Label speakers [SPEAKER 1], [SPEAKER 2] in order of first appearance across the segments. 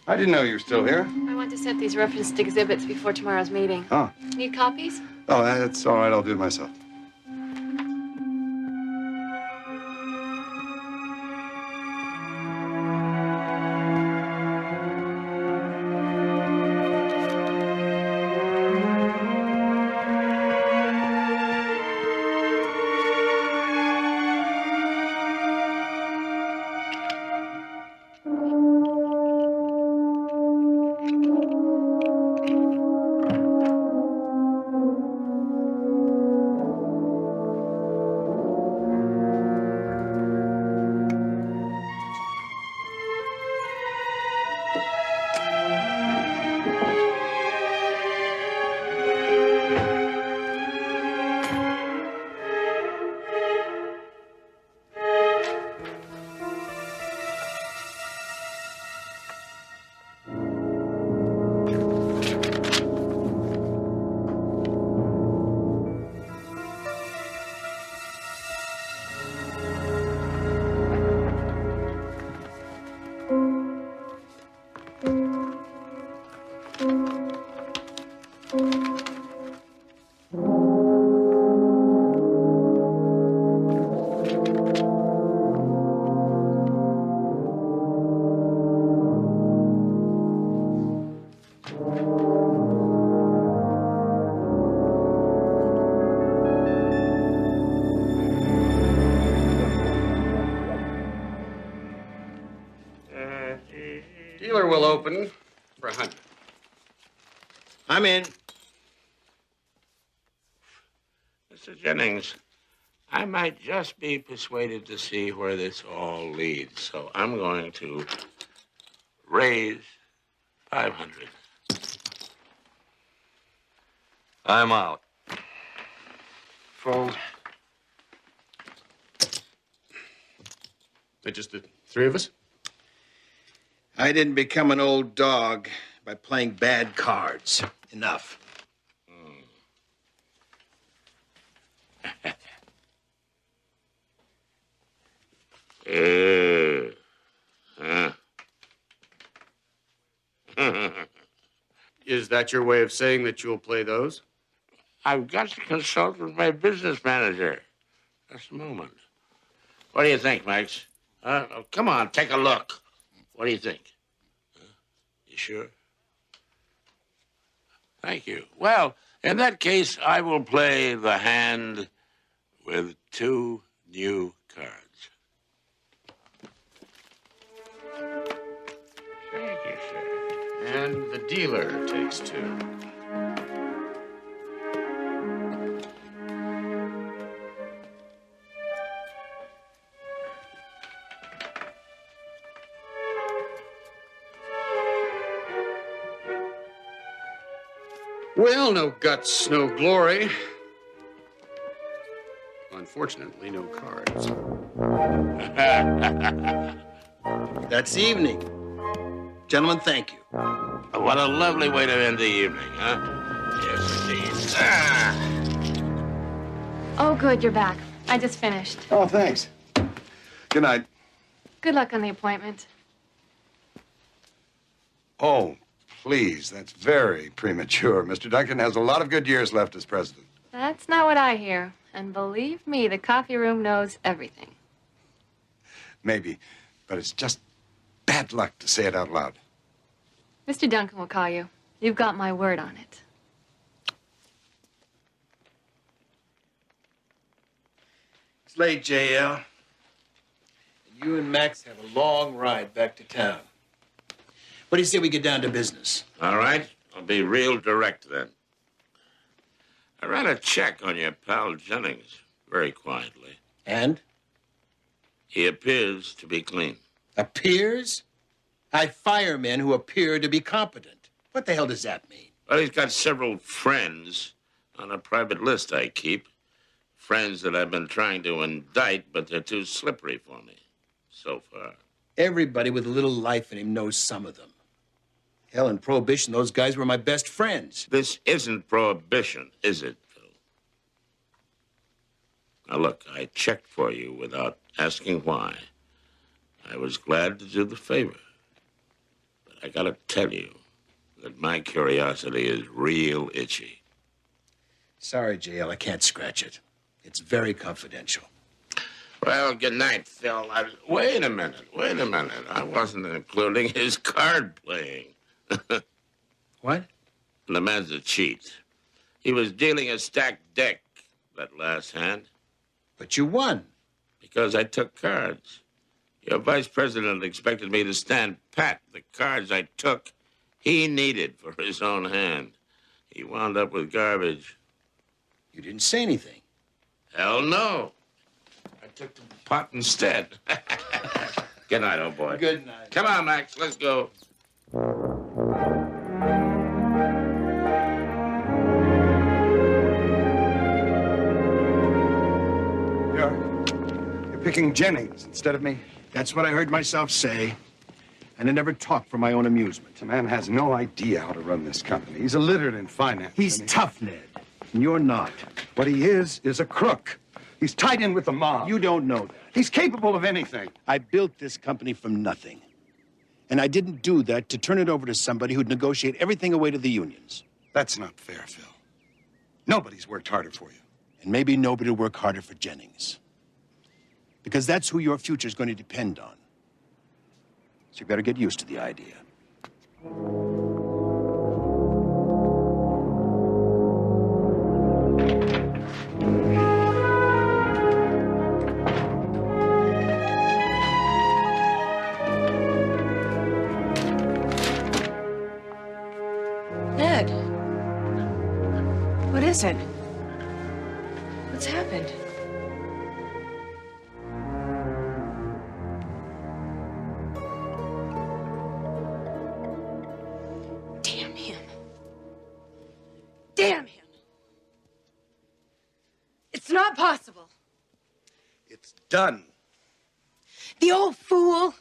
[SPEAKER 1] I didn't know you were still here.
[SPEAKER 2] I want to set these referenced exhibits before tomorrow's meeting.
[SPEAKER 1] Oh.
[SPEAKER 2] Need copies?
[SPEAKER 1] Oh, that's all right. I'll do it myself.
[SPEAKER 3] Dealer will open for 100.
[SPEAKER 4] I'm in.
[SPEAKER 5] Mr. Jennings, I might just be persuaded to see where this all leads, so I'm going to raise 500.
[SPEAKER 4] I'm out.
[SPEAKER 3] Fold. They're just the three of us?
[SPEAKER 4] I didn't become an old dog by playing bad cards. Enough.
[SPEAKER 3] Is that your way of saying that you'll play those?
[SPEAKER 5] I've got to consult with my business manager. Just a moment. What do you think, Max? Oh, come on, take a look. What do you think? You sure? Thank you. Well, in that case, I will play the hand with 2 new cards. Thank you, sir.
[SPEAKER 3] And the dealer takes 2. Well, no guts, no glory. Unfortunately, no cards.
[SPEAKER 4] That's evening. Gentlemen, thank you.
[SPEAKER 5] What a lovely way to end the evening, huh? Yes, indeed.
[SPEAKER 2] Oh, good, you're back. I just finished.
[SPEAKER 1] Oh, thanks. Good night.
[SPEAKER 2] Good luck on the appointment.
[SPEAKER 1] Oh, please, that's very premature. Mr. Duncan has a lot of good years left as president.
[SPEAKER 2] That's not what I hear. And believe me, the coffee room knows everything.
[SPEAKER 1] Maybe, but it's just bad luck to say it out loud.
[SPEAKER 2] Mr. Duncan will call you. You've got my word on it.
[SPEAKER 4] It's late, JL. You and Max have a long ride back to town. What do you say we get down to business?
[SPEAKER 5] All right. I'll be real direct then. I ran a check on your pal Jennings very quietly.
[SPEAKER 4] And?
[SPEAKER 5] He appears to be clean.
[SPEAKER 4] Appears? I fire men who appear to be competent. What the hell does that mean?
[SPEAKER 5] Well, he's got several friends on a private list I keep. Friends that I've been trying to indict, but they're too slippery for me so far.
[SPEAKER 4] Everybody with a little life in him knows some of them. Hell, in Prohibition, those guys were my best friends.
[SPEAKER 5] This isn't Prohibition, is it, Phil? Now, look, I checked for you without asking why. I was glad to do the favor. But I gotta tell you that my curiosity is real itchy.
[SPEAKER 4] Sorry, JL, I can't scratch it. It's very confidential.
[SPEAKER 5] Well, good night, Phil. Wait a minute. I wasn't including his card playing.
[SPEAKER 4] What?
[SPEAKER 5] The man's a cheat. He was dealing a stacked deck that last hand
[SPEAKER 4] But you won.
[SPEAKER 5] because I took cards. Your vice president expected me to stand pat. The cards I took, he needed for his own hand. He wound up with garbage.
[SPEAKER 4] You didn't say anything.
[SPEAKER 5] Hell no. I took the pot instead. Good night, old boy.
[SPEAKER 4] Good night.
[SPEAKER 5] Come on, Max, let's go.
[SPEAKER 1] You're picking Jennings instead of me?
[SPEAKER 4] That's what I heard myself say. And I never talk for my own amusement.
[SPEAKER 1] The man has no idea how to run this company. He's illiterate in finance.
[SPEAKER 4] He's
[SPEAKER 1] and
[SPEAKER 4] tough, Ned. And you're not.
[SPEAKER 1] What he is a crook. He's tied in with the mob.
[SPEAKER 4] You don't know that.
[SPEAKER 1] He's capable of anything.
[SPEAKER 4] I built this company from nothing. And I didn't do that to turn it over to somebody who'd negotiate everything away to the unions.
[SPEAKER 1] That's not fair, Phil. Nobody's worked harder for you.
[SPEAKER 4] And maybe nobody will work harder for Jennings. Because that's who your future's going to depend on. So you better get used to the idea.
[SPEAKER 2] Ned. What is it? What's happened? Damn him. Damn him. It's not possible.
[SPEAKER 1] It's done.
[SPEAKER 2] The old fool.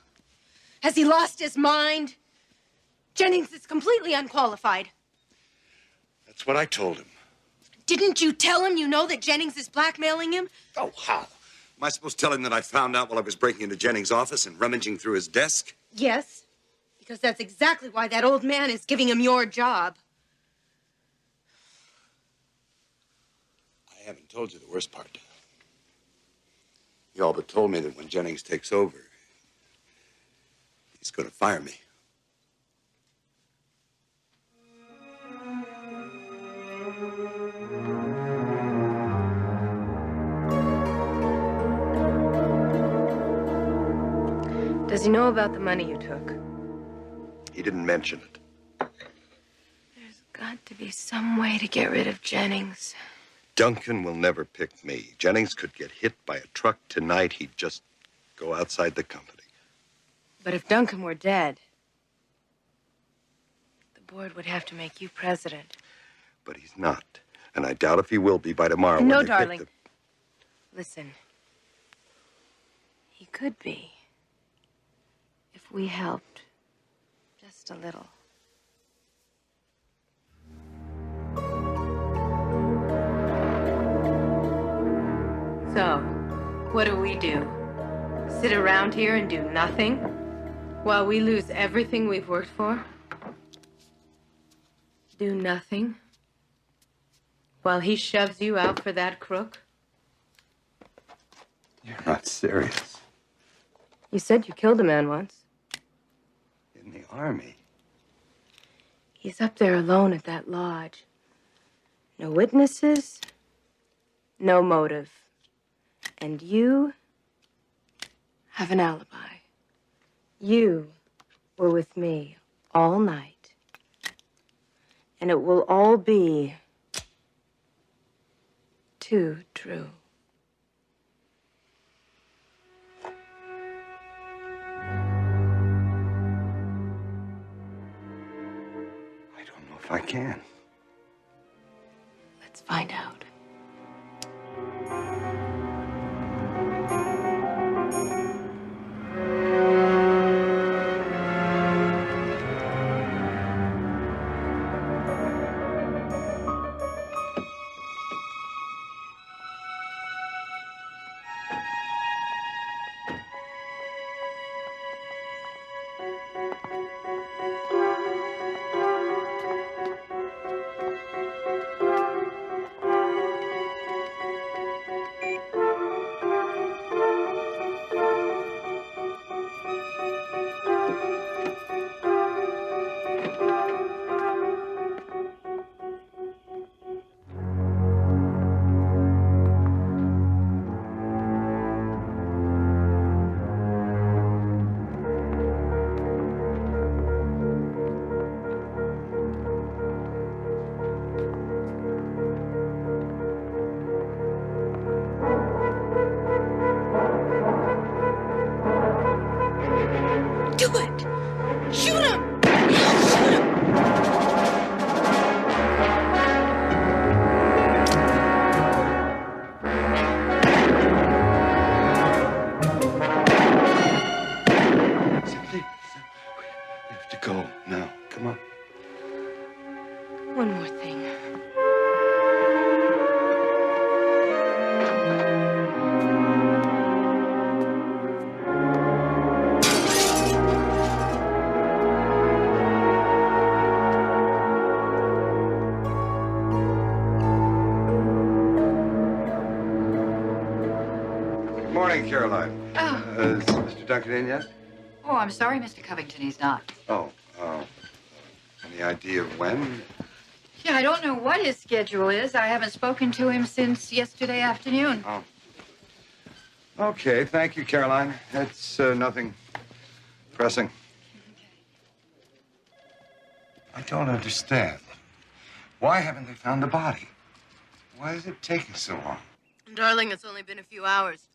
[SPEAKER 2] Has he lost his mind? Jennings is completely unqualified.
[SPEAKER 1] That's what I told him.
[SPEAKER 2] Didn't you tell him you know that Jennings is blackmailing him?
[SPEAKER 1] Oh, how? Am I supposed to tell him that I found out while I was breaking into Jennings' office and rummaging through his desk?
[SPEAKER 2] Yes, because that's exactly why that old man is giving him your job.
[SPEAKER 1] I haven't told you the worst part. You all but told me that when Jennings takes over, he's going to fire me.
[SPEAKER 2] Does he know about the money you took?
[SPEAKER 1] He didn't mention it.
[SPEAKER 2] There's got to be some way to get rid of Jennings.
[SPEAKER 1] Duncan will never pick me. Jennings could get hit by a truck tonight. He'd just go outside the company.
[SPEAKER 2] But if Duncan were dead, the board would have to make you president.
[SPEAKER 1] But he's not. And I doubt if he will be by tomorrow.
[SPEAKER 2] No,
[SPEAKER 1] when they've hit
[SPEAKER 2] darling. Listen. He could be. If we helped. Just a little. So, what do? Sit around here and do nothing? While we lose everything we've worked for? Do nothing? While he shoves you out for that crook?
[SPEAKER 1] You're not serious.
[SPEAKER 2] You said you killed a man once.
[SPEAKER 1] In the army.
[SPEAKER 2] He's up there alone at that lodge. No witnesses, no motive. And you have an alibi. You were with me all night. And it will all be too true.
[SPEAKER 1] I don't know if I can.
[SPEAKER 2] Let's find out.
[SPEAKER 1] No, come on.
[SPEAKER 2] One more thing.
[SPEAKER 1] Good morning, Caroline.
[SPEAKER 6] Oh.
[SPEAKER 1] Is Mr. Duncan in yet?
[SPEAKER 6] Oh, I'm sorry, Mr. Covington, he's not.
[SPEAKER 1] Oh, any idea of when?
[SPEAKER 6] Yeah, I don't know what his schedule is. I haven't spoken to him since yesterday afternoon.
[SPEAKER 1] Oh. Okay, thank you, Caroline. It's nothing pressing. I don't understand. Why haven't they found the body? Why is it taking so long?
[SPEAKER 2] Darling, it's only been a few hours.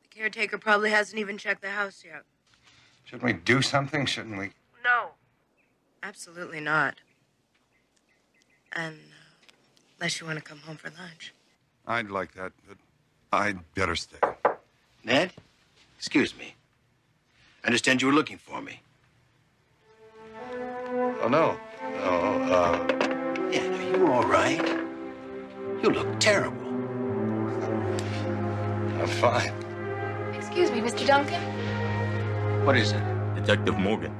[SPEAKER 2] The caretaker probably hasn't even checked the house yet.
[SPEAKER 1] Shouldn't we do something? Shouldn't we?
[SPEAKER 2] No. Absolutely not. And unless you want to come home for lunch.
[SPEAKER 1] I'd like that, but I'd better stay.
[SPEAKER 4] Ned, excuse me. I understand you were looking for me.
[SPEAKER 1] Oh, no. No,
[SPEAKER 4] Yeah, are you all right? You look terrible.
[SPEAKER 1] I'm fine.
[SPEAKER 2] Excuse me, Mr. Duncan?
[SPEAKER 4] What is it?
[SPEAKER 7] Detective Morgan,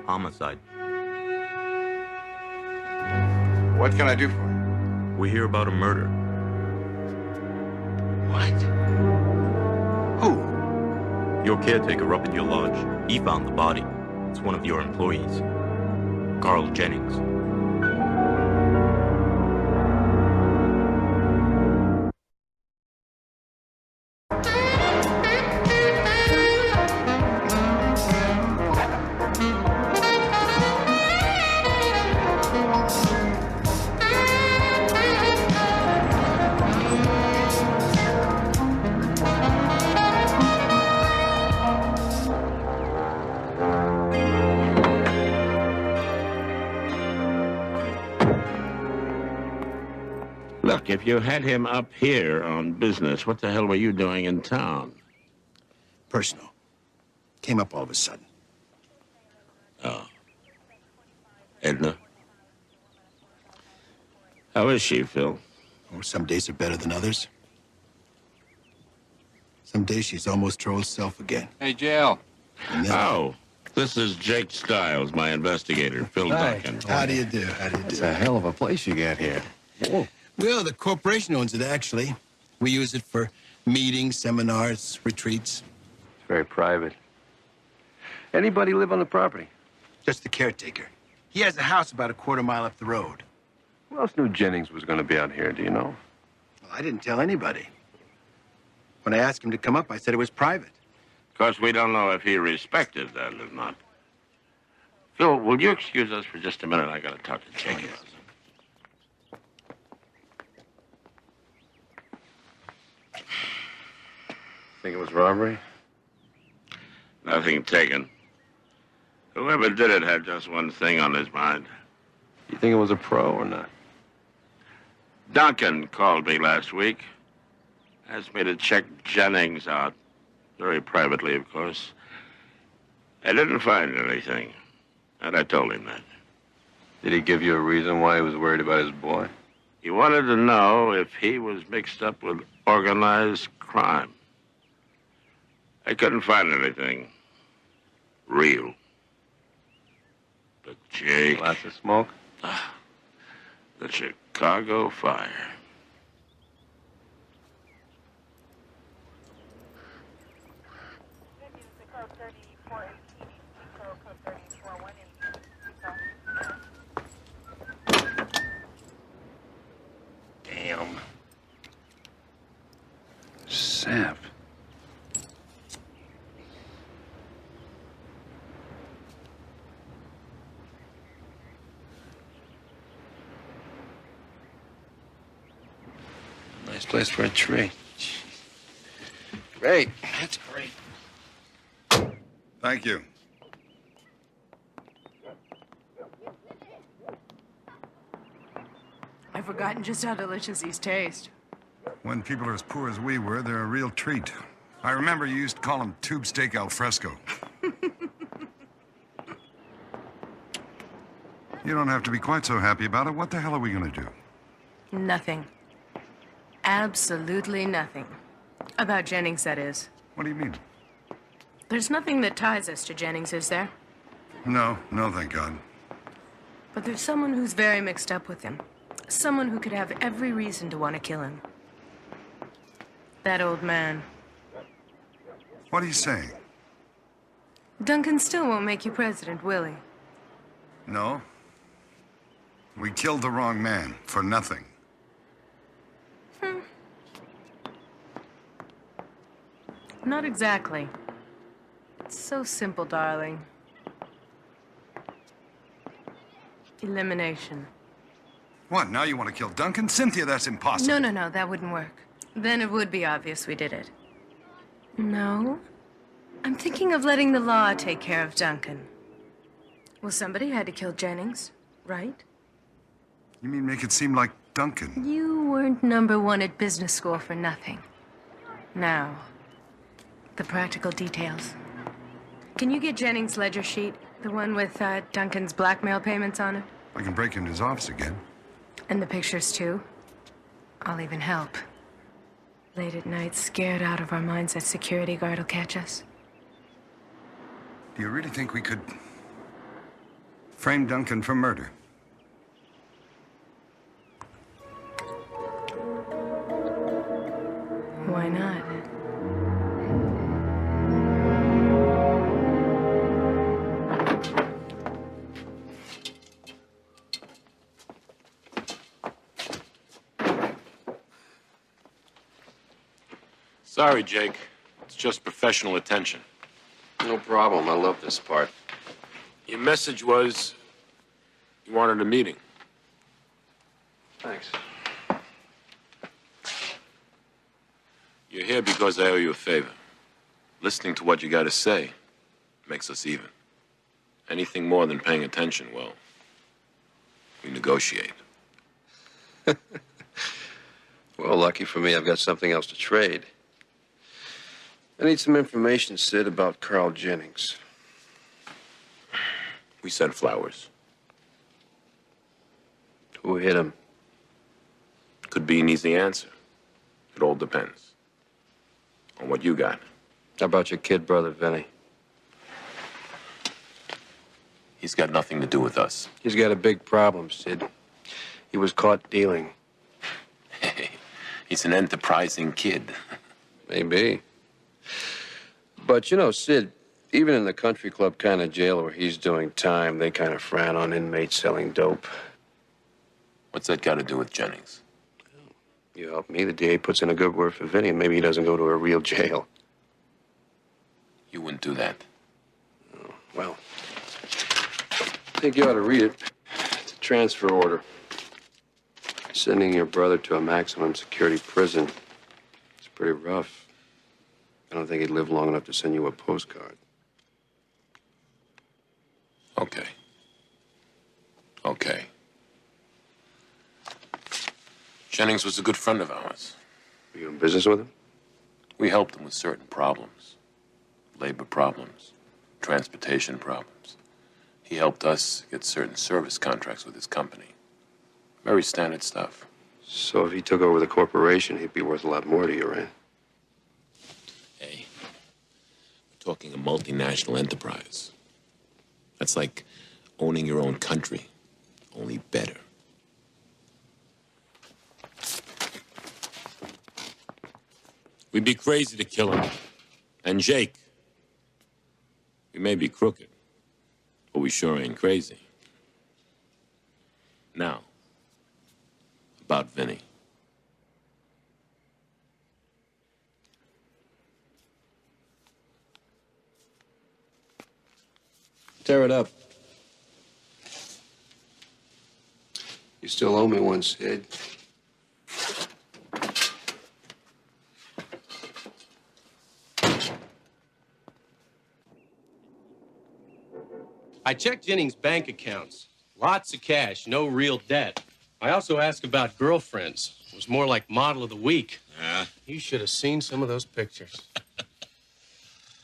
[SPEAKER 7] homicide.
[SPEAKER 1] What can I do for you?
[SPEAKER 7] We hear about a murder.
[SPEAKER 4] What? Who?
[SPEAKER 7] Your caretaker up at your lodge. He found the body. It's one of your employees, Carl Jennings.
[SPEAKER 5] Look, if you had him up here on business, what the hell were you doing in town?
[SPEAKER 4] Personal. Came up all of a sudden.
[SPEAKER 5] Oh. Edna? How is she, Phil?
[SPEAKER 4] Oh, some days are better than others. Some days she's almost her old self again.
[SPEAKER 8] Hey, JL.
[SPEAKER 4] And then,
[SPEAKER 5] Oh, this is Jake Stiles, my investigator, Phil Duncan.
[SPEAKER 4] how do you do? How do you do?
[SPEAKER 3] It's a hell of a place you got here.
[SPEAKER 4] Well, the corporation owns it, actually. We use it for meetings, seminars, retreats.
[SPEAKER 8] It's very private. Anybody live on the property?
[SPEAKER 4] Just the caretaker. He has a house about a quarter mile up the road.
[SPEAKER 8] Who else knew Jennings was going to be out here, do you know?
[SPEAKER 4] Well, I didn't tell anybody. When I asked him to come up, I said it was private.
[SPEAKER 5] Of course, we don't know if he respected that or not. Phil, will you excuse us for just a minute? I got to talk to Jake about something.
[SPEAKER 8] Think it was robbery?
[SPEAKER 5] Nothing taken. Whoever did it had just one thing on his mind.
[SPEAKER 8] You think it was a pro or not?
[SPEAKER 5] Duncan called me last week. Asked me to check Jennings out. Very privately, of course. I didn't find anything. And I told him that.
[SPEAKER 8] Did he give you a reason why he was worried about his boy?
[SPEAKER 5] He wanted to know if he was mixed up with organized crime. I couldn't find anything real. But Jake...
[SPEAKER 8] Lots of smoke?
[SPEAKER 5] The Chicago fire.
[SPEAKER 8] Damn. Sap. Nice place for a tree. Great. That's great.
[SPEAKER 1] Thank you.
[SPEAKER 9] I've forgotten just how delicious these taste.
[SPEAKER 10] When people are as poor as we were, they're a real treat. I remember you used to call them tube steak al fresco. You don't have to be quite so happy about it. What the hell are we gonna do?
[SPEAKER 9] Nothing. Absolutely nothing. About Jennings, that is.
[SPEAKER 10] What do you mean?
[SPEAKER 9] There's nothing that ties us to Jennings, is there?
[SPEAKER 10] No, thank God.
[SPEAKER 9] But there's someone who's very mixed up with him. Someone who could have every reason to want to kill him. That old man.
[SPEAKER 10] What are you saying?
[SPEAKER 9] Duncan still won't make you president, will he?
[SPEAKER 10] No. We killed the wrong man for nothing.
[SPEAKER 9] Not exactly. It's so simple, darling. Elimination.
[SPEAKER 10] What, now you want to kill Duncan? Cynthia, that's impossible.
[SPEAKER 9] No, that wouldn't work. Then it would be obvious we did it. No. I'm thinking of letting the law take care of Duncan. Well, somebody had to kill Jennings, right?
[SPEAKER 10] You mean make it seem like Duncan?
[SPEAKER 9] You weren't #1 at business school for nothing. Now, the practical details. Can you get Jennings' ledger sheet? The one with Duncan's blackmail payments on it?
[SPEAKER 10] I can break into his office again.
[SPEAKER 9] And the pictures, too? I'll even help. Late at night, scared out of our minds that security guard will catch us.
[SPEAKER 10] Do you really think we could frame Duncan for murder?
[SPEAKER 9] Why not?
[SPEAKER 11] Sorry, Jake. It's just professional attention.
[SPEAKER 8] No problem. I love this part.
[SPEAKER 11] Your message was you wanted a meeting.
[SPEAKER 8] Thanks.
[SPEAKER 11] You're here because I owe you a favor. Listening to what you got to say makes us even. Anything more than paying attention, well, we negotiate.
[SPEAKER 8] Well, lucky for me, I've got something else to trade. I need some information, Sid, about Carl Jennings.
[SPEAKER 11] We sent flowers.
[SPEAKER 8] Who hit him?
[SPEAKER 11] Could be an easy answer. It all depends on what you got.
[SPEAKER 8] How about your kid brother, Vinny?
[SPEAKER 11] He's got nothing to do with us.
[SPEAKER 8] He's got a big problem, Sid. He was caught dealing.
[SPEAKER 11] Hey, he's an enterprising kid.
[SPEAKER 8] Maybe. But, you know, Sid, even in the country club kind of jail where he's doing time, they kind of frown on inmates selling dope.
[SPEAKER 11] What's that got to do with Jennings?
[SPEAKER 8] You help me, the DA puts in a good word for Vinny, and maybe he doesn't go to a real jail.
[SPEAKER 11] You wouldn't do that.
[SPEAKER 8] Oh, well, I think you ought to read it. It's a transfer order. Sending your brother to a maximum security prison. It's pretty rough. I don't think he'd live long enough to send you a postcard.
[SPEAKER 11] Okay. Okay. Jennings was a good friend of ours.
[SPEAKER 8] Were you in business with him?
[SPEAKER 11] We helped him with certain problems. Labor problems, transportation problems. He helped us get certain service contracts with his company. Very standard stuff.
[SPEAKER 8] So if he took over the corporation, he'd be worth a lot more to you, right?
[SPEAKER 11] Hey, we're talking a multinational enterprise. That's like owning your own country, only better. We'd be crazy to kill him. And Jake, we may be crooked, but we sure ain't crazy. Now, about Vinny.
[SPEAKER 8] Tear it up. You still owe me one, Sid.
[SPEAKER 12] I checked Jennings' bank accounts. Lots of cash, no real debt. I also asked about girlfriends. It was more like model of the week.
[SPEAKER 11] Yeah?
[SPEAKER 12] You should have seen some of those pictures.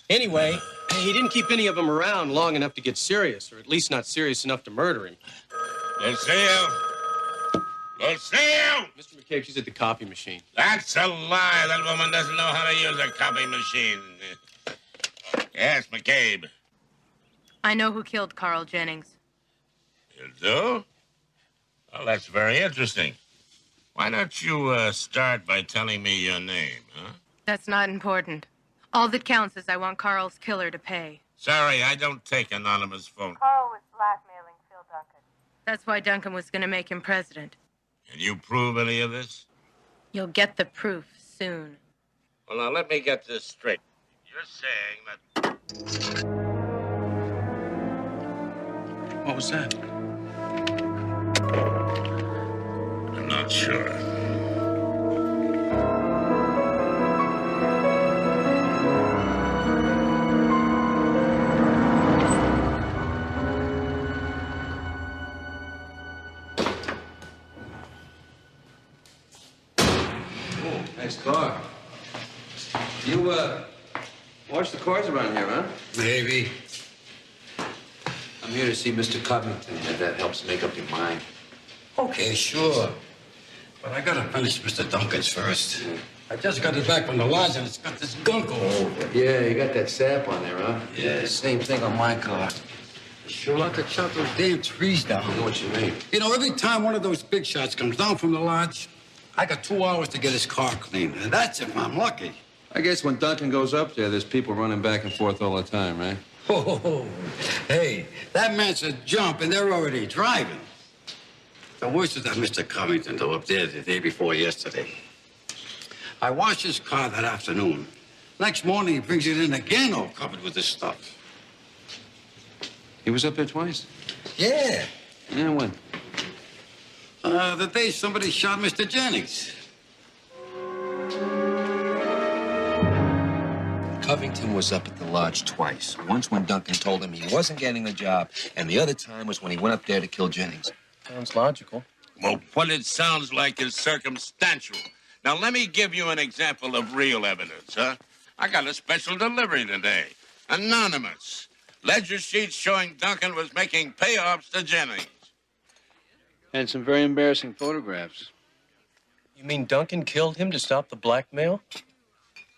[SPEAKER 12] Anyway, he didn't keep any of them around long enough to get serious, or at least not serious enough to murder him.
[SPEAKER 5] Lucille! Lucille!
[SPEAKER 12] Mr. McCabe, she's at the copy machine.
[SPEAKER 5] That's a lie. That woman doesn't know how to use a copy machine. Yes, McCabe.
[SPEAKER 9] I know who killed Carl Jennings.
[SPEAKER 5] You do? Well, that's very interesting. Why don't you start by telling me your name, huh?
[SPEAKER 9] That's not important. All that counts is I want Carl's killer to pay.
[SPEAKER 5] Sorry, I don't take anonymous phone.
[SPEAKER 9] Carl was blackmailing Phil Duncan. That's why Duncan was going to make him president.
[SPEAKER 5] Can you prove any of this?
[SPEAKER 9] You'll get the proof soon.
[SPEAKER 5] Well, now, let me get this straight. You're saying that...
[SPEAKER 12] What was that?
[SPEAKER 5] I'm not sure.
[SPEAKER 8] Nice car. You, wash the cars around here, huh?
[SPEAKER 13] Maybe.
[SPEAKER 8] I'm here to see Mr. Covington, if that helps make up your mind.
[SPEAKER 13] Okay, sure. But I gotta finish Mr. Duncan's first. I just got it back from the lodge and it's got this gunk all over it.
[SPEAKER 8] Yeah, you got that sap on there, huh?
[SPEAKER 13] Yeah, same thing on my car. Sure like to chop those damn trees down.
[SPEAKER 8] I know what you mean.
[SPEAKER 13] You know, every time one of those big shots comes down from the lodge, I got 2 hours to get his car cleaned. And that's if I'm lucky.
[SPEAKER 8] I guess when Duncan goes up there, there's people running back and forth all the time, right?
[SPEAKER 13] Oh, hey, that man said jump and they're already driving. The worst is that Mr. Covington drove up there the day before yesterday. I washed his car that afternoon. Next morning, he brings it in again all covered with this stuff.
[SPEAKER 8] He was up there twice?
[SPEAKER 13] Yeah.
[SPEAKER 8] Yeah, when?
[SPEAKER 13] The day somebody shot Mr. Jennings.
[SPEAKER 14] Covington was up at the lodge twice. Once when Duncan told him he wasn't getting the job, and the other time was when he went up there to kill Jennings.
[SPEAKER 12] Sounds logical.
[SPEAKER 5] Well, what it sounds like is circumstantial. Now, let me give you an example of real evidence, huh? I got a special delivery today. Anonymous. Ledger sheets showing Duncan was making payoffs to Jennings.
[SPEAKER 8] And some very embarrassing photographs.
[SPEAKER 12] You mean Duncan killed him to stop the blackmail?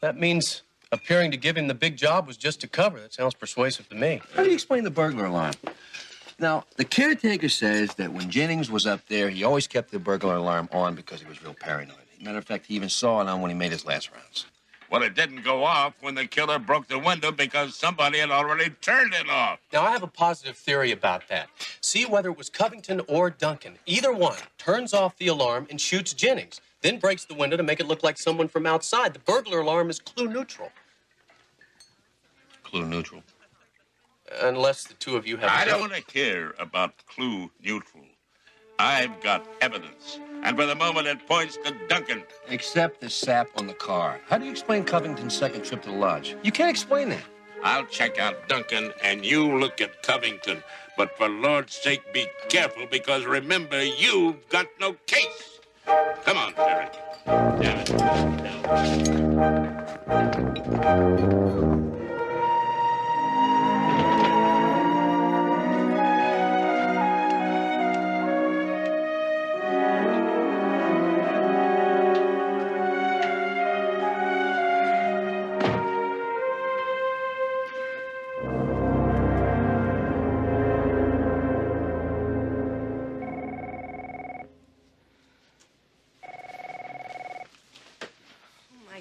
[SPEAKER 12] That means appearing to give him the big job was just a cover. That sounds persuasive to me.
[SPEAKER 14] How do you explain the burglar alarm? Now, the caretaker says that when Jennings was up there, he always kept the burglar alarm on because he was real paranoid. Matter of fact, he even saw it on when he made his last rounds.
[SPEAKER 5] Well, it didn't go off when the killer broke the window because somebody had already turned it off.
[SPEAKER 12] Now, I have a positive theory about that. See whether it was Covington or Duncan. Either one turns off the alarm and shoots Jennings, then breaks the window to make it look like someone from outside. The burglar alarm is clue neutral.
[SPEAKER 14] Clue neutral?
[SPEAKER 12] Unless the two of you have...
[SPEAKER 5] I don't want to hear about clue neutral. I've got evidence. And for the moment, it points to Duncan.
[SPEAKER 14] Except the sap on the car. How do you explain Covington's second trip to the lodge? You can't explain that.
[SPEAKER 5] I'll check out Duncan, and you look at Covington. But for Lord's sake, be careful, because remember, you've got no case. Come on, Derek. Damn it.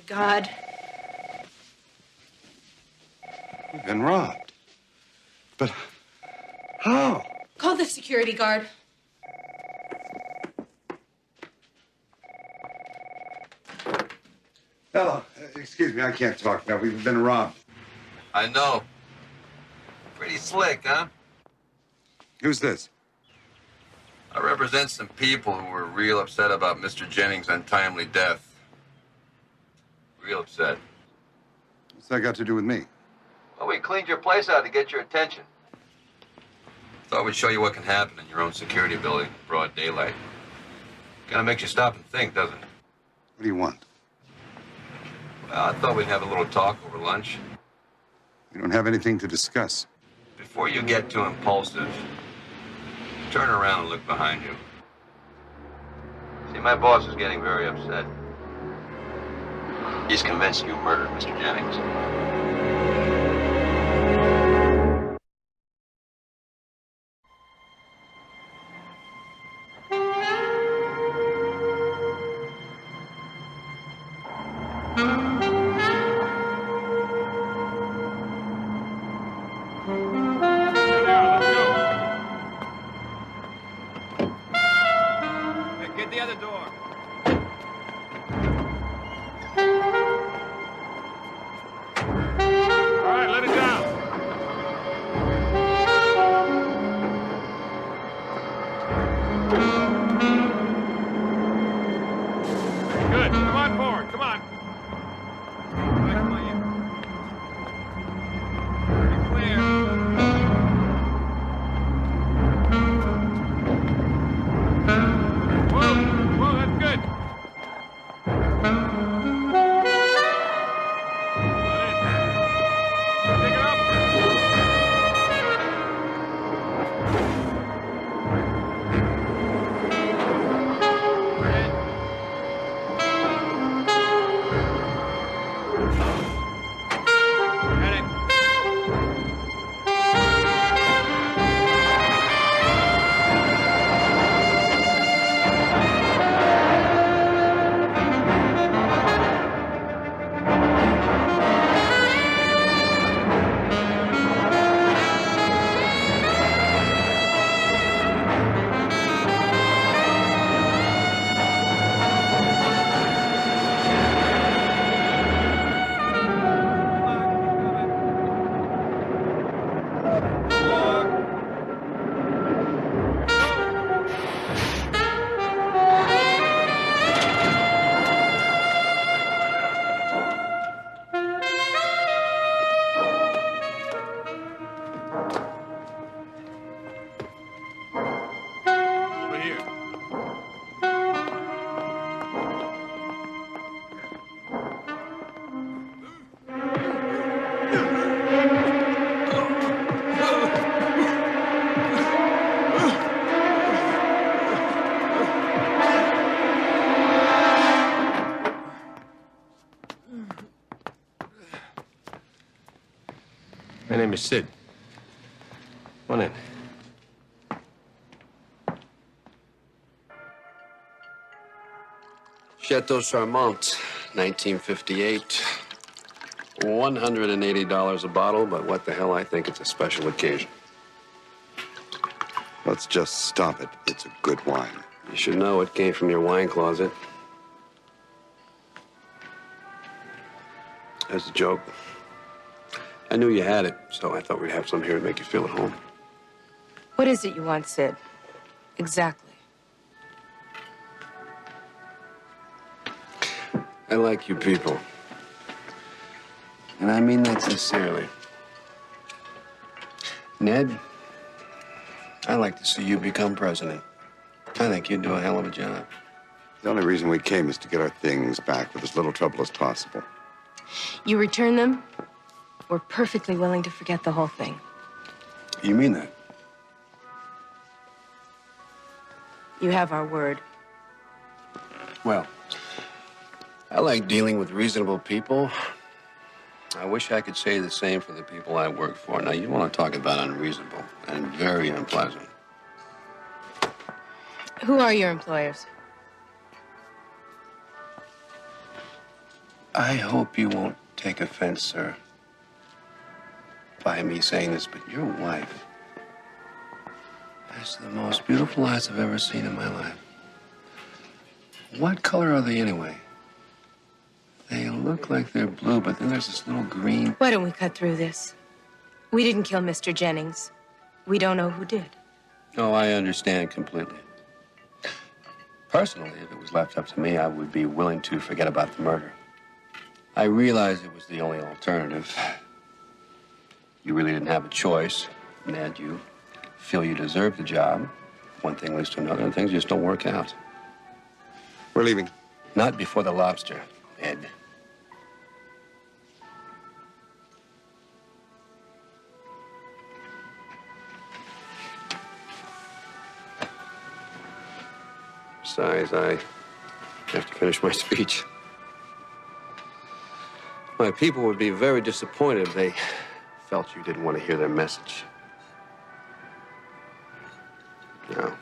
[SPEAKER 2] God.
[SPEAKER 1] We've been robbed. But how?
[SPEAKER 2] Call the security guard.
[SPEAKER 1] Hello. Excuse me, I can't talk now. We've been robbed.
[SPEAKER 8] I know. Pretty slick, huh?
[SPEAKER 1] Who's this?
[SPEAKER 8] I represent some people who were real upset about Mr. Jennings' untimely death. Real upset.
[SPEAKER 1] What's that got to do with me?
[SPEAKER 8] Well, we cleaned your place out to get your attention. Thought we'd show you what can happen in your own security building in broad daylight. Kind of makes you stop and think, doesn't it?
[SPEAKER 1] What do you want?
[SPEAKER 8] Well, I thought we'd have a little talk over lunch.
[SPEAKER 1] We don't have anything to discuss.
[SPEAKER 8] Before you get too impulsive, Turn around and look behind you. See, my boss is getting very upset. He's convinced you murdered Mr. Jennings.
[SPEAKER 15] Get the other door. All right, let it down. Good. Come on forward. Come on. All right, come on in. Pretty clear. Whoa, that's good. Take it up. Get it. Over here.
[SPEAKER 8] My name is Sid. Come on in. Chateau Charmant, 1958. $180 a bottle, but what the hell, I think it's a special occasion.
[SPEAKER 1] Let's just stop it. It's a good wine.
[SPEAKER 8] You should know it came from your wine closet. As a joke. I knew you had it, so I thought we'd have some here to make you feel at home.
[SPEAKER 9] What is it you want, Sid? Exactly.
[SPEAKER 8] I like you people. And I mean that sincerely. Ned, I'd like to see you become president. I think you'd do a hell of a job.
[SPEAKER 1] The only reason we came is to get our things back with as little trouble as possible.
[SPEAKER 9] You return them, we're perfectly willing to forget the whole thing.
[SPEAKER 8] You mean that?
[SPEAKER 9] You have our word.
[SPEAKER 8] Well, I like dealing with reasonable people. I wish I could say the same for the people I work for. Now, you want to talk about unreasonable and very unpleasant.
[SPEAKER 9] Who are your employers?
[SPEAKER 8] I hope you won't take offense, sir, by me saying this, but your wife has the most beautiful eyes I've ever seen in my life. What color are they anyway? They look like they're blue, but then there's this little green.
[SPEAKER 9] Why don't we cut through this? We didn't kill Mr. Jennings. We don't know who did.
[SPEAKER 8] Oh, I understand completely. Personally, if it was left up to me, I would be willing to forget about the murder. I realize it was the only alternative. You really didn't have a choice, Ned. You feel you deserve the job. One thing leads to another, and things just don't work out.
[SPEAKER 1] We're leaving.
[SPEAKER 8] Not before the lobster, Ed. Besides, I have to finish my speech. My people would be very disappointed if they felt you didn't want to hear their message. Now,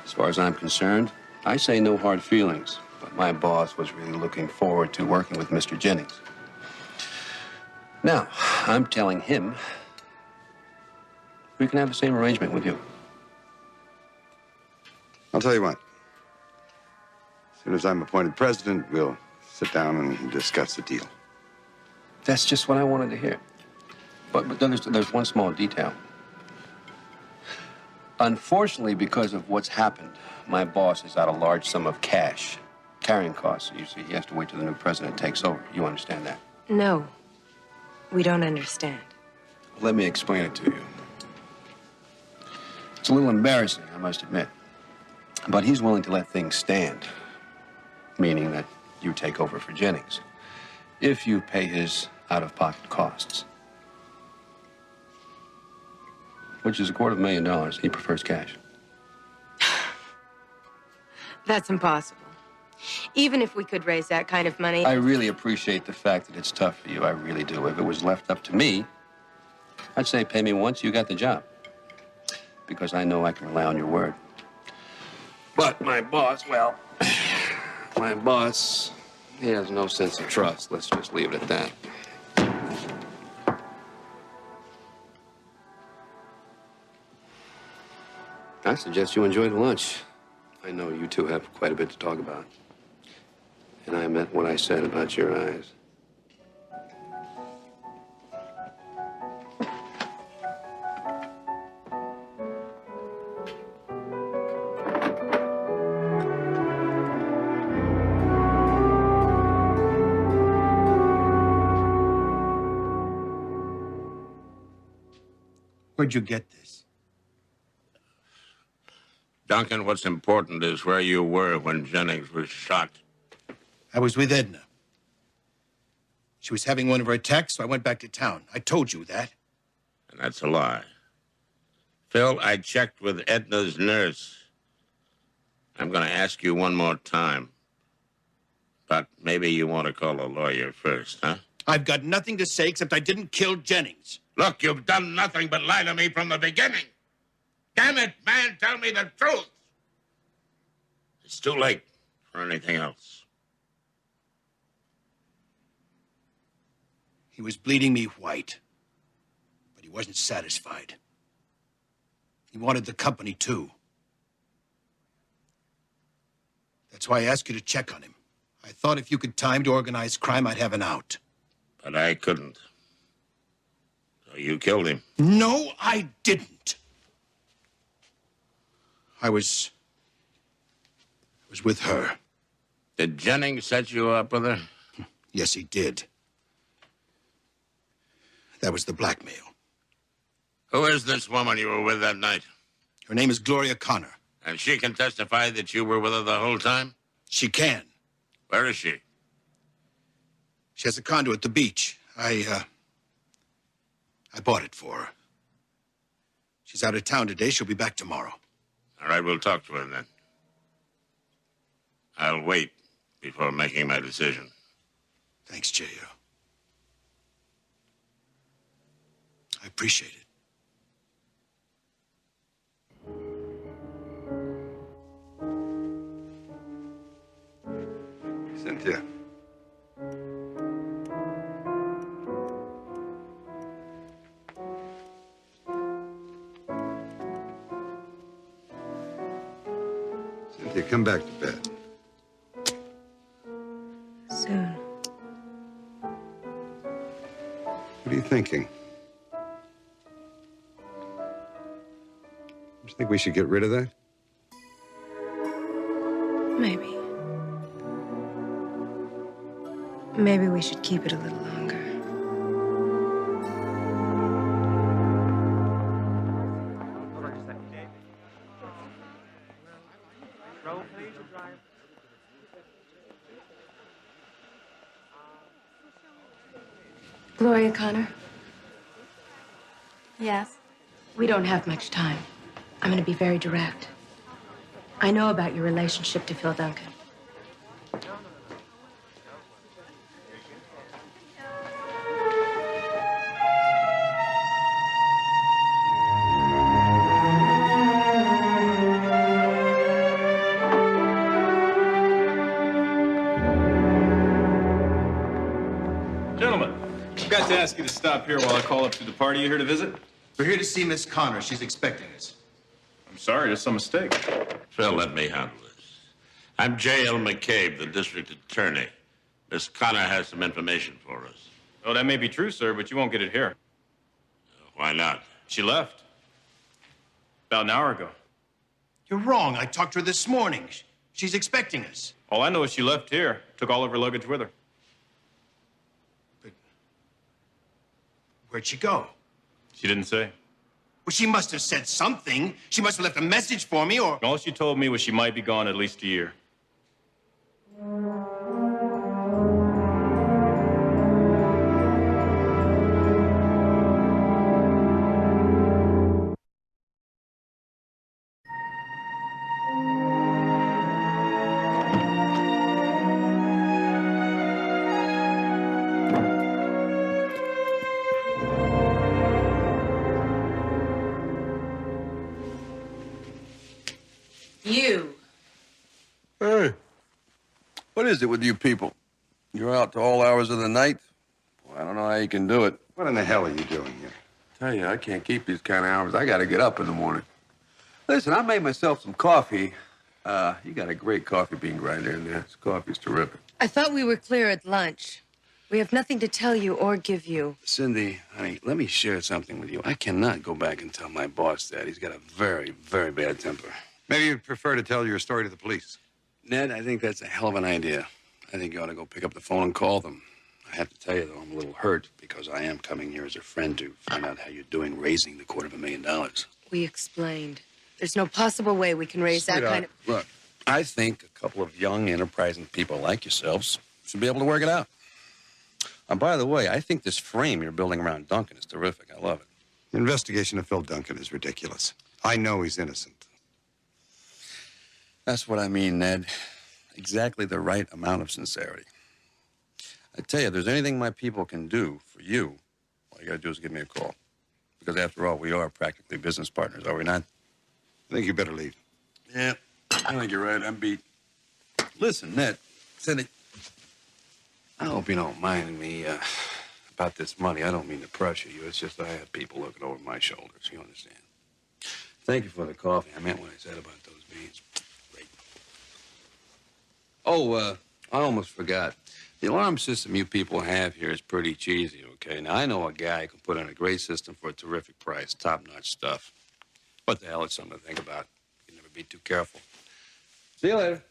[SPEAKER 8] as far as I'm concerned, I say no hard feelings, but my boss was really looking forward to working with Mr. Jennings. Now, I'm telling him we can have the same arrangement with you.
[SPEAKER 1] I'll tell you what. As soon as I'm appointed president, we'll sit down and discuss the deal.
[SPEAKER 8] That's just what I wanted to hear. But there's one small detail. Unfortunately, because of what's happened, my boss is out a large sum of cash. Carrying costs. You see, he has to wait till the new president takes over. You understand that?
[SPEAKER 9] No, we don't understand.
[SPEAKER 8] Let me explain it to you. It's a little embarrassing, I must admit. But he's willing to let things stand. Meaning that you take over for Jennings. If you pay his out-of-pocket costs. Which is $250,000. He prefers cash.
[SPEAKER 9] That's impossible. Even if we could raise that kind of money...
[SPEAKER 8] I really appreciate the fact that it's tough for you. I really do. If it was left up to me, I'd say pay me once, you got the job. Because I know I can rely on your word. But my boss, well, my boss, he has no sense of trust. Let's just leave it at that. I suggest you enjoy the lunch. I know you two have quite a bit to talk about. And I meant what I said about your eyes.
[SPEAKER 4] Where'd you get this?
[SPEAKER 5] Duncan, what's important is where you were when Jennings was shot.
[SPEAKER 4] I was with Edna. She was having one of her attacks, so I went back to town. I told you that.
[SPEAKER 5] And that's a lie. Phil, I checked with Edna's nurse. I'm going to ask you one more time. But maybe you want to call a lawyer first, huh?
[SPEAKER 4] I've got nothing to say except I didn't kill Jennings.
[SPEAKER 5] Look, you've done nothing but lie to me from the beginning. Damn it, man, tell me the truth. It's too late for anything else.
[SPEAKER 4] He was bleeding me white, but he wasn't satisfied. He wanted the company, too. That's why I asked you to check on him. I thought if you could time to organize crime, I'd have an out.
[SPEAKER 5] But I couldn't. So you killed him.
[SPEAKER 4] No, I didn't. I was with her.
[SPEAKER 5] Did Jennings set you up with her?
[SPEAKER 4] Yes, he did. That was the blackmail.
[SPEAKER 5] Who is this woman you were with that night?
[SPEAKER 4] Her name is Gloria Connor.
[SPEAKER 5] And she can testify that you were with her the whole time?
[SPEAKER 4] She can.
[SPEAKER 5] Where is she?
[SPEAKER 4] She has a condo at the beach. I bought it for her. She's out of town today. She'll be back tomorrow.
[SPEAKER 5] All right, we'll talk to her then. I'll wait before making my decision.
[SPEAKER 4] Thanks, J.O. I appreciate it.
[SPEAKER 1] Cynthia. Cynthia, come back to bed.
[SPEAKER 9] Soon.
[SPEAKER 1] What are you thinking? You think we should get rid of that?
[SPEAKER 9] Maybe. Maybe we should keep it a little longer. Gloria Connor?
[SPEAKER 6] Yes?
[SPEAKER 9] We don't have much time. I'm going to be very direct. I know about your relationship to Phil Duncan.
[SPEAKER 16] Gentlemen, I've got to ask you to stop here while I call up to the party you're here to visit.
[SPEAKER 4] We're here to see Miss Connor. She's expecting us.
[SPEAKER 16] I'm sorry, there's some mistake.
[SPEAKER 5] Phil, let me handle this. I'm J.L. McCabe, the district attorney. Miss Connor has some information for us.
[SPEAKER 16] Oh, that may be true, sir, but you won't get it here.
[SPEAKER 5] Why not?
[SPEAKER 16] She left. About an hour ago.
[SPEAKER 4] You're wrong. I talked to her this morning. She's expecting us.
[SPEAKER 16] All I know is she left here, took all of her luggage with her.
[SPEAKER 4] But where'd she go?
[SPEAKER 16] She didn't say.
[SPEAKER 4] Well, she must have said something. She must have left a message for me, or...
[SPEAKER 16] All she told me was she might be gone at least a year.
[SPEAKER 2] You.
[SPEAKER 8] Hey, what is it with you people? You're out to all hours of the night? Well, I don't know how you can do it.
[SPEAKER 1] What in the hell are you doing here?
[SPEAKER 8] Tell you, I can't keep these kind of hours. I gotta get up in the morning. Listen, I made myself some coffee. You got a great coffee bean grinder in there. This coffee's terrific.
[SPEAKER 9] I thought we were clear at lunch. We have nothing to tell you or give you.
[SPEAKER 8] Cindy, honey, let me share something with you. I cannot go back and tell my boss that. He's got a very, very bad temper.
[SPEAKER 1] Maybe you'd prefer to tell your story to the police.
[SPEAKER 8] Ned, I think that's a hell of an idea. I think you ought to go pick up the phone and call them. I have to tell you, though, I'm a little hurt because I am coming here as a friend to find out how you're doing raising the $250,000.
[SPEAKER 9] We explained. There's no possible way we can raise that kind of...
[SPEAKER 8] Look, I think a couple of young, enterprising people like yourselves should be able to work it out. And by the way, I think this frame you're building around Duncan is terrific. I love it.
[SPEAKER 1] The investigation of Phil Duncan is ridiculous. I know he's innocent.
[SPEAKER 8] That's what I mean, Ned. Exactly the right amount of sincerity. I tell you, if there's anything my people can do for you, all you gotta do is give me a call. Because after all, we are practically business partners, are we not?
[SPEAKER 1] I think you better leave.
[SPEAKER 8] Yeah, I think you're right. I'm beat. Listen, Ned, Cindy, I hope you don't mind me about this money. I don't mean to pressure you. It's just I have people looking over my shoulders. You understand? Thank you for the coffee. I meant what I said about those beans. Great. Oh, I almost forgot. The alarm system you people have here is pretty cheesy, okay? Now, I know a guy who can put in a great system for a terrific price, top-notch stuff. What the hell, it's something to think about. You never be too careful. See you later.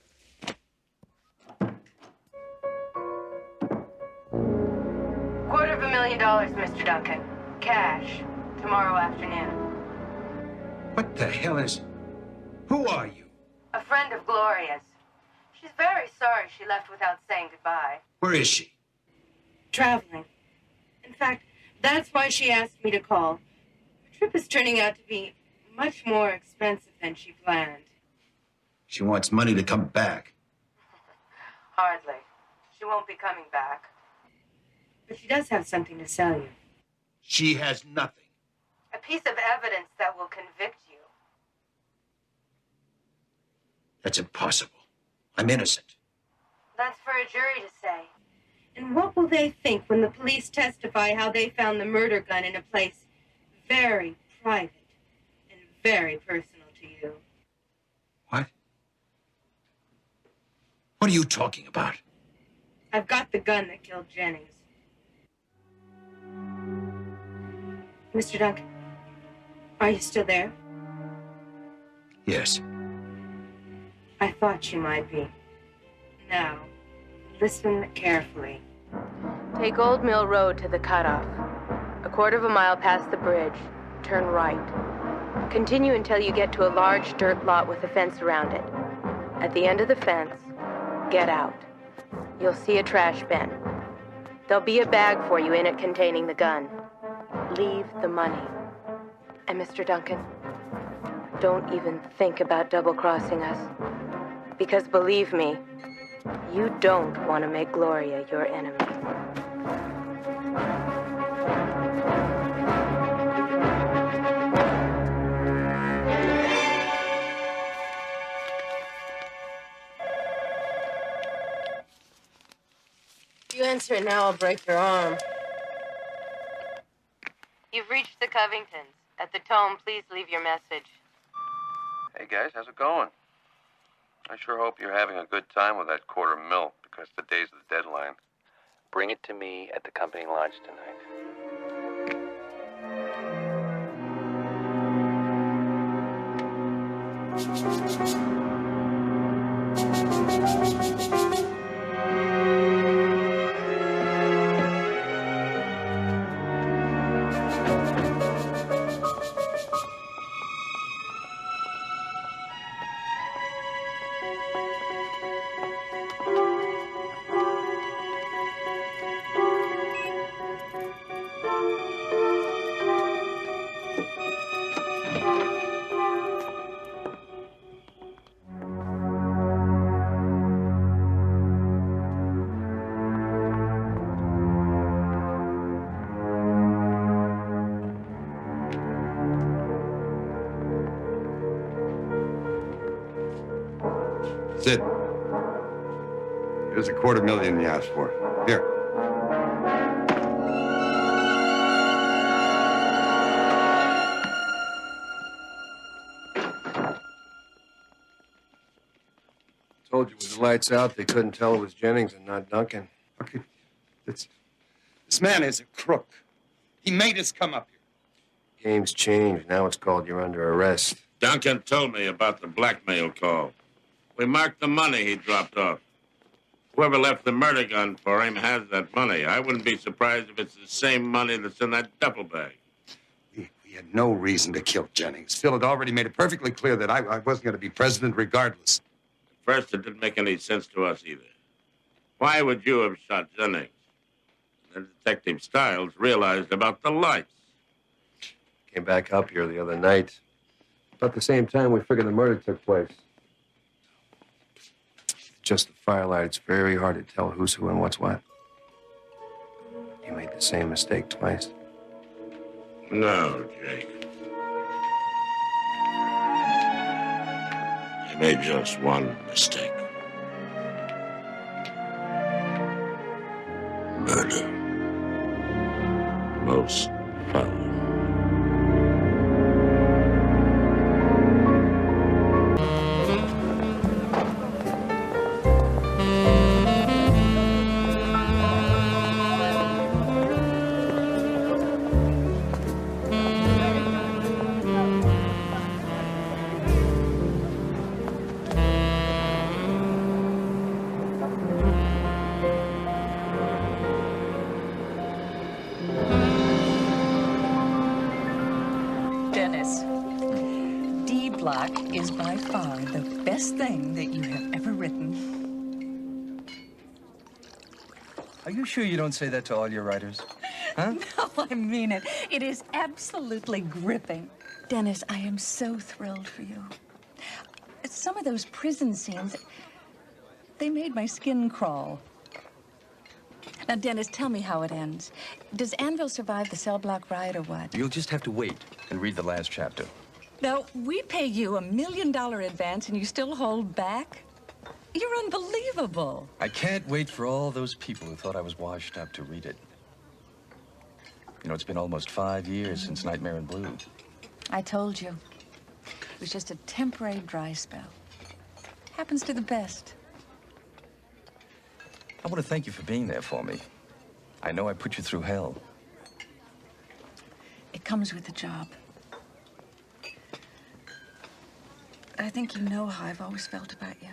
[SPEAKER 2] $250,000, Mr. Duncan. Cash. Tomorrow afternoon.
[SPEAKER 4] What the hell is... Who are you?
[SPEAKER 2] A friend of Gloria's. She's very sorry she left without saying goodbye.
[SPEAKER 4] Where is she?
[SPEAKER 2] Traveling. In fact, that's why she asked me to call. Her trip is turning out to be much more expensive than she planned.
[SPEAKER 4] She wants money to come back.
[SPEAKER 2] Hardly. She won't be coming back. But she does have something to sell you.
[SPEAKER 4] She has nothing.
[SPEAKER 2] A piece of evidence that will convict you.
[SPEAKER 4] That's impossible. I'm innocent.
[SPEAKER 2] That's for a jury to say. And what will they think when the police testify how they found the murder gun in a place very private and very personal to you?
[SPEAKER 4] What? What are you talking about?
[SPEAKER 2] I've got the gun that killed Jennings. Mr. Duncan, are you still there?
[SPEAKER 4] Yes.
[SPEAKER 2] I thought you might be. Now, listen carefully. Take Old Mill Road to the cutoff. A quarter of a mile past the bridge, turn right. Continue until you get to a large dirt lot with a fence around it. At the end of the fence, get out. You'll see a trash bin. There'll be a bag for you in it containing the gun. Leave the money. And Mr. Duncan, don't even think about double-crossing us. Because believe me, you don't want to make Gloria your enemy. If you answer it now, I'll break your arm. You've reached the Covingtons. At the tone, please leave your message.
[SPEAKER 8] Hey, guys, how's it going? I sure hope you're having a good time with that $250,000 because today's the deadline. Bring it to me at the company lodge tonight.
[SPEAKER 1] Sid, here's a $250,000 you asked for. Here.
[SPEAKER 8] Told you with the lights out, they couldn't tell it was Jennings and not Duncan.
[SPEAKER 10] Okay, this man is a crook. He made us come up here.
[SPEAKER 8] Game's changed. Now it's called you're under arrest.
[SPEAKER 5] Duncan told me about the blackmail call. We marked the money he dropped off. Whoever left the murder gun for him has that money. I wouldn't be surprised if it's the same money that's in that duffel bag.
[SPEAKER 10] We had no reason to kill Jennings. Phil had already made it perfectly clear that I wasn't going to be president regardless.
[SPEAKER 5] At first, it didn't make any sense to us either. Why would you have shot Jennings? And then Detective Stiles realized about the lights.
[SPEAKER 8] Came back up here the other night. About the same time we figured the murder took place. Just the firelight, it's very hard to tell who's who and what's what. You made the same mistake twice.
[SPEAKER 5] No, Jake. You made just one mistake. Murder. Most foul.
[SPEAKER 17] Is by far the best thing that you have ever written.
[SPEAKER 18] Are you sure you don't say that to all your writers? Huh?
[SPEAKER 17] No, I mean it. It is absolutely gripping. Dennis, I am so thrilled for you. Some of those prison scenes, they made my skin crawl. Now, Dennis, tell me how it ends. Does Anvil survive the cell block riot or what?
[SPEAKER 18] You'll just have to wait and read the last chapter.
[SPEAKER 17] Now, we pay you $1 million advance and you still hold back? You're unbelievable.
[SPEAKER 18] I can't wait for all those people who thought I was washed up to read it. You know, it's been almost 5 years since Nightmare in Blue.
[SPEAKER 17] I told you. It was just a temporary dry spell. Happens to the best.
[SPEAKER 18] I want to thank you for being there for me. I know I put you through hell.
[SPEAKER 17] It comes with the job. I think you know how I've always felt about you.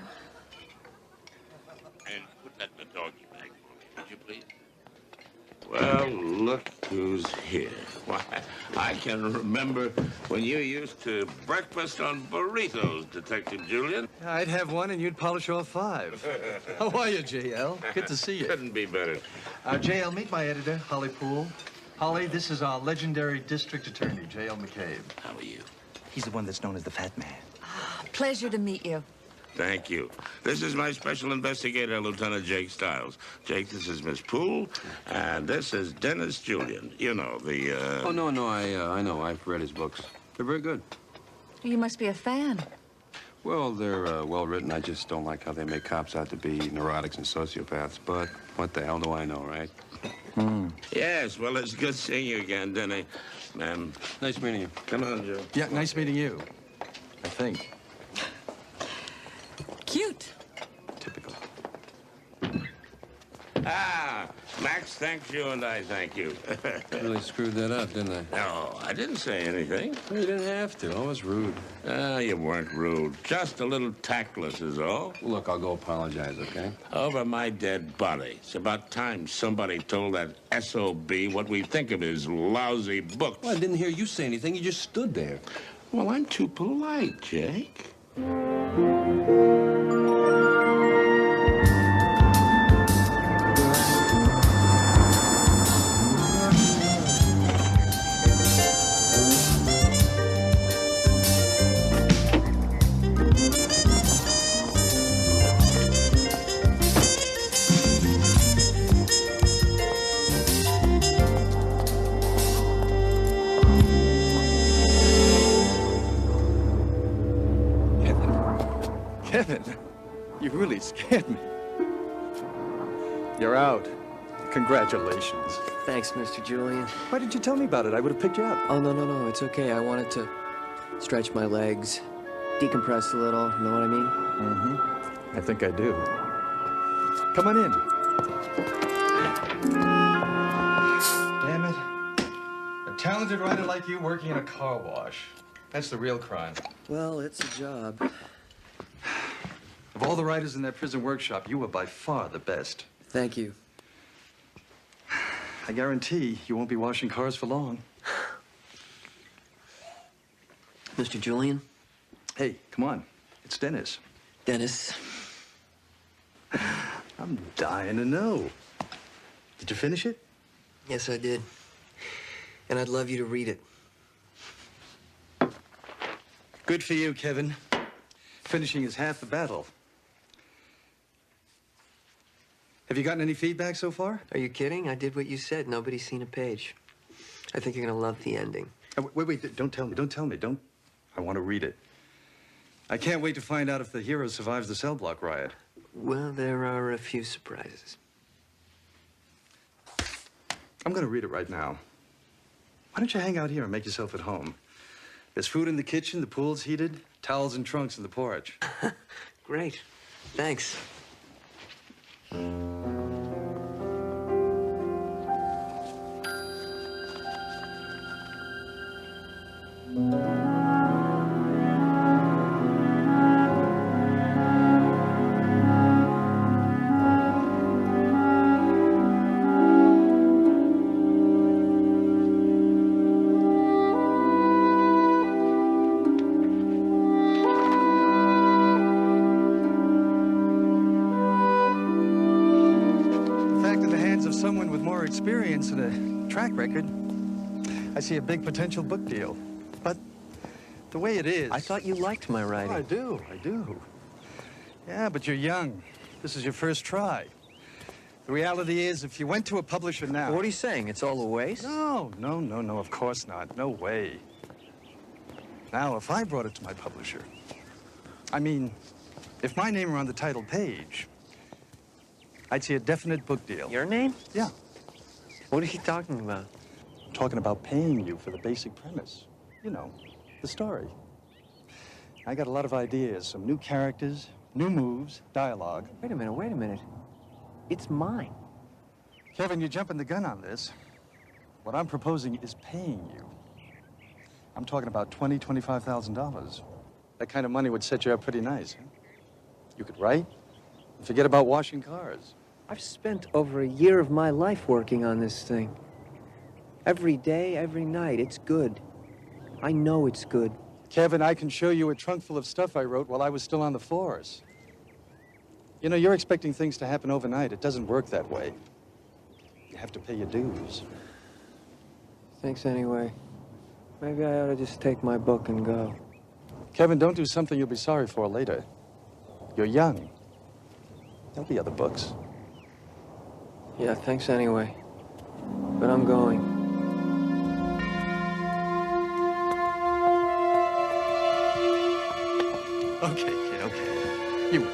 [SPEAKER 5] And put that in the doggy bag for me, would you please? Well, look who's here. Why, I can remember when you used to breakfast on burritos, Detective Julian.
[SPEAKER 18] I'd have one and you'd polish off 5. How are you, JL? Good to see you.
[SPEAKER 5] Couldn't be better.
[SPEAKER 18] JL, meet my editor, Holly Poole. Holly, this is our legendary district attorney, J.L. McCabe.
[SPEAKER 5] How are you?
[SPEAKER 18] He's the one that's known as the Fat Man.
[SPEAKER 17] Pleasure to meet you.
[SPEAKER 5] Thank you. This is my special investigator, Lieutenant Jake Stiles. Jake, this is Miss Poole, and this is Dennis Julian. You know, the,
[SPEAKER 8] Oh, no, I know. I've read his books. They're very good.
[SPEAKER 17] You must be a fan.
[SPEAKER 8] Well, they're well written. I just don't like how they make cops out to be neurotics and sociopaths. But what the hell do I know, right?
[SPEAKER 5] Yes, well, it's good seeing you again, Denny. Man.
[SPEAKER 8] Nice meeting you.
[SPEAKER 5] Come on, Joe.
[SPEAKER 18] Yeah, nice meeting you. I think.
[SPEAKER 17] Cute.
[SPEAKER 18] Typical.
[SPEAKER 5] Ah, Max thanks you and I thank you.
[SPEAKER 8] Really screwed that up, didn't I?
[SPEAKER 5] No, I didn't say anything.
[SPEAKER 8] Well, you didn't have to. I was rude.
[SPEAKER 5] Ah, you weren't rude. Just a little tactless is all.
[SPEAKER 8] Look, I'll go apologize, okay?
[SPEAKER 5] Over my dead body. It's about time somebody told that SOB what we think of his lousy books.
[SPEAKER 8] Well, I didn't hear you say anything. You just stood there.
[SPEAKER 5] Well, I'm too polite, Jake.
[SPEAKER 18] Kevin, you really scared me. You're out. Congratulations.
[SPEAKER 19] Thanks, Mr. Julian.
[SPEAKER 18] Why didn't you tell me about it? I would have picked you up.
[SPEAKER 19] Oh, no, it's okay. I wanted to stretch my legs, decompress a little, know what I mean?
[SPEAKER 18] Mm-hmm. I think I do. Come on in. Damn it. A talented writer like you working in a car wash. That's the real crime.
[SPEAKER 19] Well, it's a job.
[SPEAKER 18] Of all the writers in that prison workshop, you were by far the best.
[SPEAKER 19] Thank you.
[SPEAKER 18] I guarantee you won't be washing cars for long.
[SPEAKER 19] Mr. Julian?
[SPEAKER 18] Hey, come on. It's Dennis.
[SPEAKER 19] Dennis.
[SPEAKER 18] I'm dying to know. Did you finish it?
[SPEAKER 19] Yes, I did. And I'd love you to read it.
[SPEAKER 18] Good for you, Kevin. Finishing is half the battle. Have you gotten any feedback so far?
[SPEAKER 19] Are you kidding? I did what you said. Nobody's seen a page. I think you're gonna love the ending.
[SPEAKER 18] Wait, don't tell me. I want to read it. I can't wait to find out if the hero survives the cell block riot.
[SPEAKER 19] Well, there are a few surprises.
[SPEAKER 18] I'm gonna read it right now. Why don't you hang out here and make yourself at home? There's food in the kitchen, the pool's heated, towels and trunks in the porch.
[SPEAKER 19] Great. Thanks.
[SPEAKER 18] Someone with more experience and a track record, I see a big potential book deal. But the way it is...
[SPEAKER 19] I thought you liked my writing.
[SPEAKER 18] Oh, I do. Yeah, but you're young. This is your first try. The reality is, if you went to a publisher now...
[SPEAKER 19] What are you saying? It's all a waste?
[SPEAKER 18] No, of course not. No way. Now, if I brought it to my publisher, I mean, if my name were on the title page, I'd see a definite book deal.
[SPEAKER 19] Your name?
[SPEAKER 18] Yeah.
[SPEAKER 19] What are you talking about?
[SPEAKER 18] I'm talking about paying you for the basic premise. You know, the story. I got a lot of ideas, some new characters, new moves, dialogue.
[SPEAKER 19] Wait a minute. It's mine.
[SPEAKER 18] Kevin, you're jumping the gun on this. What I'm proposing is paying you. I'm talking about $25,000. That kind of money would set you up pretty nice, huh? You could write, and forget about washing cars.
[SPEAKER 19] I've spent over a year of my life working on this thing. Every day, every night, it's good. I know it's good.
[SPEAKER 18] Kevin, I can show you a trunk full of stuff I wrote while I was still on the force. You know, you're expecting things to happen overnight. It doesn't work that way. You have to pay your dues.
[SPEAKER 19] Thanks anyway. Maybe I ought to just take my book and go.
[SPEAKER 18] Kevin, don't do something you'll be sorry for later. You're young. There'll be other books.
[SPEAKER 19] Yeah, thanks anyway. But I'm going.
[SPEAKER 18] Okay, kid, okay. You.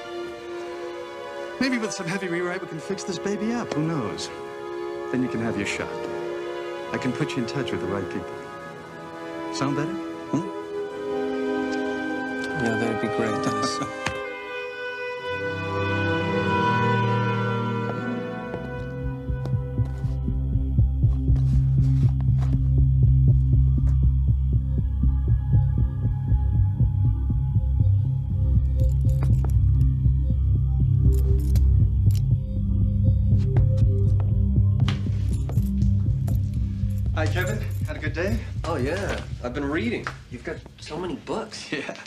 [SPEAKER 18] Maybe with some heavy rewrite, we can fix this baby up. Who knows? Then you can have your shot. I can put you in touch with the right people. Sound better?
[SPEAKER 19] Yeah, that'd be great, Dennis.
[SPEAKER 18] Hi, Kevin. Had a good day?
[SPEAKER 19] Oh, yeah. I've been reading. You've got so many books.
[SPEAKER 18] Yeah.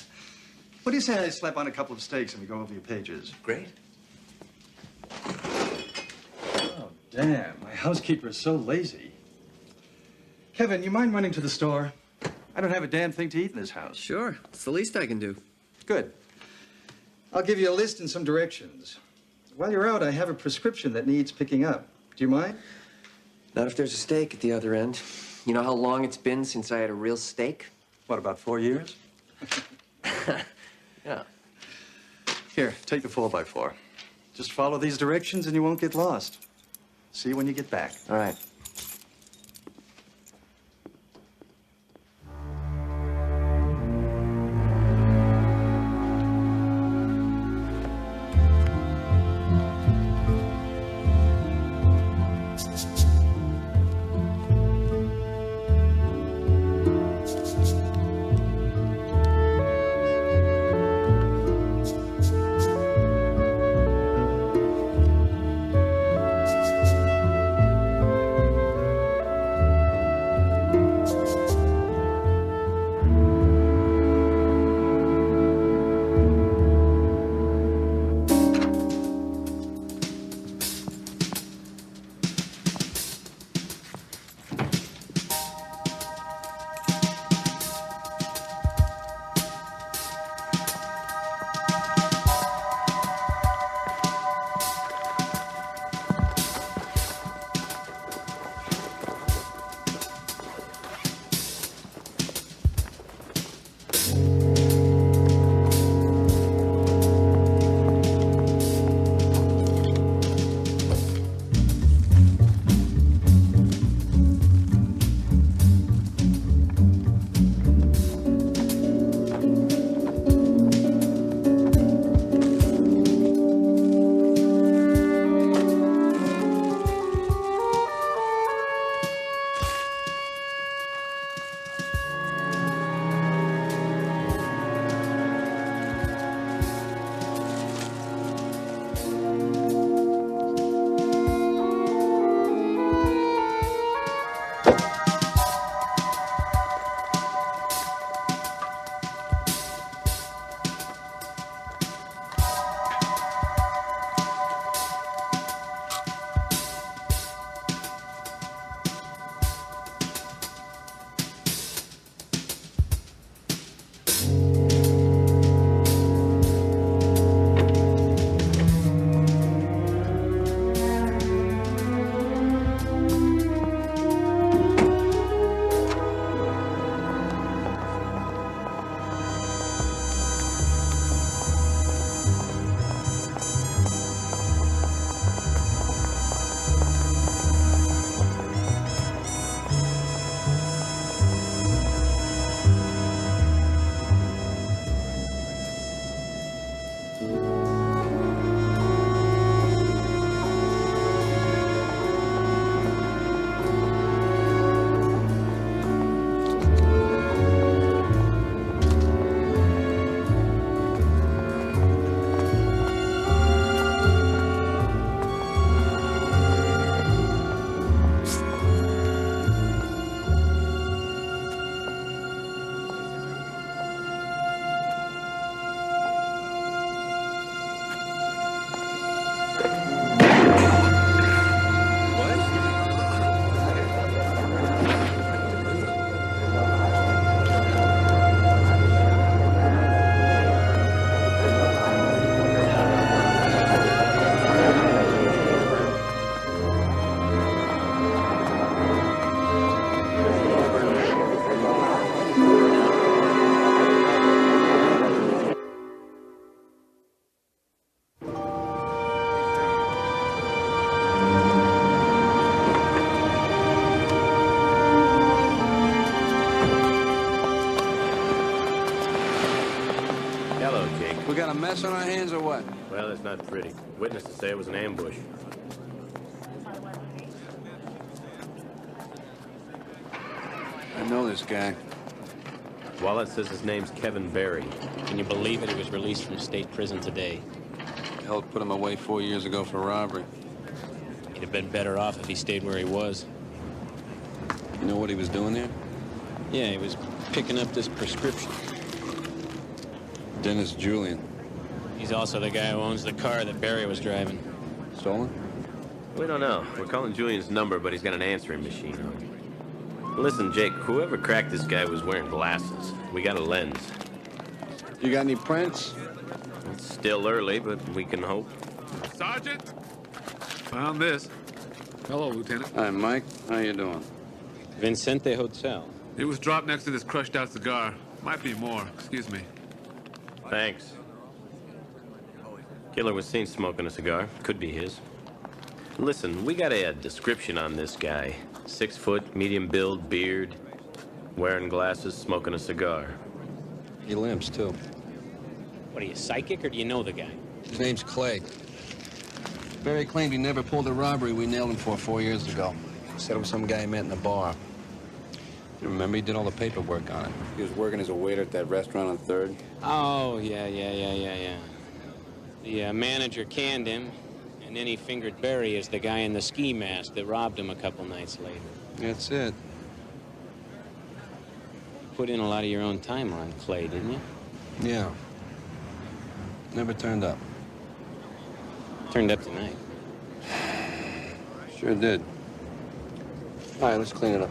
[SPEAKER 18] What do you say I slap on a couple of steaks and we go over your pages?
[SPEAKER 19] Great.
[SPEAKER 18] Oh, damn. My housekeeper is so lazy. Kevin, you mind running to the store? I don't have a damn thing to eat in this house.
[SPEAKER 19] Sure. It's the least I can do.
[SPEAKER 18] Good. I'll give you a list and some directions. While you're out, I have a prescription that needs picking up. Do you mind?
[SPEAKER 19] Not if there's a steak at the other end. You know how long it's been since I had a real steak?
[SPEAKER 18] What, about 4 years?
[SPEAKER 19] Yeah.
[SPEAKER 18] Here, take the 4x4. Just follow these directions and you won't get lost. See you when you get back.
[SPEAKER 19] All right.
[SPEAKER 8] got a mess on our hands or what?
[SPEAKER 20] Well, it's not pretty. Witnesses say it was an ambush.
[SPEAKER 8] I know this guy.
[SPEAKER 20] Wallet says his name's Kevin Barry.
[SPEAKER 21] Can you believe it? He was released from state prison today.
[SPEAKER 8] Hell put him away 4 years ago for robbery.
[SPEAKER 21] He'd have been better off if he stayed where he was.
[SPEAKER 8] You know what he was doing there?
[SPEAKER 21] Yeah, he was picking up this prescription.
[SPEAKER 8] Dennis Julian.
[SPEAKER 21] He's also the guy who owns the car that Barry was driving.
[SPEAKER 8] Stolen?
[SPEAKER 20] We don't know. We're calling Julian's number, but he's got an answering machine on. Listen, Jake, whoever cracked this guy was wearing glasses. We got a lens.
[SPEAKER 8] You got any prints?
[SPEAKER 20] It's still early, but we can hope.
[SPEAKER 15] Sergeant, found this. Hello, Lieutenant.
[SPEAKER 8] Hi, Mike. How you doing?
[SPEAKER 21] Vincente Hotel.
[SPEAKER 15] It was dropped next to this crushed out cigar. Might be more. Excuse me.
[SPEAKER 20] Thanks. Killer was seen smoking a cigar. Could be his. Listen, we got a description on this guy. 6 foot, medium build, beard, wearing glasses, smoking a cigar.
[SPEAKER 8] He limps, too.
[SPEAKER 21] What, are you psychic, or do you know the guy?
[SPEAKER 8] His name's Clay. Barry claimed he never pulled a robbery we nailed him for 4 years ago. Said it was some guy he met in the bar. You remember, he did all the paperwork on it. He was working as a waiter at that restaurant on 3rd.
[SPEAKER 21] Oh, yeah. The manager canned him, and then he fingered Barry as the guy in the ski mask that robbed him a couple nights later.
[SPEAKER 8] That's it.
[SPEAKER 21] You put in a lot of your own time on Clay, didn't you?
[SPEAKER 8] Yeah. Never turned up.
[SPEAKER 21] Turned up tonight.
[SPEAKER 8] Sure did. All right, let's clean it up.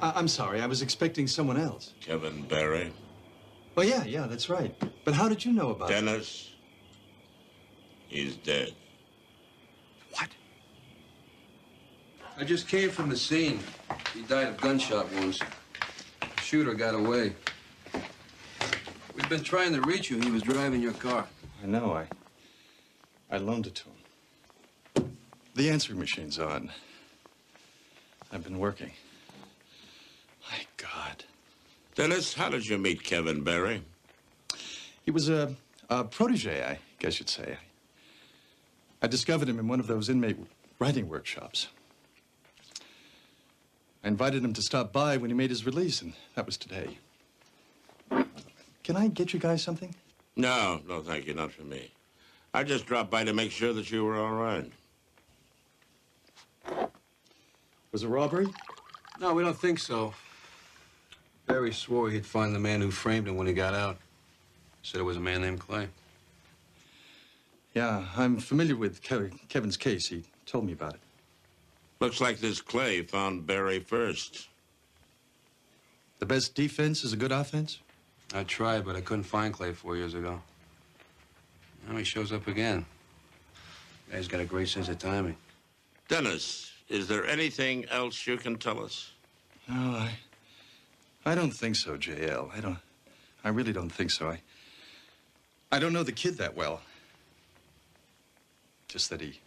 [SPEAKER 18] I'm sorry. I was expecting someone else.
[SPEAKER 5] Kevin Barry.
[SPEAKER 18] Oh, yeah, that's right. But how did you know about
[SPEAKER 5] Dennis. He's dead.
[SPEAKER 18] What?
[SPEAKER 8] I just came from the scene. He died of gunshot wounds. The shooter got away. We've been trying to reach you. He was driving your car.
[SPEAKER 18] I know. I loaned it to him. The answering machine's on. I've been working. My God.
[SPEAKER 5] Dennis, how did you meet Kevin Barry?
[SPEAKER 18] He was a protege, I guess you'd say. I discovered him in one of those inmate writing workshops. I invited him to stop by when he made his release, and that was today. Can I get you guys something?
[SPEAKER 5] No, thank you, not for me. I just dropped by to make sure that you were all right.
[SPEAKER 18] Was it robbery?
[SPEAKER 8] No, we don't think so. Barry swore he'd find the man who framed him when he got out. Said it was a man named Clay.
[SPEAKER 18] Yeah, I'm familiar with Kevin's case. He told me about it.
[SPEAKER 5] Looks like this Clay found Barry first.
[SPEAKER 18] The best defense is a good offense?
[SPEAKER 8] I tried, but I couldn't find Clay 4 years ago. Now he shows up again. Guy's got a great sense of timing.
[SPEAKER 5] Dennis, is there anything else you can tell us?
[SPEAKER 18] No, I don't think so, J.L. I really don't think so. I don't know the kid that well. Just that he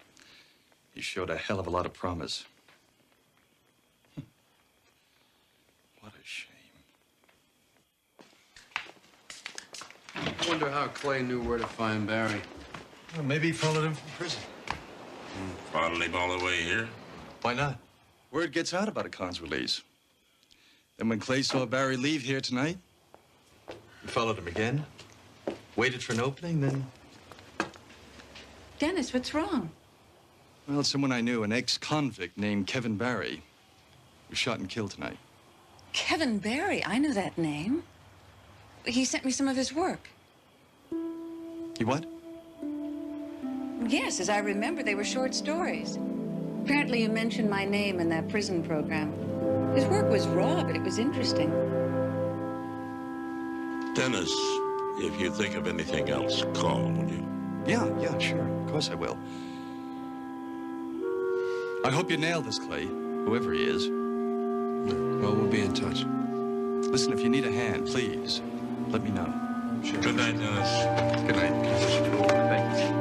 [SPEAKER 18] showed a hell of a lot of promise. What a shame.
[SPEAKER 8] I wonder how Clay knew where to find Barry.
[SPEAKER 18] Well, maybe he followed him from prison.
[SPEAKER 5] Followed him all the way here?
[SPEAKER 18] Why not? Word gets out about Khan's release. Then when Clay saw Barry leave here tonight, he followed him again, waited for an opening, then...
[SPEAKER 6] Dennis, what's wrong?
[SPEAKER 18] Well, someone I knew, an ex-convict named Kevin Barry, was shot and killed tonight.
[SPEAKER 6] Kevin Barry, I know that name. He sent me some of his work.
[SPEAKER 18] He what?
[SPEAKER 6] Yes, as I remember, they were short stories. Apparently you mentioned my name in that prison program. His work was raw, but it was interesting.
[SPEAKER 5] Dennis, if you think of anything else, call, will you?
[SPEAKER 18] Yeah, sure. Of course I will. I hope you nail this, Clay, whoever he is.
[SPEAKER 8] Well, we'll be in touch.
[SPEAKER 18] Listen, if you need a hand, please, let me know. Sure.
[SPEAKER 5] Good night, Dennis.
[SPEAKER 18] Good night. Thank you.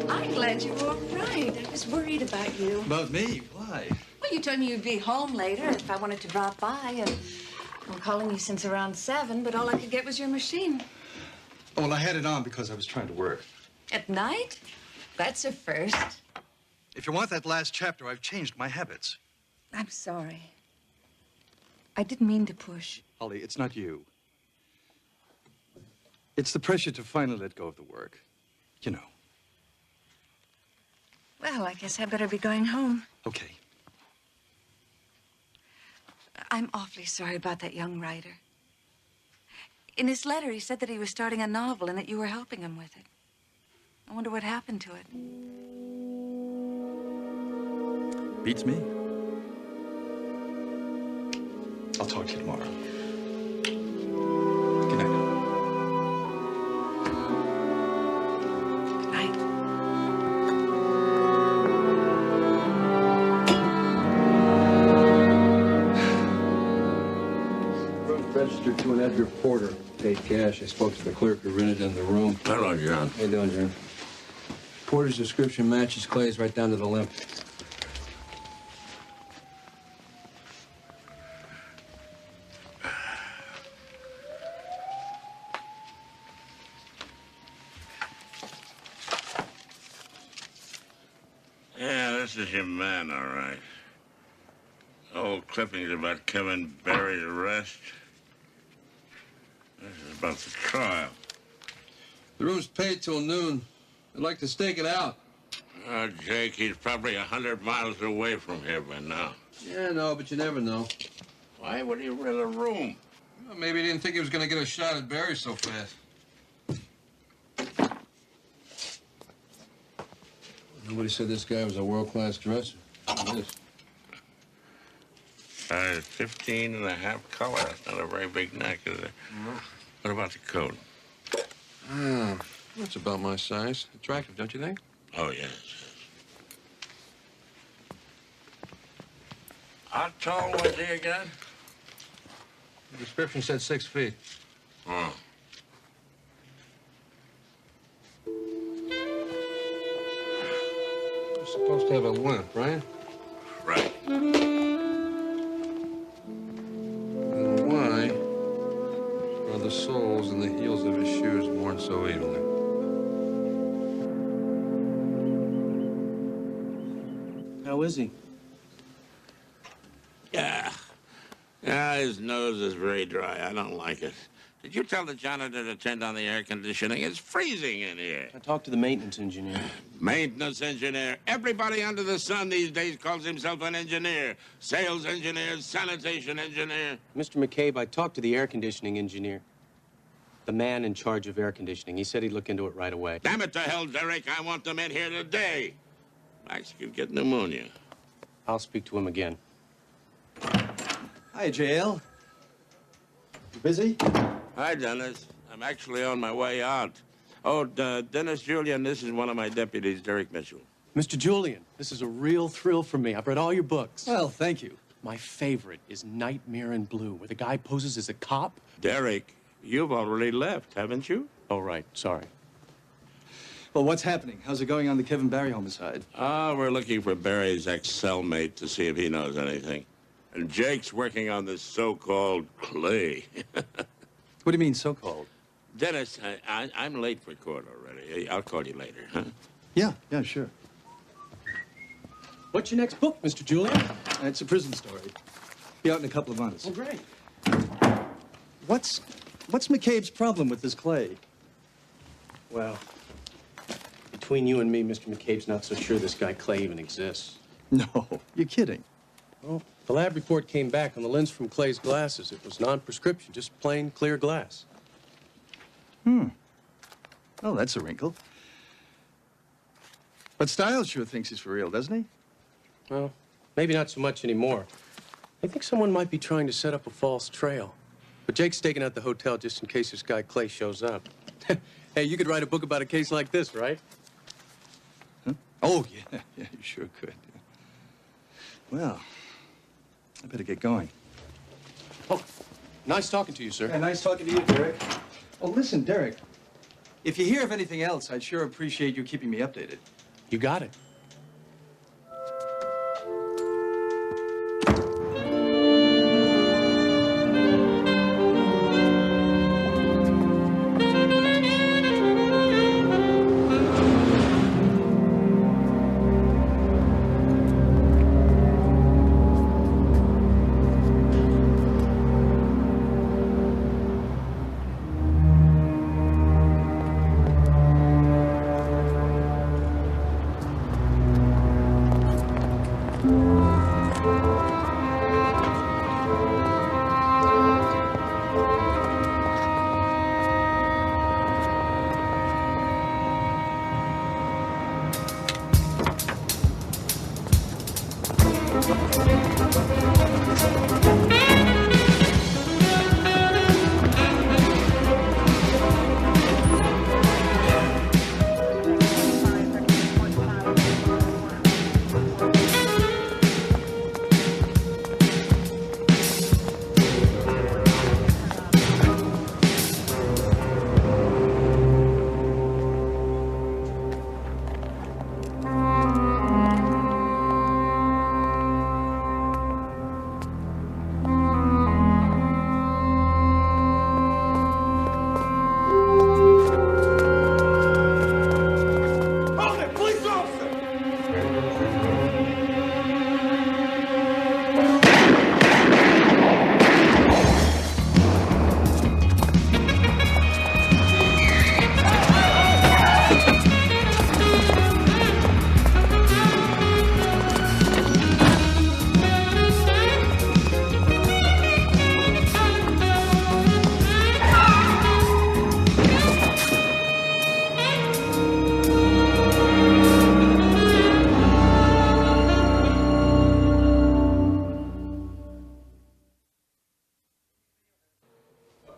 [SPEAKER 6] I'm glad you're all right. I was worried about you.
[SPEAKER 18] About me? Why?
[SPEAKER 6] Well, you told me you'd be home later if I wanted to drop by, and I'm calling you since around 7, but all I could get was your machine.
[SPEAKER 18] Oh, well, I had it on because I was trying to work.
[SPEAKER 6] At night? That's a first.
[SPEAKER 18] If you want that last chapter, I've changed my habits.
[SPEAKER 6] I'm sorry. I didn't mean to push.
[SPEAKER 18] Holly, it's not you. It's the pressure to finally let go of the work. You know.
[SPEAKER 6] Well, I guess I better be going home.
[SPEAKER 18] Okay.
[SPEAKER 6] I'm awfully sorry about that young writer. In his letter, he said that he was starting a novel and that you were helping him with it. I wonder what happened to it.
[SPEAKER 18] Beats me. I'll talk to you tomorrow. Good night.
[SPEAKER 6] Good night.
[SPEAKER 8] Registered to an Edgar Porter. Paid cash. I spoke to the clerk who rented in the room.
[SPEAKER 5] Hello, John.
[SPEAKER 8] How you doing, John? Porter's description matches Clay's right down to the limp.
[SPEAKER 5] Yeah, this is your man, all right. Old clippings about Kevin Barry's arrest. This is about the trial.
[SPEAKER 8] The room's paid till noon. I'd like to stake it out.
[SPEAKER 5] Oh, Jake, he's probably 100 miles away from here by now.
[SPEAKER 8] Yeah, no, but you never know.
[SPEAKER 5] Why would he rent a room?
[SPEAKER 8] Well, maybe he didn't think he was going to get a shot at Barry so fast. Nobody said this guy was a world-class dresser. He is.
[SPEAKER 5] 15 and a half color. That's not a very big neck, is it?
[SPEAKER 8] No.
[SPEAKER 5] What about the coat?
[SPEAKER 8] That's about my size. Attractive, don't you think?
[SPEAKER 5] Oh, yes. How tall was he again?
[SPEAKER 8] The description said 6 feet.
[SPEAKER 5] Oh.
[SPEAKER 8] You're supposed to have a limp, right?
[SPEAKER 5] Right.
[SPEAKER 8] Then why are the soles and the heels of his shoes worn so evenly?
[SPEAKER 14] How is he?
[SPEAKER 5] Yeah. Yeah, his nose is very dry. I don't like it. Did you tell the janitor to turn down the air conditioning? It's freezing in here.
[SPEAKER 14] I talked to the maintenance engineer.
[SPEAKER 5] Maintenance engineer. Everybody under the sun these days calls himself an engineer. Sales engineer, sanitation engineer.
[SPEAKER 14] Mr. McCabe, I talked to the air conditioning engineer. The man in charge of air conditioning. He said he'd look into it right away.
[SPEAKER 5] Damn it to hell, Derek. I want them in here today. Max could get pneumonia.
[SPEAKER 14] I'll speak to him again.
[SPEAKER 18] Hi, JL. You busy?
[SPEAKER 5] Hi, Dennis. I'm actually on my way out. Oh, Dennis Julian, this is one of my deputies, Derek Mitchell.
[SPEAKER 14] Mr. Julian, this is a real thrill for me. I've read all your books.
[SPEAKER 18] Well, thank you.
[SPEAKER 14] My favorite is Nightmare in Blue, where the guy poses as a cop.
[SPEAKER 5] Derek, you've already left, haven't you?
[SPEAKER 14] Oh, right. Sorry.
[SPEAKER 18] Well, what's happening? How's it going on the Kevin Barry homicide?
[SPEAKER 5] We're looking for Barry's ex-cellmate to see if he knows anything. And Jake's working on this so-called Clay.
[SPEAKER 18] What do you mean, so-called?
[SPEAKER 5] Dennis, I'm late for court already. I'll call you later, huh?
[SPEAKER 18] Yeah, sure.
[SPEAKER 14] What's your next book, Mr. Julian?
[SPEAKER 18] It's a prison story. Be out in a couple of months.
[SPEAKER 14] Oh, great.
[SPEAKER 18] What's McCabe's problem with this Clay?
[SPEAKER 14] Well, between you and me, Mr. McCabe's not so sure this guy Clay even exists.
[SPEAKER 18] No, you're kidding.
[SPEAKER 14] Well, the lab report came back on the lens from Clay's glasses. It was non-prescription, just plain clear glass.
[SPEAKER 18] Oh, that's a wrinkle. But Stiles sure thinks he's for real, doesn't he?
[SPEAKER 14] Well, maybe not so much anymore. I think someone might be trying to set up a false trail. But Jake's staking out the hotel just in case this guy Clay shows up. Hey, you could write a book about a case like this, right?
[SPEAKER 18] Huh? Oh, yeah, you sure could. Well, I better get going.
[SPEAKER 14] Oh, nice talking to you, sir.
[SPEAKER 18] Yeah, nice talking to you, Derek. Oh, listen, Derek. If you hear of anything else, I'd sure appreciate you keeping me updated.
[SPEAKER 14] You got it.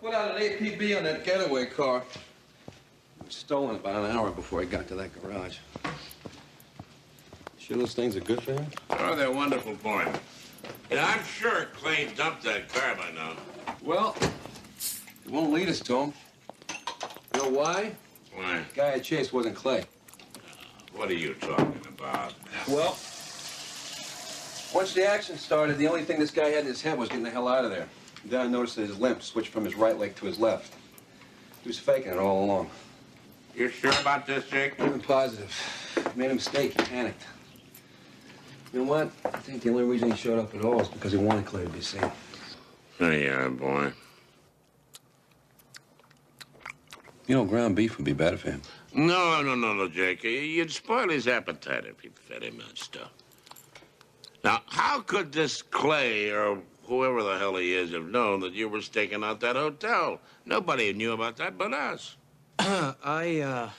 [SPEAKER 8] Put out an APB on that getaway car. It was stolen about an hour before I got to that garage. Sure those things are good for him?
[SPEAKER 5] Oh, they're wonderful, boy. Yeah, I'm sure Clay dumped that car by now.
[SPEAKER 8] Well, it won't lead us to him. You know why?
[SPEAKER 5] Why?
[SPEAKER 8] The guy I chased wasn't Clay.
[SPEAKER 5] What are you talking about?
[SPEAKER 8] Well, once the action started, the only thing this guy had in his head was getting the hell out of there. Then I noticed that his limp switched from his right leg to his left. He was faking it all along.
[SPEAKER 5] You sure about this, Jake?
[SPEAKER 8] I'm positive. He made a mistake. He panicked. You know what? I think the only reason he showed up at all is because he wanted Clay to be seen.
[SPEAKER 5] There you are, boy.
[SPEAKER 8] You know, ground beef would be better for him.
[SPEAKER 5] No, Jake. You'd spoil his appetite if you fed him that stuff. Now, how could this Clay or whoever the hell he is have known that you were staking out that hotel? Nobody knew about that but us.
[SPEAKER 14] I'm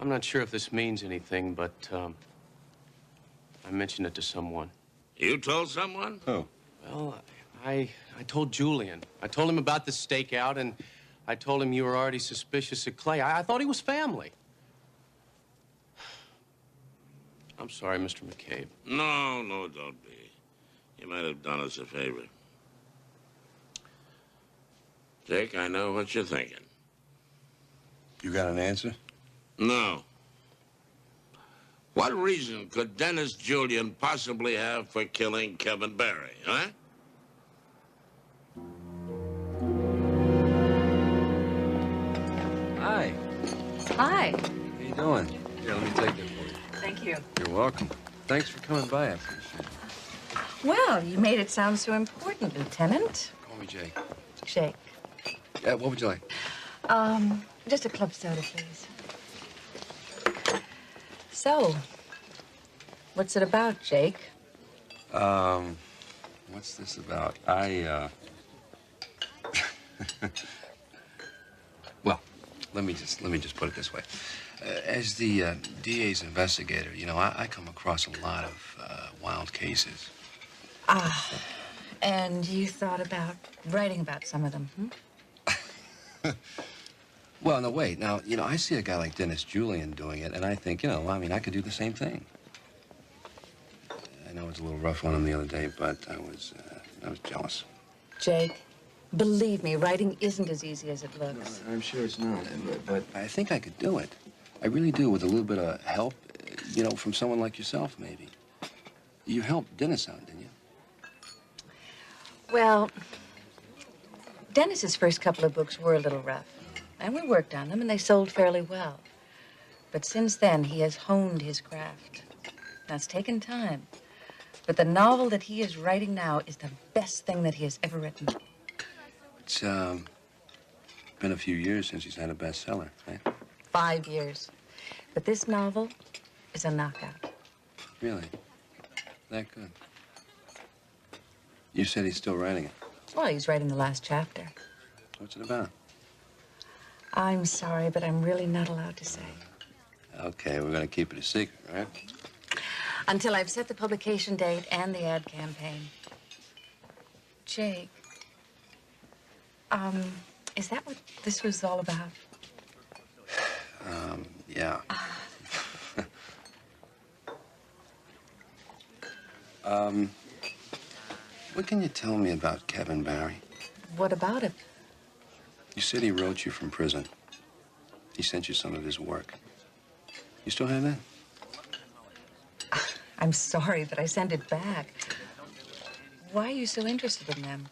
[SPEAKER 14] not sure if this means anything, but I mentioned it to someone.
[SPEAKER 5] You told someone?
[SPEAKER 8] Who?
[SPEAKER 14] Well, I told Julian. I told him about the stakeout, and I told him you were already suspicious of Clay. I thought he was family. I'm sorry, Mr. McCabe.
[SPEAKER 5] No, don't be. You might have done us a favor. Jake, I know what you're thinking.
[SPEAKER 8] You got an answer?
[SPEAKER 5] No. What reason could Dennis Julian possibly have for killing Kevin Barry, huh?
[SPEAKER 8] Hi.
[SPEAKER 17] Hi.
[SPEAKER 8] How you doing? Here, let me take this for you.
[SPEAKER 17] Thank you.
[SPEAKER 8] You're welcome. Thanks for coming by. I appreciate it.
[SPEAKER 17] Well, you made it sound so important, Lieutenant.
[SPEAKER 8] Call me Jake.
[SPEAKER 17] Jake.
[SPEAKER 8] Yeah, what would you like?
[SPEAKER 17] Just a club soda, please. So, what's it about, Jake?
[SPEAKER 8] What's this about? Well, let me just put it this way. As the DA's investigator, you know, I come across a lot of wild cases.
[SPEAKER 17] Ah, and you thought about writing about some of them,
[SPEAKER 8] Well, no, wait. Now, you know, I see a guy like Dennis Julian doing it, and I think, you know, I mean, I could do the same thing. I know was a little rough on him the other day, but I was jealous.
[SPEAKER 6] Jake, believe me, writing isn't as easy as it looks.
[SPEAKER 8] I'm sure it's not, but I think I could do it. I really do, with a little bit of help, you know, from someone like yourself, maybe. You helped Dennis out, didn't you?
[SPEAKER 6] Well, Dennis's first couple of books were a little rough, and we worked on them, and they sold fairly well. But since then, he has honed his craft. Now, it's taken time, but the novel that he is writing now is the best thing that he has ever written.
[SPEAKER 8] It's been a few years since he's had a bestseller, right?
[SPEAKER 6] 5 years. But this novel is a knockout.
[SPEAKER 8] Really? That good? You said he's still writing it.
[SPEAKER 6] Well, he's writing the last chapter.
[SPEAKER 8] What's it about?
[SPEAKER 6] I'm sorry, but I'm really not allowed to say.
[SPEAKER 8] Okay, we're gonna keep it a secret, right?
[SPEAKER 6] Until I've set the publication date and the ad campaign. Jake, is that what this was all about?
[SPEAKER 8] Yeah. What can you tell me about Kevin Barry?
[SPEAKER 6] What about it?
[SPEAKER 8] You said he wrote you from prison. He sent you some of his work. You still have that?
[SPEAKER 6] I'm sorry that I sent it back. Why are you so interested in them?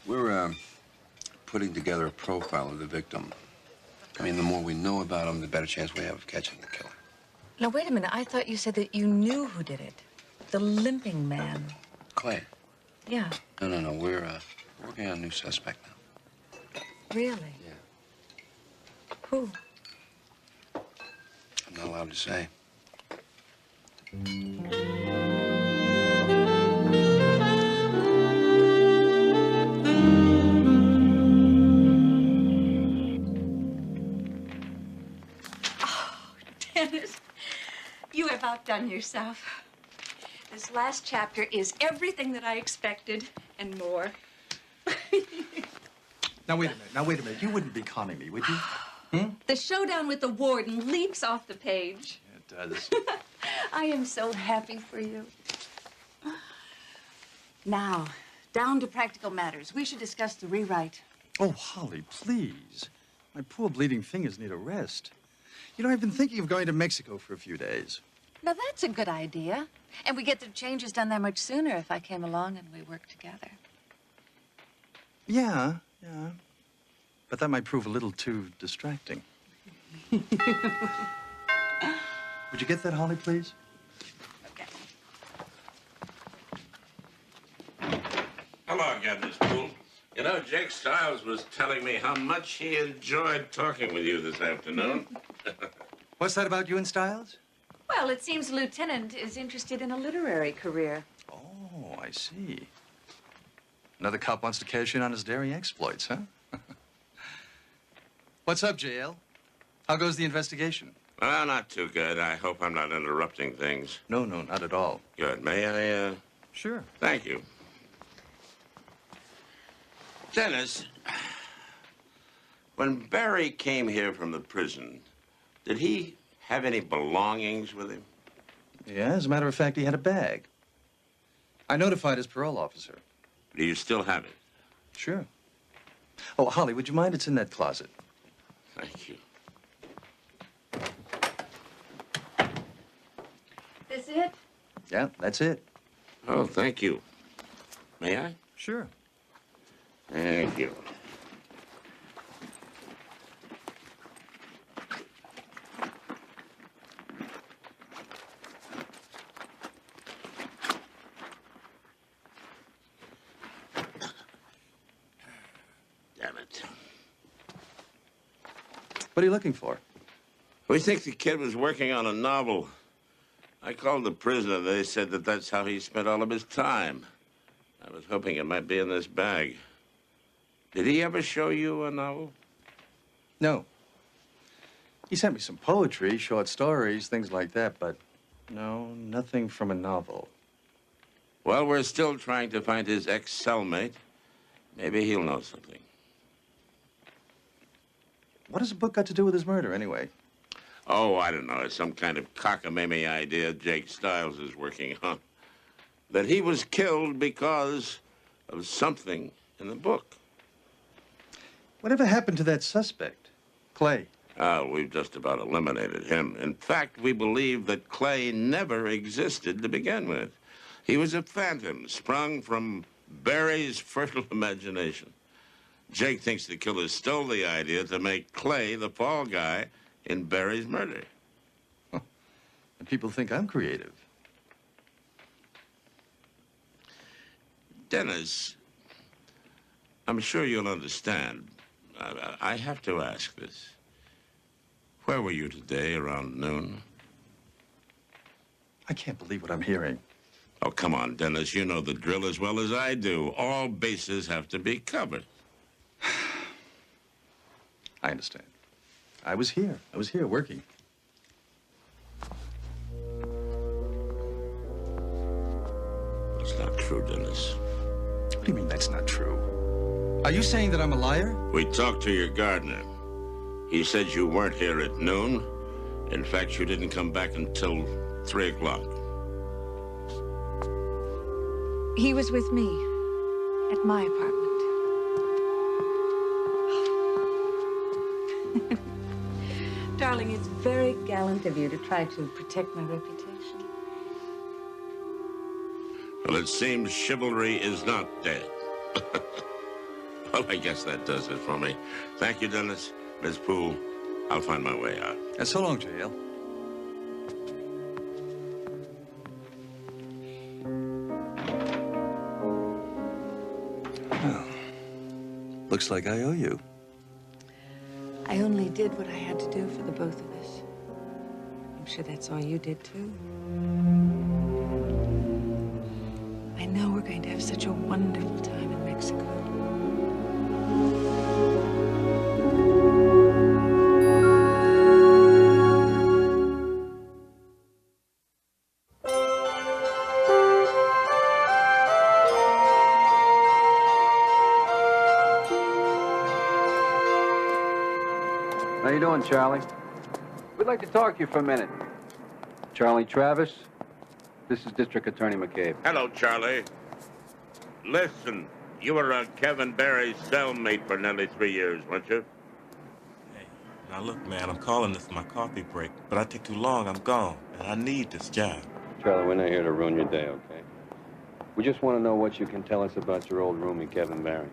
[SPEAKER 8] We're putting together a profile of the victim. I mean, the more we know about him, the better chance we have of catching the killer.
[SPEAKER 6] Now, wait a minute. I thought you said that you knew who did it. The limping man.
[SPEAKER 8] Clay.
[SPEAKER 6] Yeah,
[SPEAKER 8] No. We're working on a new suspect now.
[SPEAKER 6] really?
[SPEAKER 8] Yeah.
[SPEAKER 6] Who?
[SPEAKER 8] I'm not allowed to say.
[SPEAKER 17] Dennis, you have outdone yourself. This last chapter is everything that I expected and more.
[SPEAKER 18] Now, wait a minute. You wouldn't be conning me, would you?
[SPEAKER 17] The showdown with the warden leaps off the page.
[SPEAKER 18] It does.
[SPEAKER 17] I am so happy for you. Now, down to practical matters. We should discuss the rewrite.
[SPEAKER 18] Oh, Holly, please. My poor bleeding fingers need a rest. You know, I've been thinking of going to Mexico for a few days.
[SPEAKER 6] Now, that's a good idea. And we get the changes done that much sooner if I came along and we worked together.
[SPEAKER 18] Yeah. But that might prove a little too distracting. Would you get that, Holly, please?
[SPEAKER 5] Hello again, Miss Poole. You know, Jake Stiles was telling me how much he enjoyed talking with you this afternoon.
[SPEAKER 18] What's that about you and Stiles?
[SPEAKER 17] Well, it seems the lieutenant is interested in a literary career.
[SPEAKER 18] Oh, I see. Another cop wants to cash in on his daring exploits, huh? What's up, JL? How goes the investigation?
[SPEAKER 5] Well, not too good. I hope I'm not interrupting things.
[SPEAKER 18] No, not at all.
[SPEAKER 5] Good. May I,
[SPEAKER 18] Sure.
[SPEAKER 5] Thank you. Dennis, when Barry came here from the prison, did he have any belongings with him?
[SPEAKER 18] Yeah, as a matter of fact, he had a bag. I notified his parole officer.
[SPEAKER 5] Do you still have it?
[SPEAKER 18] Sure. Oh, Holly, would you mind? It's in that closet.
[SPEAKER 5] Thank you.
[SPEAKER 17] This it?
[SPEAKER 18] Yeah, that's it.
[SPEAKER 5] Oh, thank you. May I?
[SPEAKER 18] Sure.
[SPEAKER 5] Thank you. Damn it.
[SPEAKER 18] What are you looking for?
[SPEAKER 5] We think the kid was working on a novel. I called the prisoner. They said that that's how he spent all of his time. I was hoping it might be in this bag. Did he ever show you a novel?
[SPEAKER 18] No. He sent me some poetry, short stories, things like that, but no, nothing from a novel.
[SPEAKER 5] Well, we're still trying to find his ex-cellmate. Maybe he'll know something.
[SPEAKER 18] What has a book got to do with his murder, anyway?
[SPEAKER 5] Oh, I don't know. It's some kind of cockamamie idea Jake Stiles is working on. That he was killed because of something in the book.
[SPEAKER 18] Whatever happened to that suspect, Clay?
[SPEAKER 5] We've just about eliminated him. In fact, we believe that Clay never existed to begin with. He was a phantom sprung from Barry's fertile imagination. Jake thinks the killer stole the idea to make Clay the fall guy in Barry's murder.
[SPEAKER 18] And people think I'm creative.
[SPEAKER 5] Dennis, I'm sure you'll understand. I have to ask this. Where were you today around noon?
[SPEAKER 18] I can't believe what I'm hearing.
[SPEAKER 5] Oh, come on, Dennis. You know the drill as well as I do. All bases have to be covered.
[SPEAKER 18] I understand. I was here. I was here working.
[SPEAKER 5] It's not true, Dennis.
[SPEAKER 18] What do you mean that's not true? Are you saying that I'm a liar?
[SPEAKER 5] We talked to your gardener. He said you weren't here at noon. In fact, you didn't come back until 3 o'clock.
[SPEAKER 6] He was with me at my apartment. Darling, it's very gallant of you to try to protect my reputation.
[SPEAKER 5] Well, it seems chivalry is not dead. Well, I guess that does it for me. Thank you, Dennis. Miss Poole, I'll find my way out.
[SPEAKER 18] And so long, J.L. Well, looks like I owe you.
[SPEAKER 6] I only did what I had to do for the both of us. I'm sure that's all you did, too. I know we're going to have such a wonderful time in Mexico.
[SPEAKER 8] How you doing, Charlie? We'd like to talk to you for a minute. Charlie Travis, this is District Attorney McCabe.
[SPEAKER 5] Hello, Charlie. Listen, you were Kevin Barry's cellmate for nearly 3 years, weren't you?
[SPEAKER 7] Now look, man, I'm calling this my coffee break, but I take too long, I'm gone, and I need this job.
[SPEAKER 8] Charlie, we're not here to ruin your day, okay? We just want to know what you can tell us about your old roomie, Kevin Barry.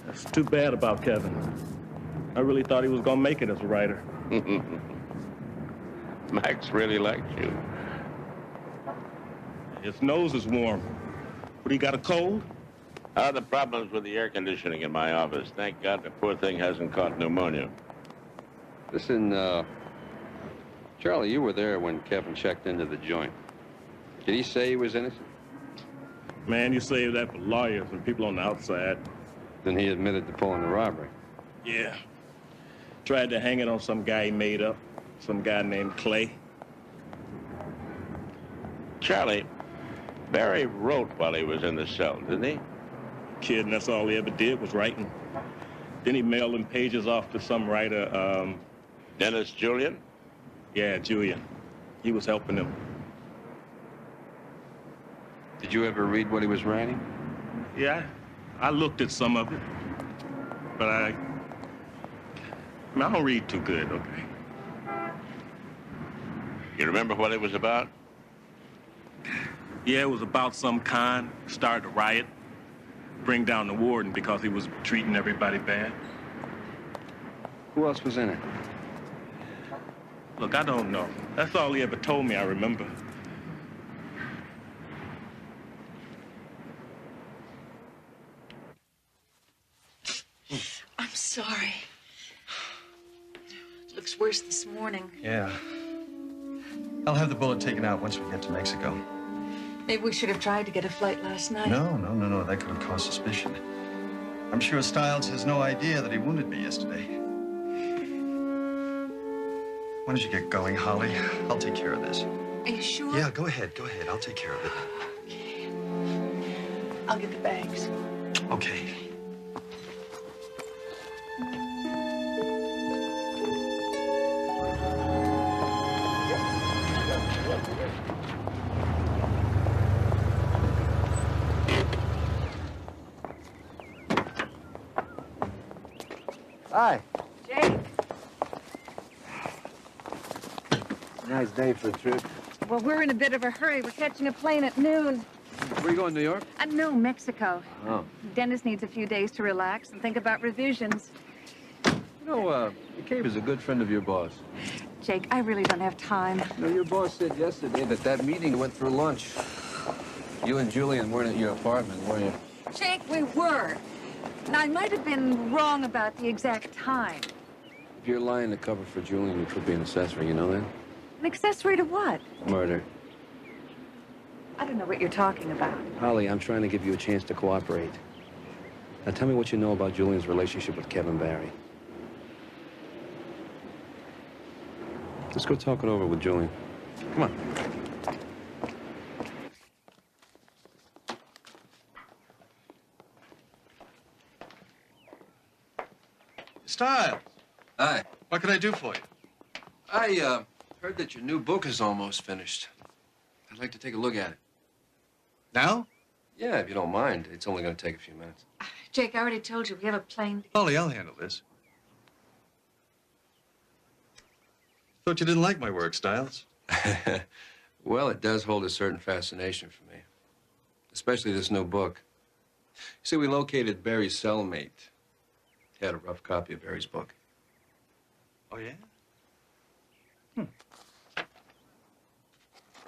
[SPEAKER 22] That's too bad about Kevin. I really thought he was gonna make it as a writer.
[SPEAKER 5] Max really likes you.
[SPEAKER 22] His nose is warm. What, he got a cold?
[SPEAKER 5] The problems with the air conditioning in my office. Thank God the poor thing hasn't caught pneumonia.
[SPEAKER 8] Listen, Charlie, you were there when Kevin checked into the joint. Did he say he was innocent?
[SPEAKER 22] Man, you save that for lawyers and people on the outside.
[SPEAKER 8] Then he admitted to pulling the robbery.
[SPEAKER 22] Yeah. Tried to hang it on some guy he made up. Some guy named Clay.
[SPEAKER 5] Charlie, Barry wrote while he was in the cell, didn't he?
[SPEAKER 22] Kid, and that's all he ever did was writing. Then he mailed them pages off to some writer,
[SPEAKER 5] Dennis Julian?
[SPEAKER 22] Yeah, Julian. He was helping him.
[SPEAKER 8] Did you ever read what he was writing?
[SPEAKER 22] Yeah, I looked at some of it. But I don't read too good, okay?
[SPEAKER 5] You remember what it was about?
[SPEAKER 22] Yeah, it was about some con, started a riot, bring down the warden because he was treating everybody bad.
[SPEAKER 8] Who else was in it?
[SPEAKER 22] Look, I don't know. That's all he ever told me, I remember.
[SPEAKER 6] I'm sorry. It looks worse this morning.
[SPEAKER 18] Yeah. I'll have the bullet taken out once we get to Mexico.
[SPEAKER 6] Maybe we should have tried to get a flight last night.
[SPEAKER 18] No. That could have caused suspicion. I'm sure Stiles has no idea that he wounded me yesterday. Why don't you get going, Holly? I'll take care of this.
[SPEAKER 6] Are you sure?
[SPEAKER 18] Yeah, go ahead. I'll take care of it.
[SPEAKER 6] Okay. I'll get the bags.
[SPEAKER 18] Okay. Hi.
[SPEAKER 2] Jake.
[SPEAKER 8] Nice day for a trip.
[SPEAKER 17] Well, we're in a bit of a hurry. We're catching a plane at noon.
[SPEAKER 8] Where you going, New York?
[SPEAKER 17] No, Mexico.
[SPEAKER 8] Oh.
[SPEAKER 17] Dennis needs a few days to relax and think about revisions.
[SPEAKER 8] You know, McCabe is a good friend of your boss.
[SPEAKER 17] Jake, I really don't have time.
[SPEAKER 8] You know, your boss said yesterday that meeting went for lunch. You and Julian weren't at your apartment, were you?
[SPEAKER 17] Jake, we were. Now, I might have been wrong about the exact time.
[SPEAKER 8] If you're lying to cover for Julian, you could be an accessory, you know that?
[SPEAKER 17] An accessory to what?
[SPEAKER 8] Murder.
[SPEAKER 17] I don't know what you're talking about.
[SPEAKER 8] Holly, I'm trying to give you a chance to cooperate. Now tell me what you know about Julian's relationship with Kevin Barry. Let's go talk it over with Julian. Come on.
[SPEAKER 18] Styles.
[SPEAKER 8] Hi.
[SPEAKER 18] What can I do for you?
[SPEAKER 8] I heard that your new book is almost finished. I'd like to take a look at it.
[SPEAKER 18] Now?
[SPEAKER 8] Yeah, if you don't mind. It's only going to take a few minutes.
[SPEAKER 17] Jake, I already told you, we have a plane.
[SPEAKER 18] Holly, I'll handle this. Thought you didn't like my work, Styles.
[SPEAKER 8] Well, it does hold a certain fascination for me. Especially this new book. You see, we located Barry's cellmate. He had a rough copy of Barry's book.
[SPEAKER 18] Oh, yeah?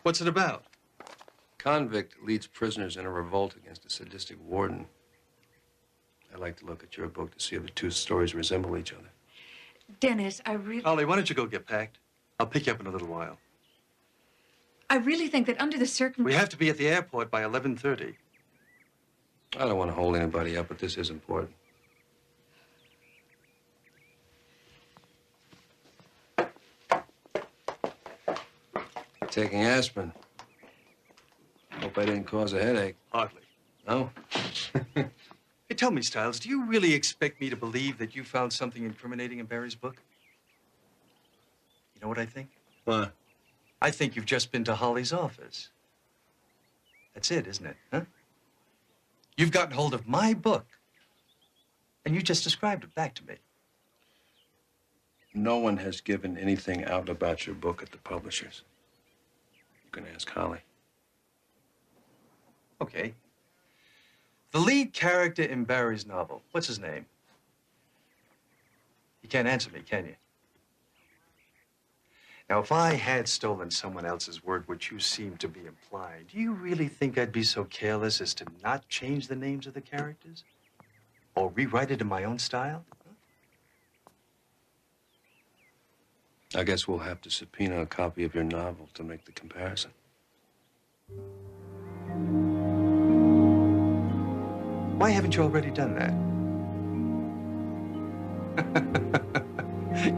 [SPEAKER 18] What's it about?
[SPEAKER 8] Convict leads prisoners in a revolt against a sadistic warden. I'd like to look at your book to see if the two stories resemble each other.
[SPEAKER 17] Dennis, I really...
[SPEAKER 18] Holly, why don't you go get packed? I'll pick you up in a little while.
[SPEAKER 17] I really think that under the circumstances...
[SPEAKER 18] We have to be at the airport by 11:30.
[SPEAKER 8] I don't want to hold anybody up, but this is important. Taking aspirin. Hope I didn't cause a headache.
[SPEAKER 18] Hardly.
[SPEAKER 8] No?
[SPEAKER 18] Hey, tell me, Styles, do you really expect me to believe that you found something incriminating in Barry's book? You know what I think?
[SPEAKER 8] What?
[SPEAKER 18] I think you've just been to Holly's office. That's it, isn't it, huh? You've gotten hold of my book, and you just described it back to me.
[SPEAKER 8] No one has given anything out about your book at the publishers. You can ask Holly.
[SPEAKER 18] Okay. The lead character in Barry's novel, what's his name? You can't answer me, can you? Now, if I had stolen someone else's work, which you seem to be implying, do you really think I'd be so careless as to not change the names of the characters? Or rewrite it in my own style?
[SPEAKER 8] I guess we'll have to subpoena a copy of your novel to make the comparison.
[SPEAKER 18] Why haven't you already done that?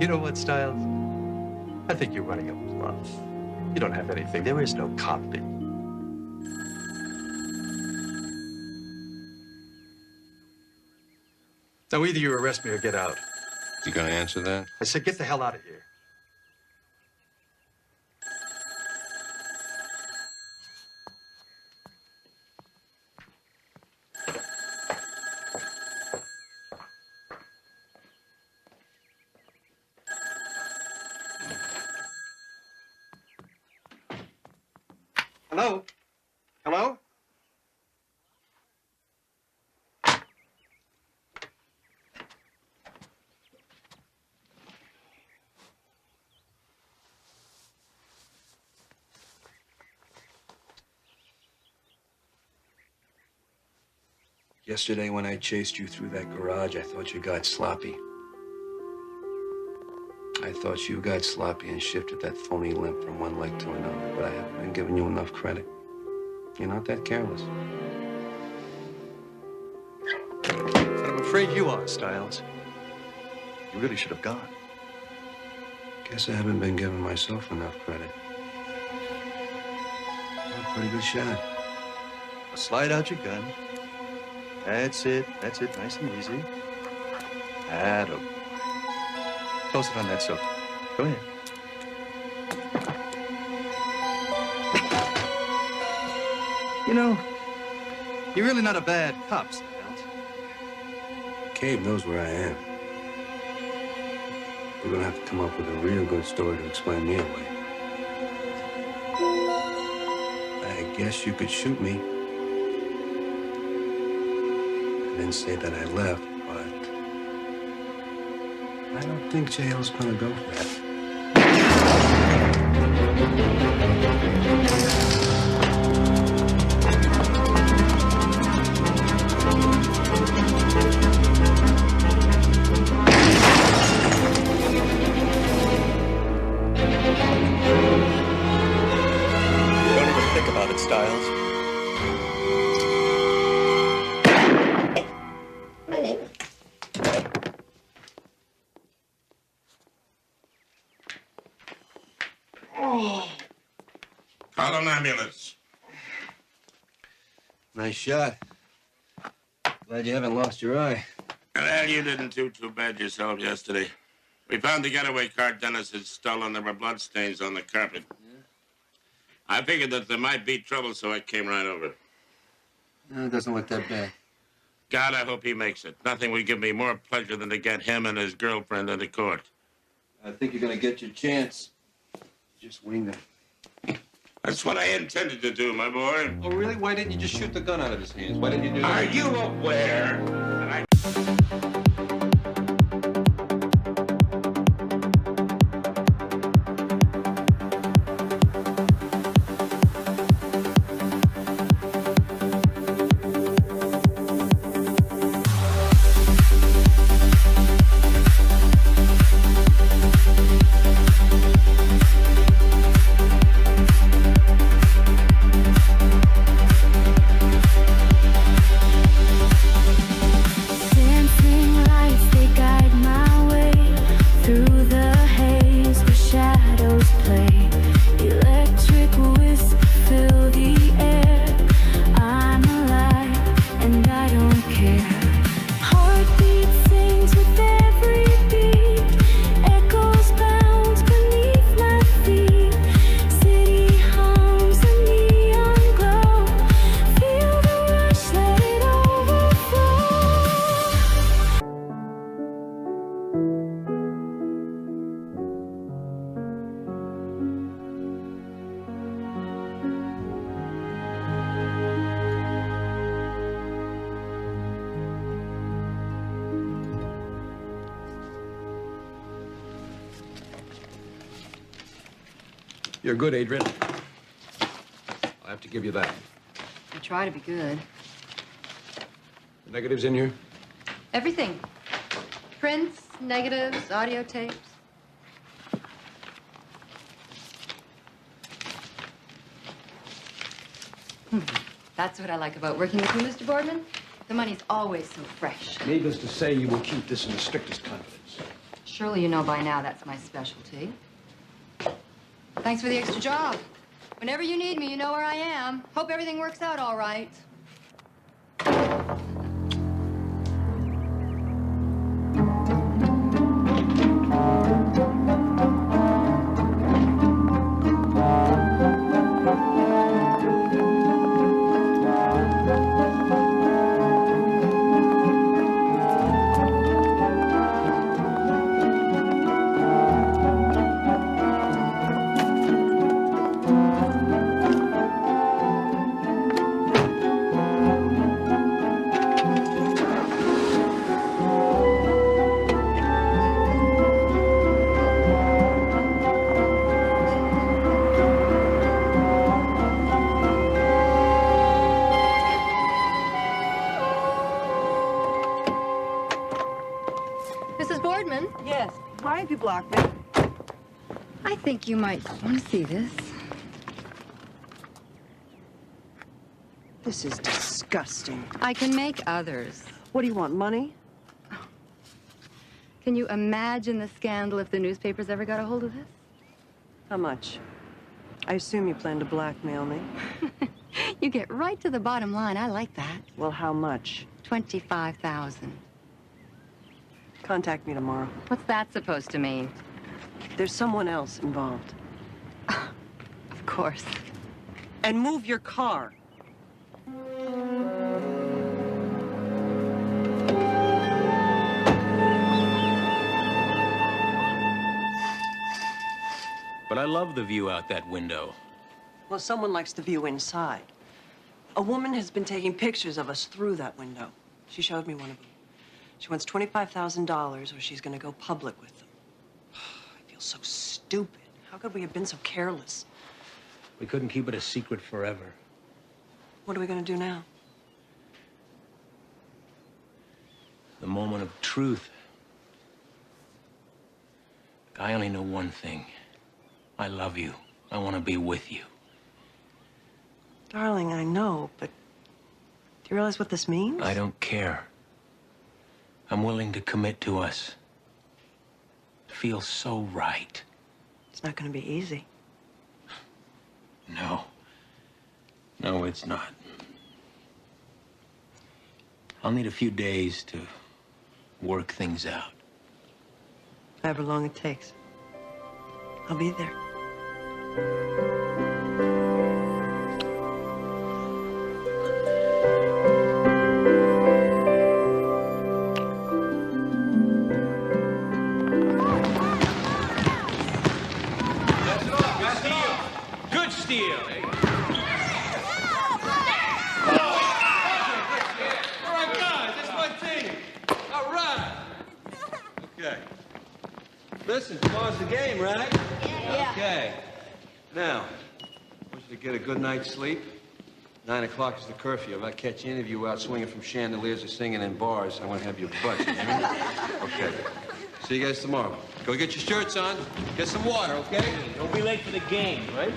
[SPEAKER 18] You know what, Styles? I think you're running a bluff. You don't have anything. There is no copy. Now, either you arrest me or get out.
[SPEAKER 8] You gonna answer that?
[SPEAKER 18] I said, get the hell out of here. Hello? Hello?
[SPEAKER 8] Yesterday when I chased you through that garage, I thought you got sloppy. I thought you got sloppy and shifted that phony limp from one leg to another, but I haven't been giving you enough credit. You're not that careless.
[SPEAKER 18] But I'm afraid you are, Styles. You really should have gone.
[SPEAKER 8] Guess I haven't been giving myself enough credit. I'm a pretty good shot.
[SPEAKER 18] Now slide out your gun. That's it. That's it. Nice and easy. Attaboy. Close it on that sofa. Go ahead. You know, you're really not a bad cop, Styles.
[SPEAKER 8] McCabe knows where I am. You're gonna have to come up with a real good story to explain me away. I guess you could shoot me and then say that I left, but I don't think jail's gonna go for that.
[SPEAKER 3] Don't even think about it, Styles.
[SPEAKER 5] Call an ambulance.
[SPEAKER 8] Nice shot. Glad you haven't lost your eye.
[SPEAKER 5] Well, you didn't do too bad yourself yesterday. We found the getaway car Dennis had stolen. There were bloodstains on the carpet. Yeah? I figured that there might be trouble, so I came right over.
[SPEAKER 8] It doesn't look that bad.
[SPEAKER 5] God, I hope he makes it. Nothing would give me more pleasure than to get him and his girlfriend into court.
[SPEAKER 8] I think you're gonna get your chance. Just wing them.
[SPEAKER 5] That's what I intended to do, my boy.
[SPEAKER 8] Oh, really? Why didn't you just shoot the gun out of his hands? Why didn't you do that?
[SPEAKER 5] Are you aware that I...
[SPEAKER 10] You're good, Adrian. I have to give you that.
[SPEAKER 6] I try to be good.
[SPEAKER 10] The negatives in here?
[SPEAKER 6] Everything. Prints, negatives, audio tapes. That's what I like about working with you, Mr. Boardman. The money's always so fresh.
[SPEAKER 10] Needless to say, you will keep this in the strictest confidence.
[SPEAKER 6] Surely you know by now that's my specialty. Thanks for the extra job. Whenever you need me, you know where I am. Hope everything works out all right.
[SPEAKER 17] Yes. Why have you blocked me?
[SPEAKER 6] I think you might want to see this.
[SPEAKER 17] This is disgusting.
[SPEAKER 6] I can make others.
[SPEAKER 17] What do you want, money?
[SPEAKER 6] Can you imagine the scandal if the newspapers ever got a hold of this?
[SPEAKER 17] How much? I assume you plan to blackmail me.
[SPEAKER 6] You get right to the bottom line. I like that.
[SPEAKER 17] Well, how much?
[SPEAKER 6] $25,000.
[SPEAKER 17] Contact me tomorrow.
[SPEAKER 6] What's that supposed to mean?
[SPEAKER 17] There's someone else involved.
[SPEAKER 6] Of course.
[SPEAKER 17] And move your car.
[SPEAKER 21] love the view out that window.
[SPEAKER 11] Well, someone likes the view inside. A woman has been taking pictures of us through that window. She showed me one of them. She wants $25,000 or she's going to go public with them. I feel so stupid. How could we have been so careless?
[SPEAKER 21] We couldn't keep it a secret forever.
[SPEAKER 11] What are we going to do now?
[SPEAKER 21] The moment of truth. I only know one thing. I love you. I want to be with you.
[SPEAKER 11] Darling, I know, but do you realize what this means?
[SPEAKER 21] I don't care. I'm willing to commit to us. It feels so right.
[SPEAKER 11] It's not going to be easy.
[SPEAKER 21] No. No, it's not. I'll need a few days to work things out.
[SPEAKER 11] However long it takes. I'll be there.
[SPEAKER 21] Good steal.
[SPEAKER 13] All right, guys, that's my team. All right. Okay. Listen, tomorrow's the game, right?
[SPEAKER 11] Yeah.
[SPEAKER 13] Okay. Now, I want you to get a good night's sleep. 9 o'clock is the curfew. If I catch any of you out swinging from chandeliers or singing in bars, I want to have your butt. You hear me? Okay. See you guys tomorrow. Go get your shirts on. Get some water, okay?
[SPEAKER 21] Don't be late for the game, right?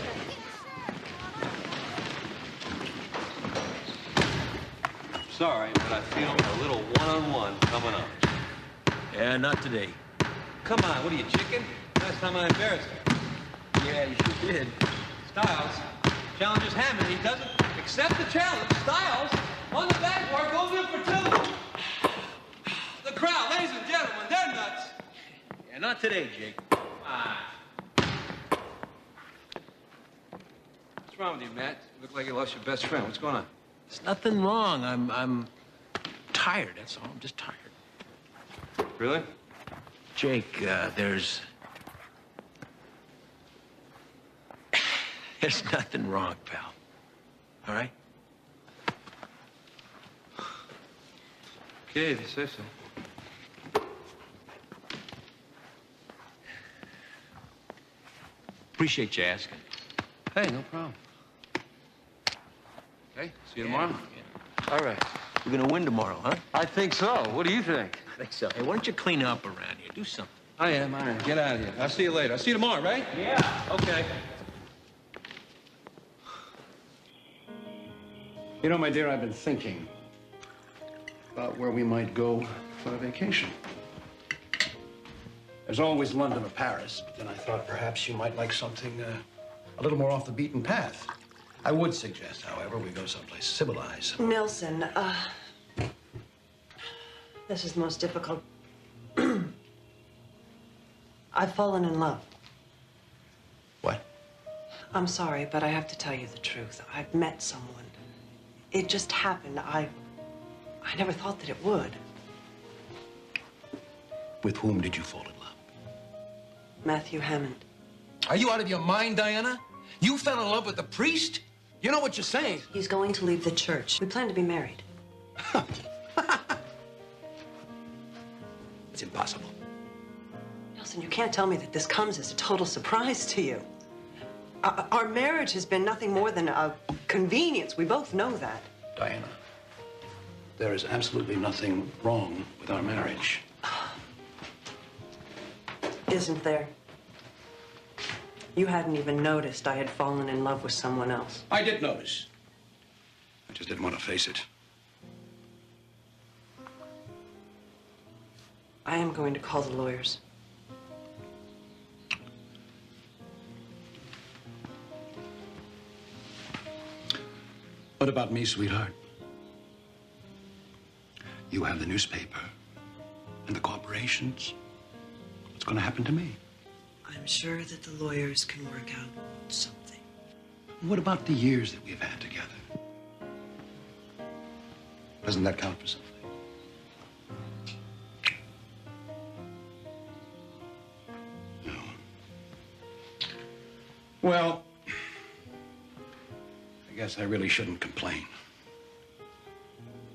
[SPEAKER 13] Sorry, but I feel a little one-on-one coming up.
[SPEAKER 21] Yeah, not today.
[SPEAKER 13] Come on, what are you, chicken? Last time I embarrassed you.
[SPEAKER 21] Yeah, you sure did.
[SPEAKER 13] Styles challenges Hammond. He doesn't accept the challenge. Styles, on the backboard, goes in for two. The crowd, ladies and gentlemen, they're nuts.
[SPEAKER 21] Yeah, not today, Jake.
[SPEAKER 13] What's wrong with you, Matt? You look like you lost your best friend. What's going on?
[SPEAKER 21] There's nothing wrong. I'm tired, that's all. I'm just tired.
[SPEAKER 13] Really?
[SPEAKER 21] Jake, there's nothing wrong, pal. All right?
[SPEAKER 13] Okay, if you say so.
[SPEAKER 21] Appreciate you asking.
[SPEAKER 13] Hey, no problem. Okay, see you tomorrow.
[SPEAKER 21] Yeah. All right. We're gonna win tomorrow, huh?
[SPEAKER 13] I think so. What do you think?
[SPEAKER 21] I think so. Hey, why don't you clean up around here? Do something.
[SPEAKER 13] I am. Get out of here. I'll see you later. I'll see you tomorrow, right?
[SPEAKER 21] Yeah.
[SPEAKER 13] Okay.
[SPEAKER 23] You know, my dear, I've been thinking about where we might go for a vacation. There's always London or Paris, but then I thought perhaps you might like something a little more off the beaten path. I would suggest, however, we go someplace civilized.
[SPEAKER 11] Nelson, this is the most difficult. I've fallen in love.
[SPEAKER 23] What?
[SPEAKER 11] I'm sorry, but I have to tell you the truth. I've met someone. It just happened. I never thought that it would.
[SPEAKER 23] With whom did you fall in love?
[SPEAKER 11] Matthew Hammond.
[SPEAKER 23] Are you out of your mind, Diana? You fell in love with the priest? You know what you're saying?
[SPEAKER 11] He's going to leave the church. We plan to be married.
[SPEAKER 23] It's impossible.
[SPEAKER 11] Nelson, you can't tell me that this comes as a total surprise to you. Our marriage has been nothing more than a convenience. We both know that.
[SPEAKER 23] Diana, there is absolutely nothing wrong with our marriage.
[SPEAKER 11] Isn't there? You hadn't even noticed I had fallen in love with someone else.
[SPEAKER 23] I did notice. I just didn't want to face it.
[SPEAKER 11] I am going to call the lawyers.
[SPEAKER 23] What about me, sweetheart? You have the newspaper and the corporations. What's going to happen to me?
[SPEAKER 11] I'm sure that the lawyers can work out something.
[SPEAKER 23] What about the years that we've had together? Doesn't that count for something? No. Well, I guess I really shouldn't complain.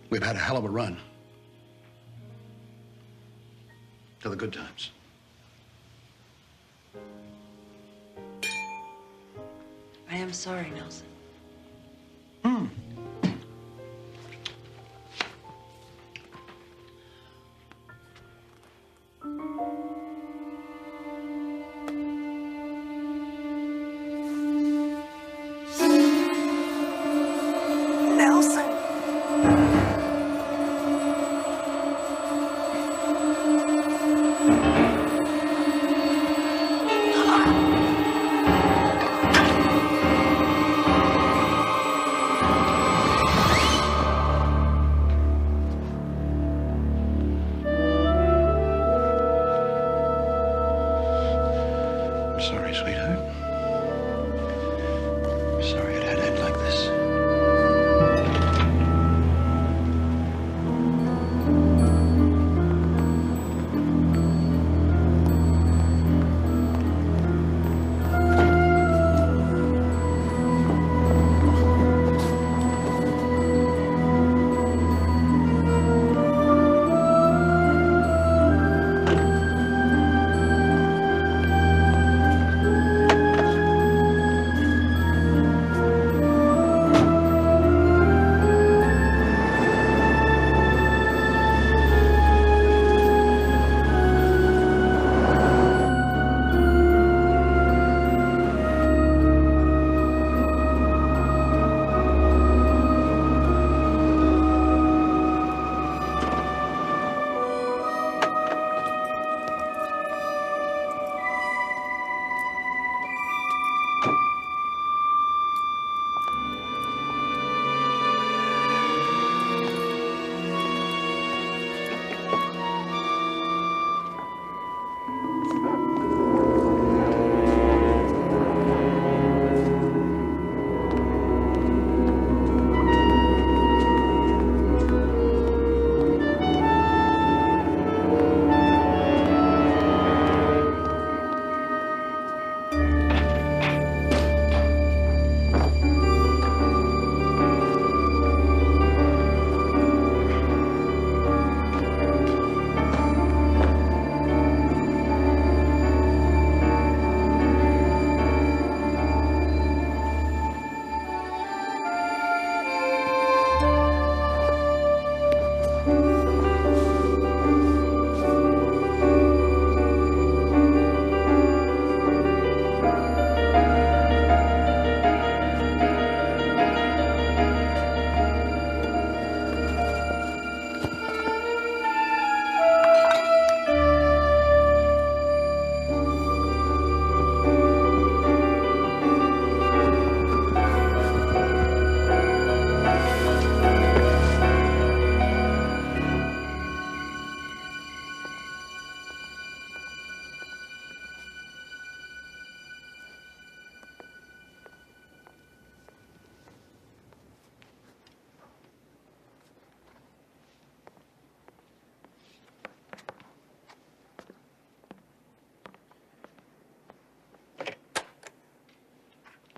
[SPEAKER 23] We've had a hell of a run. To the good times.
[SPEAKER 11] I am sorry, Nelson. Nelson!
[SPEAKER 23] I'm sorry, sweetheart. I'm sorry it had to end like this.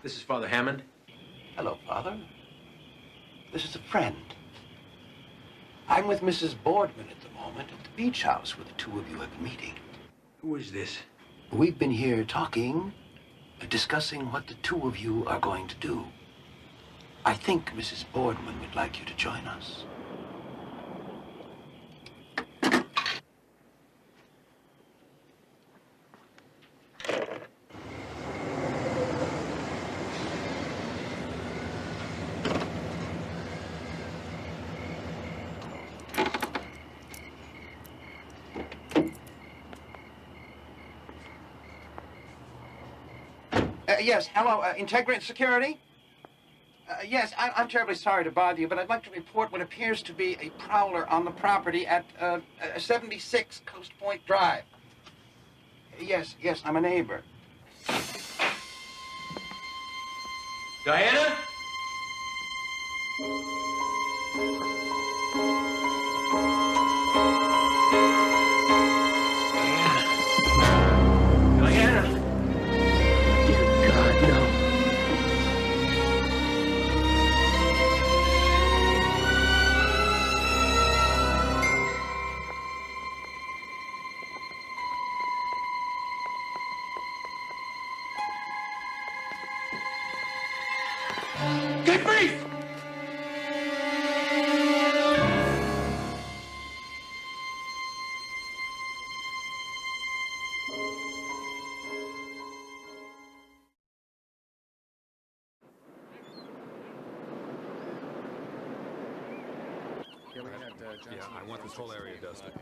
[SPEAKER 13] This is Father Hammond.
[SPEAKER 23] Hello, Father. This is a friend. I'm with Mrs. Boardman at the moment at the beach house where the two of you have been meeting.
[SPEAKER 13] Who is this?
[SPEAKER 23] We've been here talking, discussing what the two of you are going to do. I think Mrs. Boardman would like you to join us.
[SPEAKER 9] Yes, hello, Integrant Security? Yes, I'm terribly sorry to bother you, but I'd like to report what appears to be a prowler on the property at 76 Coast Point Drive. Yes, I'm a neighbor.
[SPEAKER 13] Diana?
[SPEAKER 9] Dear God, no.
[SPEAKER 13] Yeah, I want this whole area dusted.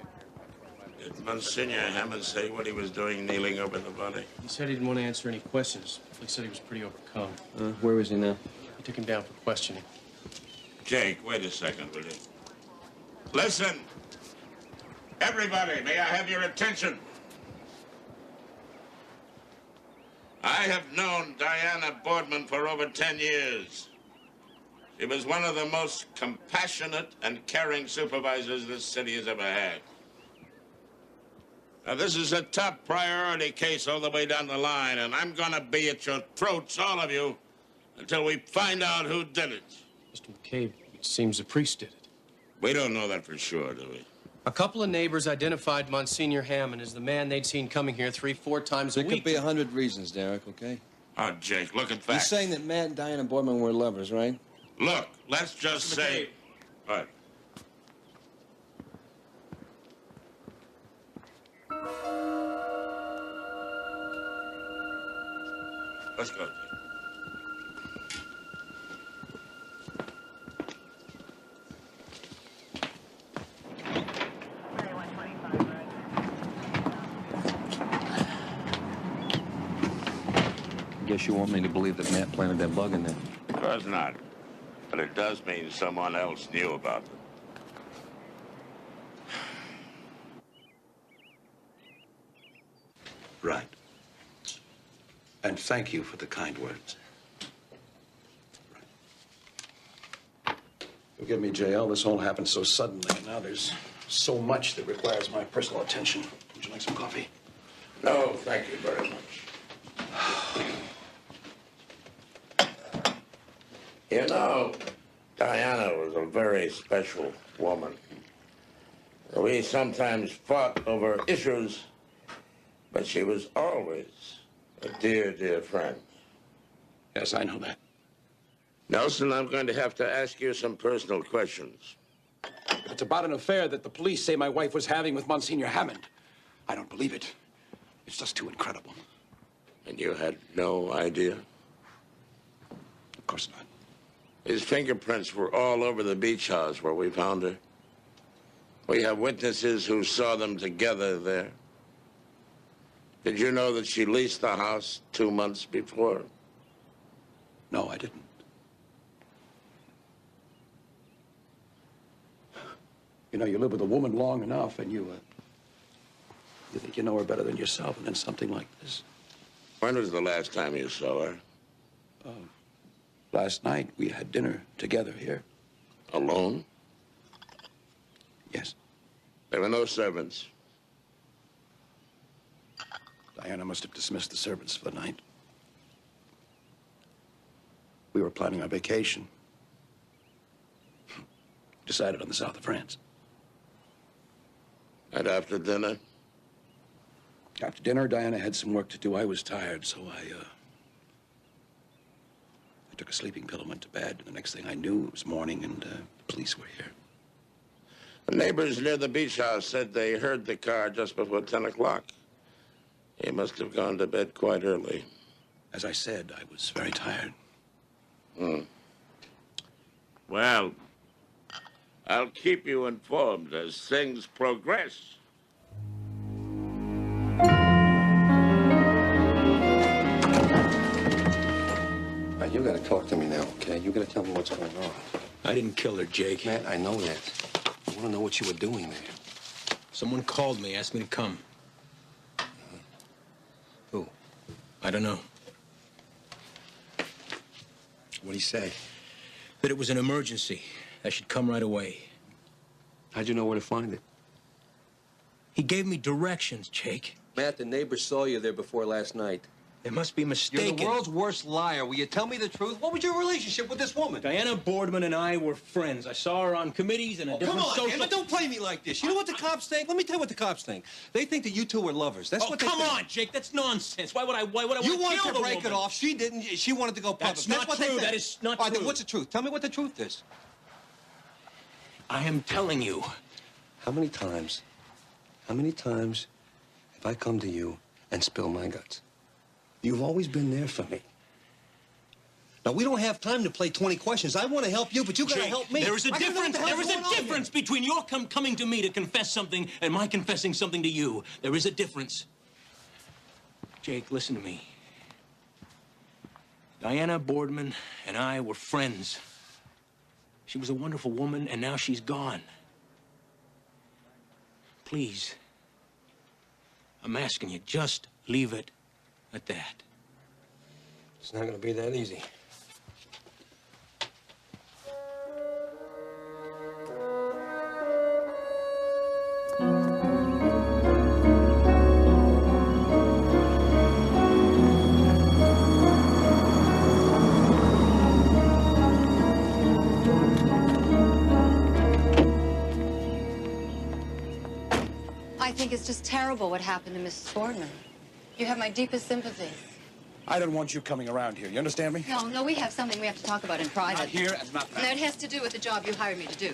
[SPEAKER 5] Did Monsignor Hammond say what he was doing kneeling over the body?
[SPEAKER 14] He said he didn't want to answer any questions. He said he was pretty overcome.
[SPEAKER 8] Where is he now?
[SPEAKER 14] We took him down for questioning.
[SPEAKER 5] Jake, wait a second, will you? Listen! Everybody, may I have your attention? I have known Diana Boardman for over 10 years. She was one of the most compassionate and caring supervisors this city has ever had. Now, this is a top priority case all the way down the line, and I'm gonna be at your throats, all of you, until we find out who did it.
[SPEAKER 14] Mr. McCabe, it seems the priest did it.
[SPEAKER 5] We don't know that for sure, do we?
[SPEAKER 14] A couple of neighbors identified Monsignor Hammond as the man they'd seen coming here 3-4 times a
[SPEAKER 13] There
[SPEAKER 14] week.
[SPEAKER 13] could be 100 reasons, Derek, okay?
[SPEAKER 5] Oh, Jake, look at
[SPEAKER 13] You're
[SPEAKER 5] facts.
[SPEAKER 13] saying that Matt and Diana Boardman were lovers, right?
[SPEAKER 5] Look, let's just say... What? Let's go, Jake.
[SPEAKER 13] Guess you want me to believe that Matt planted that bug in there.
[SPEAKER 5] Of course not. But it does mean someone else knew about it.
[SPEAKER 23] Right. And thank you for the kind words. Right. Forgive me, JL. This all happened so suddenly, and now there's so much that requires my personal attention. Would you like some coffee?
[SPEAKER 5] No, thank you very much. You know, Diana was a very special woman. We sometimes fought over issues, but she was always a dear, dear friend.
[SPEAKER 23] Yes, I know that.
[SPEAKER 5] Nelson, I'm going to have to ask you some personal questions.
[SPEAKER 23] It's about an affair that the police say my wife was having with Monsignor Hammond. I don't believe it. It's just too incredible.
[SPEAKER 5] And you had no idea?
[SPEAKER 23] Of course not.
[SPEAKER 5] His fingerprints were all over the beach house where we found her. We have witnesses who saw them together there. Did you know that she leased the house 2 months before?
[SPEAKER 23] No, I didn't. You know, you live with a woman long enough, and you think you know her better than yourself, and then something like this.
[SPEAKER 5] When was the last time you saw her?
[SPEAKER 23] Last night, we had dinner together here.
[SPEAKER 5] Alone?
[SPEAKER 23] Yes.
[SPEAKER 5] There were no servants.
[SPEAKER 23] Diana must have dismissed the servants for the night. We were planning our vacation. Decided on the south of France.
[SPEAKER 5] And after dinner?
[SPEAKER 23] After dinner, Diana had some work to do. I was tired, so I took a sleeping pill and went to bed. The next thing I knew, it was morning, and the police were here.
[SPEAKER 5] The neighbors near the beach house said they heard the car just before 10 o'clock. He must have gone to bed quite early.
[SPEAKER 23] As I said, I was very tired.
[SPEAKER 5] Well, I'll keep you informed as things progress.
[SPEAKER 13] Now, you gotta talk to me now, okay? You gotta tell me what's going on.
[SPEAKER 21] I didn't kill her, Jake.
[SPEAKER 13] Matt, I know that. I wanna know what you were doing there.
[SPEAKER 21] Someone called me, asked me to come.
[SPEAKER 13] Who?
[SPEAKER 21] I don't know.
[SPEAKER 13] What'd he say?
[SPEAKER 21] That it was an emergency. I should come right away.
[SPEAKER 13] How'd you know where to find it?
[SPEAKER 21] He gave me directions, Jake.
[SPEAKER 13] Matt, the neighbors saw you there before last night.
[SPEAKER 21] They must be mistaken.
[SPEAKER 13] You're the world's worst liar. Will you tell me the truth? What was your relationship with this woman?
[SPEAKER 21] Diana Boardman and I were friends. I saw her on committees and different
[SPEAKER 13] Come on,
[SPEAKER 21] social...
[SPEAKER 13] Emma, don't play me like this. You know what the cops think? Let me tell you what the cops think. They think that you two were lovers. That's what they think.
[SPEAKER 21] Come on, Jake. That's nonsense. Why would I want
[SPEAKER 13] You
[SPEAKER 21] to
[SPEAKER 13] wanted
[SPEAKER 21] kill
[SPEAKER 13] to
[SPEAKER 21] the
[SPEAKER 13] break
[SPEAKER 21] woman?
[SPEAKER 13] it off. She didn't. She wanted to go public.
[SPEAKER 21] That's not
[SPEAKER 13] what they
[SPEAKER 21] true.
[SPEAKER 13] think.
[SPEAKER 21] That is not
[SPEAKER 13] All right,
[SPEAKER 21] true.
[SPEAKER 13] then what's the truth? Tell me what the truth is.
[SPEAKER 21] I am telling you.
[SPEAKER 13] How many times have I come to you and spilled my guts? You've always been there for me.
[SPEAKER 4] Now, we don't have time to play 20 questions. I want to help you, but you got to
[SPEAKER 21] Jake,
[SPEAKER 4] help me.
[SPEAKER 21] there is a
[SPEAKER 4] I gotta know what
[SPEAKER 21] difference.
[SPEAKER 4] the hell's
[SPEAKER 21] There is a
[SPEAKER 4] going on
[SPEAKER 21] difference between your coming to me to confess something and my confessing something to you. There is a difference. Jake, listen to me. Diana Boardman and I were friends. She was a wonderful woman, and now she's gone. Please, I'm asking you, just leave it at that.
[SPEAKER 13] It's not going to be that easy.
[SPEAKER 2] I think it's just terrible what happened to Mrs. Boardman. You have my deepest sympathies.
[SPEAKER 23] I don't want you coming around here. You understand me?
[SPEAKER 2] No, we have something we have to talk about in private.
[SPEAKER 23] Not here and not now.
[SPEAKER 2] No, it has to do with the job you hired me to do.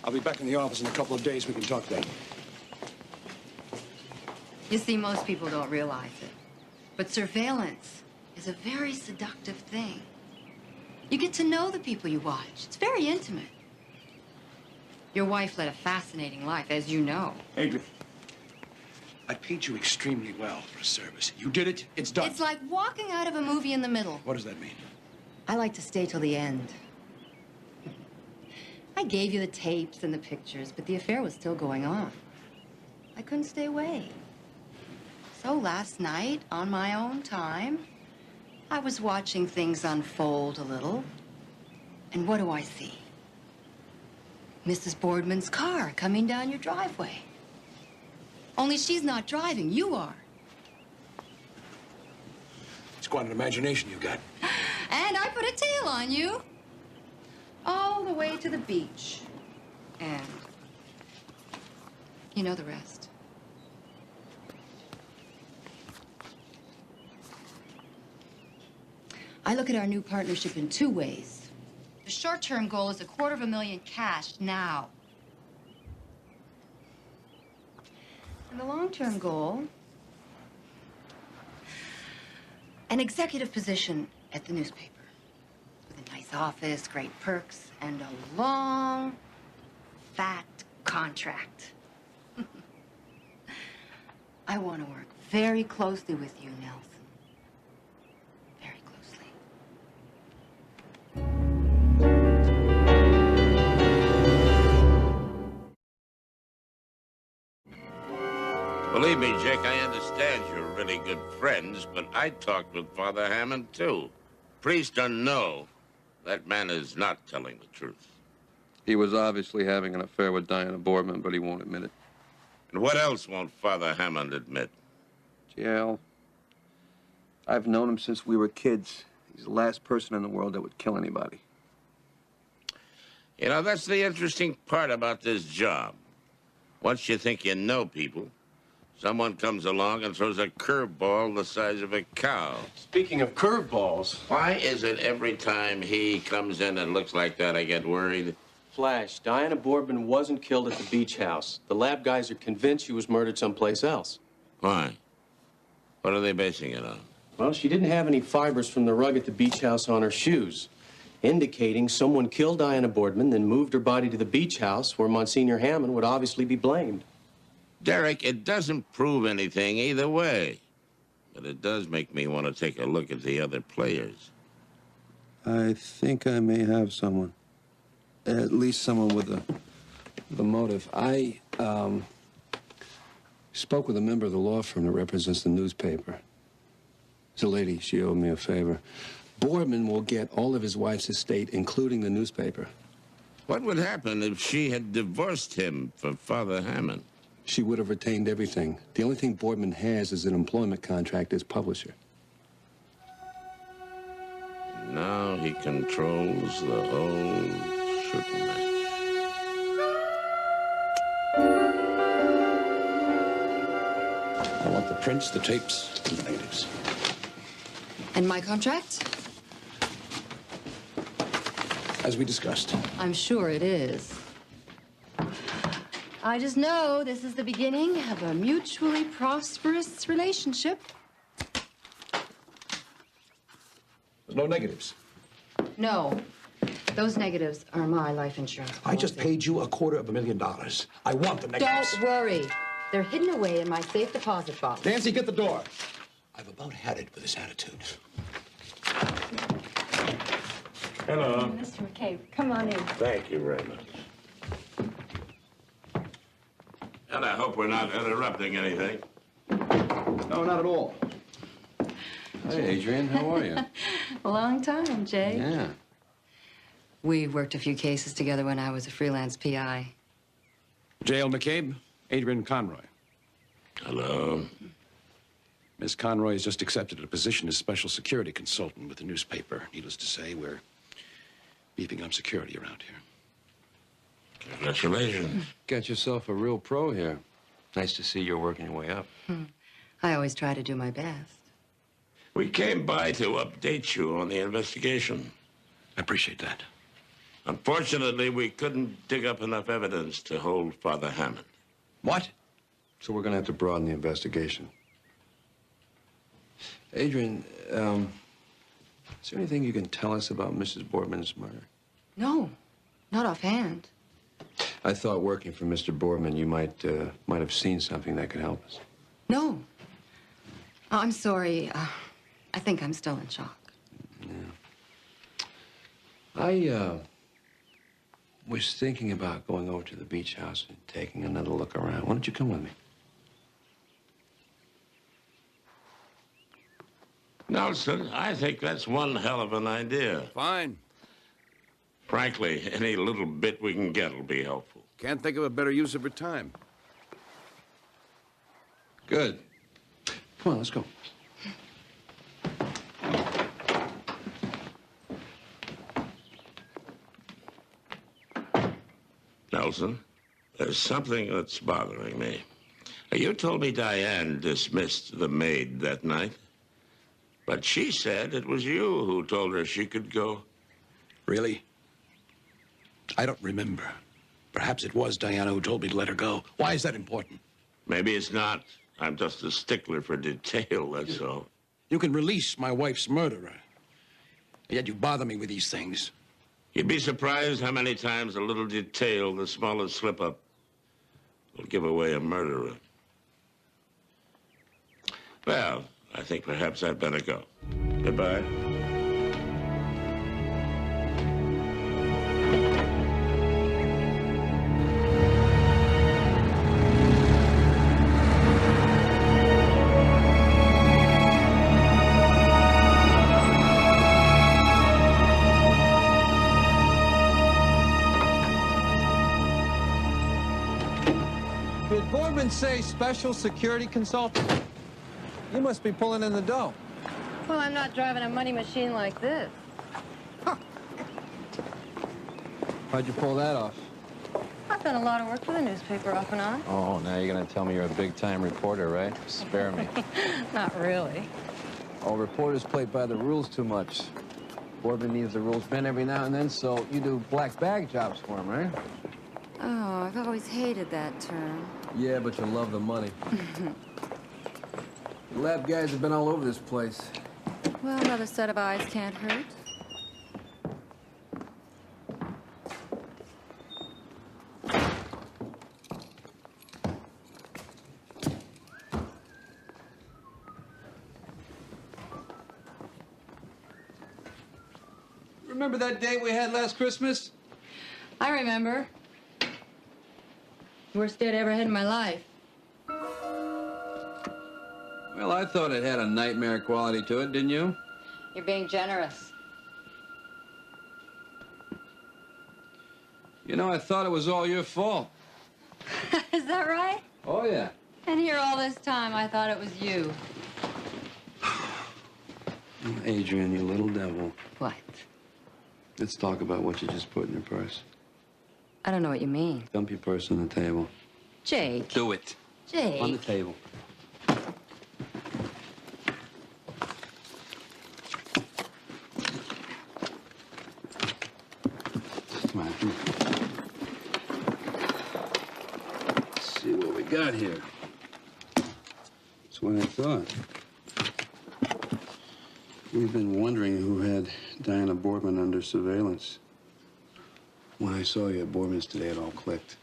[SPEAKER 23] I'll be back in the office in a couple of days. We can talk then.
[SPEAKER 2] You see, most people don't realize it, but surveillance is a very seductive thing. You get to know the people you watch. It's very intimate. Your wife led a fascinating life, as you know.
[SPEAKER 23] Adrian, I paid you extremely well for a service. You did it. It's done.
[SPEAKER 2] It's like walking out of a movie in the middle.
[SPEAKER 23] What does that mean?
[SPEAKER 2] I like to stay till the end. I gave you the tapes and the pictures, but the affair was still going on. I couldn't stay away. So last night, on my own time, I was watching things unfold a little. And what do I see? Mrs. Boardman's car coming down your driveway. Only she's not driving, you are.
[SPEAKER 23] It's quite an imagination you got.
[SPEAKER 2] And I put a tail on you. All the way to the beach. And you know the rest. I look at our new partnership in two ways. The short-term goal is $250,000 cash now. And the long-term goal, an executive position at the newspaper with a nice office, great perks, and a long, fat contract. I want to work very closely with you, Nelson. Very closely.
[SPEAKER 5] Believe me, Jake, I understand you're really good friends, but I talked with Father Hammond, too. Priest or no, that man is not telling the truth.
[SPEAKER 8] He was obviously having an affair with Diana Boardman, but he won't admit it.
[SPEAKER 5] And what else won't Father Hammond admit?
[SPEAKER 8] Jail. I've known him since we were kids. He's the last person in the world that would kill anybody.
[SPEAKER 5] You know, that's the interesting part about this job. Once you think you know people, someone comes along and throws a curveball the size of a cow.
[SPEAKER 14] Speaking of curveballs...
[SPEAKER 5] Why is it every time he comes in and looks like that, I get worried?
[SPEAKER 14] Flash, Diana Boardman wasn't killed at the beach house. The lab guys are convinced she was murdered someplace else.
[SPEAKER 5] Why? What are they basing it on?
[SPEAKER 14] Well, she didn't have any fibers from the rug at the beach house on her shoes, indicating someone killed Diana Boardman, then moved her body to the beach house where Monsignor Hammond would obviously be blamed.
[SPEAKER 5] Derek, it doesn't prove anything either way. But it does make me want to take a look at the other players.
[SPEAKER 8] I think I may have someone. At least someone with a motive. I spoke with a member of the law firm that represents the newspaper. It's a lady. She owed me a favor. Boardman will get all of his wife's estate, including the newspaper.
[SPEAKER 5] What would happen if she had divorced him for Father Hammond?
[SPEAKER 8] She would have retained everything. The only thing Boardman has is an employment contract as publisher.
[SPEAKER 5] Now he controls the whole shooting match.
[SPEAKER 23] I want the prints, the tapes, and the negatives.
[SPEAKER 2] And my contract?
[SPEAKER 23] As we discussed.
[SPEAKER 2] I'm sure it is. I just know this is the beginning of a mutually prosperous relationship.
[SPEAKER 23] No negatives.
[SPEAKER 1] No. Those negatives are my life insurance policy.
[SPEAKER 23] I just paid you $250,000. I want the negatives.
[SPEAKER 1] Don't worry. They're hidden away in my safe deposit box.
[SPEAKER 23] Nancy, get the door. I've about had it with this attitude.
[SPEAKER 5] Hello.
[SPEAKER 17] Mr. McCabe, come on in.
[SPEAKER 5] Thank you very much. And I hope we're not interrupting anything.
[SPEAKER 23] No, not at all.
[SPEAKER 8] Hey, Adrian, how are you?
[SPEAKER 1] Long time, Jay.
[SPEAKER 8] Yeah.
[SPEAKER 1] We worked a few cases together when I was a freelance PI.
[SPEAKER 23] J.L. McCabe, Adrian Conroy.
[SPEAKER 5] Hello.
[SPEAKER 23] Miss Conroy has just accepted a position as special security consultant with the newspaper. Needless to say, we're beefing up security around here.
[SPEAKER 5] Congratulations.
[SPEAKER 8] Got yourself a real pro here. Nice to see you're working your way up.
[SPEAKER 1] I always try to do my best.
[SPEAKER 5] We came by to update you on the investigation.
[SPEAKER 23] I appreciate that.
[SPEAKER 5] Unfortunately, we couldn't dig up enough evidence to hold Father Hammond.
[SPEAKER 23] What?
[SPEAKER 8] So we're gonna have to broaden the investigation. Adrian, is there anything you can tell us about Mrs. Boardman's murder?
[SPEAKER 1] No, not offhand.
[SPEAKER 8] I thought working for Mr. Boardman, you might have seen something that could help us.
[SPEAKER 1] No. Oh, I'm sorry. I think I'm still in shock.
[SPEAKER 8] I was thinking about going over to the beach house and taking another look around. Why don't you come with me?
[SPEAKER 5] Nelson, I think that's one hell of an idea.
[SPEAKER 13] Fine.
[SPEAKER 5] Frankly, any little bit we can get will be helpful.
[SPEAKER 13] Can't think of a better use of her time.
[SPEAKER 8] Good. Come on, let's go.
[SPEAKER 5] Nelson, there's something that's bothering me. You told me Diane dismissed the maid that night, but she said it was you who told her she could go.
[SPEAKER 23] Really? I don't remember. Perhaps it was Diana who told me to let her go. Why is that important?
[SPEAKER 5] Maybe it's not. I'm just a stickler for detail, that's all.
[SPEAKER 23] You can release my wife's murderer, yet you bother me with these things.
[SPEAKER 5] You'd be surprised how many times a little detail, the smallest slip-up, will give away a murderer. Well, I think perhaps I'd better go. Goodbye.
[SPEAKER 12] Did Boardman say special security consultant? You must be pulling in the dough.
[SPEAKER 1] Well, I'm not driving a money machine like this.
[SPEAKER 18] How'd you pull that off?
[SPEAKER 1] I've done a lot of work for the newspaper off and on.
[SPEAKER 18] Oh, now you're gonna tell me you're a big-time reporter, right? Spare me.
[SPEAKER 1] Not really.
[SPEAKER 18] Oh, reporters play by the rules too much. Boardman needs the rules bent every now and then, so you do black bag jobs for him, right?
[SPEAKER 1] Oh, I've always hated that term.
[SPEAKER 18] Yeah, but you love the money. The lab guys have been all over this place.
[SPEAKER 1] Well, another set of eyes can't hurt.
[SPEAKER 12] Remember that date we had last Christmas?
[SPEAKER 1] I remember. Worst date I ever had in my life.
[SPEAKER 8] Well, I thought it had a nightmare quality to it, didn't you?
[SPEAKER 1] You're being generous.
[SPEAKER 8] You know, I thought it was all your fault.
[SPEAKER 1] Is that right?
[SPEAKER 8] Oh, yeah.
[SPEAKER 1] And here all this time, I thought it was you.
[SPEAKER 8] Adrian, you little devil.
[SPEAKER 1] What?
[SPEAKER 8] Let's talk about what you just put in your purse.
[SPEAKER 1] I don't know what you mean.
[SPEAKER 8] Dump your purse on the table.
[SPEAKER 1] Jake.
[SPEAKER 8] Do it.
[SPEAKER 1] Jake.
[SPEAKER 8] On the table. Come on, come on. Let's see what we got here. That's what I thought.
[SPEAKER 23] We've been wondering who had Diana Boardman under surveillance. When I saw you at Boardman's today, it all clicked.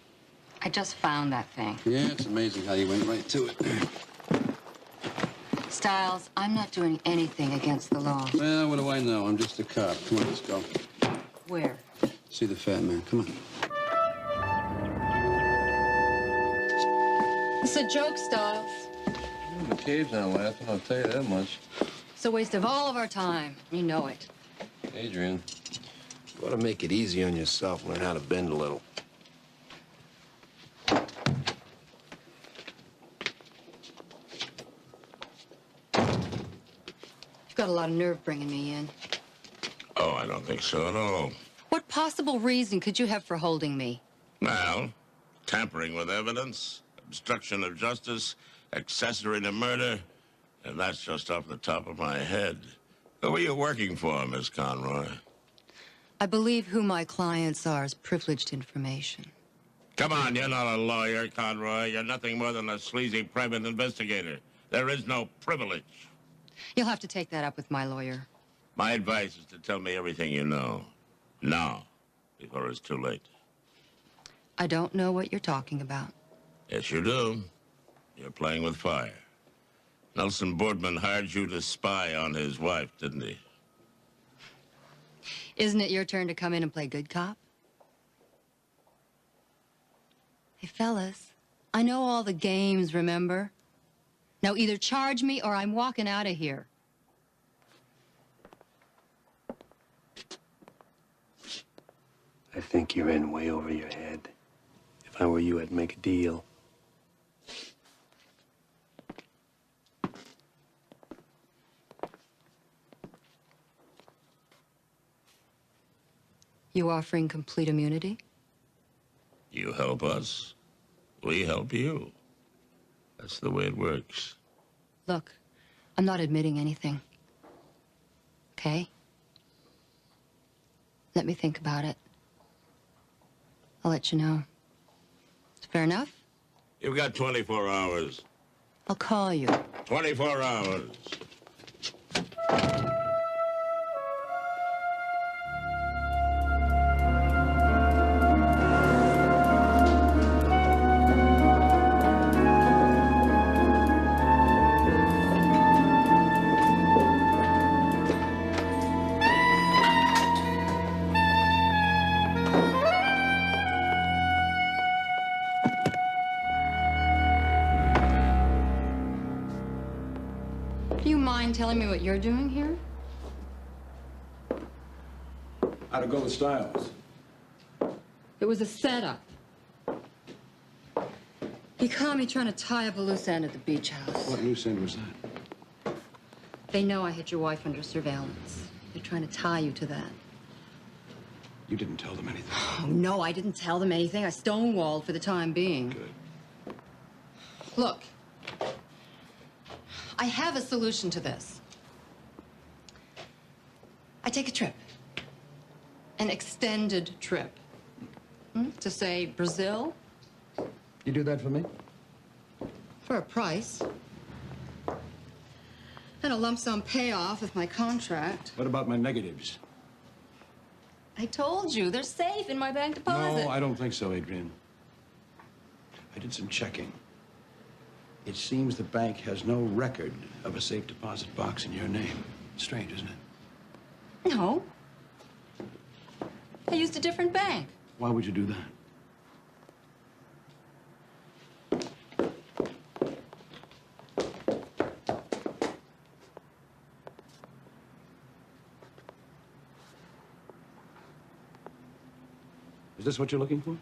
[SPEAKER 1] I just found that thing.
[SPEAKER 23] Yeah, it's amazing how you went right to it.
[SPEAKER 1] Stiles, I'm not doing anything against the law.
[SPEAKER 23] Well, what do I know? I'm just a cop. Come on, let's go.
[SPEAKER 1] Where?
[SPEAKER 23] See the fat man. Come on.
[SPEAKER 1] It's a joke, Stiles.
[SPEAKER 13] McCabe's not laughing, I'll tell you that much.
[SPEAKER 1] It's a waste of all of our time. You know it.
[SPEAKER 13] Adrian.
[SPEAKER 23] You ought to make it easy on yourself. Learn how to bend a little.
[SPEAKER 1] You've got a lot of nerve bringing me in.
[SPEAKER 5] Oh, I don't think so at all.
[SPEAKER 1] What possible reason could you have for holding me?
[SPEAKER 5] Well, tampering with evidence, obstruction of justice, accessory to murder, and that's just off the top of my head. Who are you working for, Miss Conroy?
[SPEAKER 1] I believe who my clients are is privileged information.
[SPEAKER 5] Come on, you're not a lawyer, Conroy. You're nothing more than a sleazy private investigator. There is no privilege.
[SPEAKER 1] You'll have to take that up with my lawyer.
[SPEAKER 5] My advice is to tell me everything you know. Now, before it's too late.
[SPEAKER 1] I don't know what you're talking about.
[SPEAKER 5] Yes, you do. You're playing with fire. Nelson Boardman hired you to spy on his wife, didn't he?
[SPEAKER 1] Isn't it your turn to come in and play good cop? Hey, fellas, I know all the games, remember? Now either charge me or I'm walking out of here.
[SPEAKER 23] I think you're in way over your head. If I were you, I'd make a deal.
[SPEAKER 1] You offering complete immunity?
[SPEAKER 5] You help us, we help you. That's the way it works.
[SPEAKER 1] Look, I'm not admitting anything. Okay? Let me think about it. I'll let you know. Fair enough?
[SPEAKER 5] You've got 24 hours.
[SPEAKER 1] I'll call you.
[SPEAKER 5] 24 hours.
[SPEAKER 1] Do you mind telling me what you're doing here?
[SPEAKER 23] How to go with Stiles?
[SPEAKER 1] It was a setup. He caught me trying to tie up a loose end at the beach house.
[SPEAKER 23] What loose end was that?
[SPEAKER 1] They know I had your wife under surveillance. They're trying to tie you to that.
[SPEAKER 23] You didn't tell them anything.
[SPEAKER 1] Oh, no, I didn't tell them anything. I stonewalled for the time being.
[SPEAKER 23] Good.
[SPEAKER 1] Look, I have a solution to this. I take a trip. An extended trip. To, say, Brazil.
[SPEAKER 23] You do that for me?
[SPEAKER 1] For a price. And a lump sum payoff of my contract.
[SPEAKER 23] What about my negatives?
[SPEAKER 1] I told you, they're safe in my bank deposit.
[SPEAKER 23] No, I don't think so, Adrian. I did some checking. It seems the bank has no record of a safe deposit box in your name. Strange, isn't it?
[SPEAKER 1] No. I used a different bank.
[SPEAKER 23] Why would you do that? Is this what you're looking for?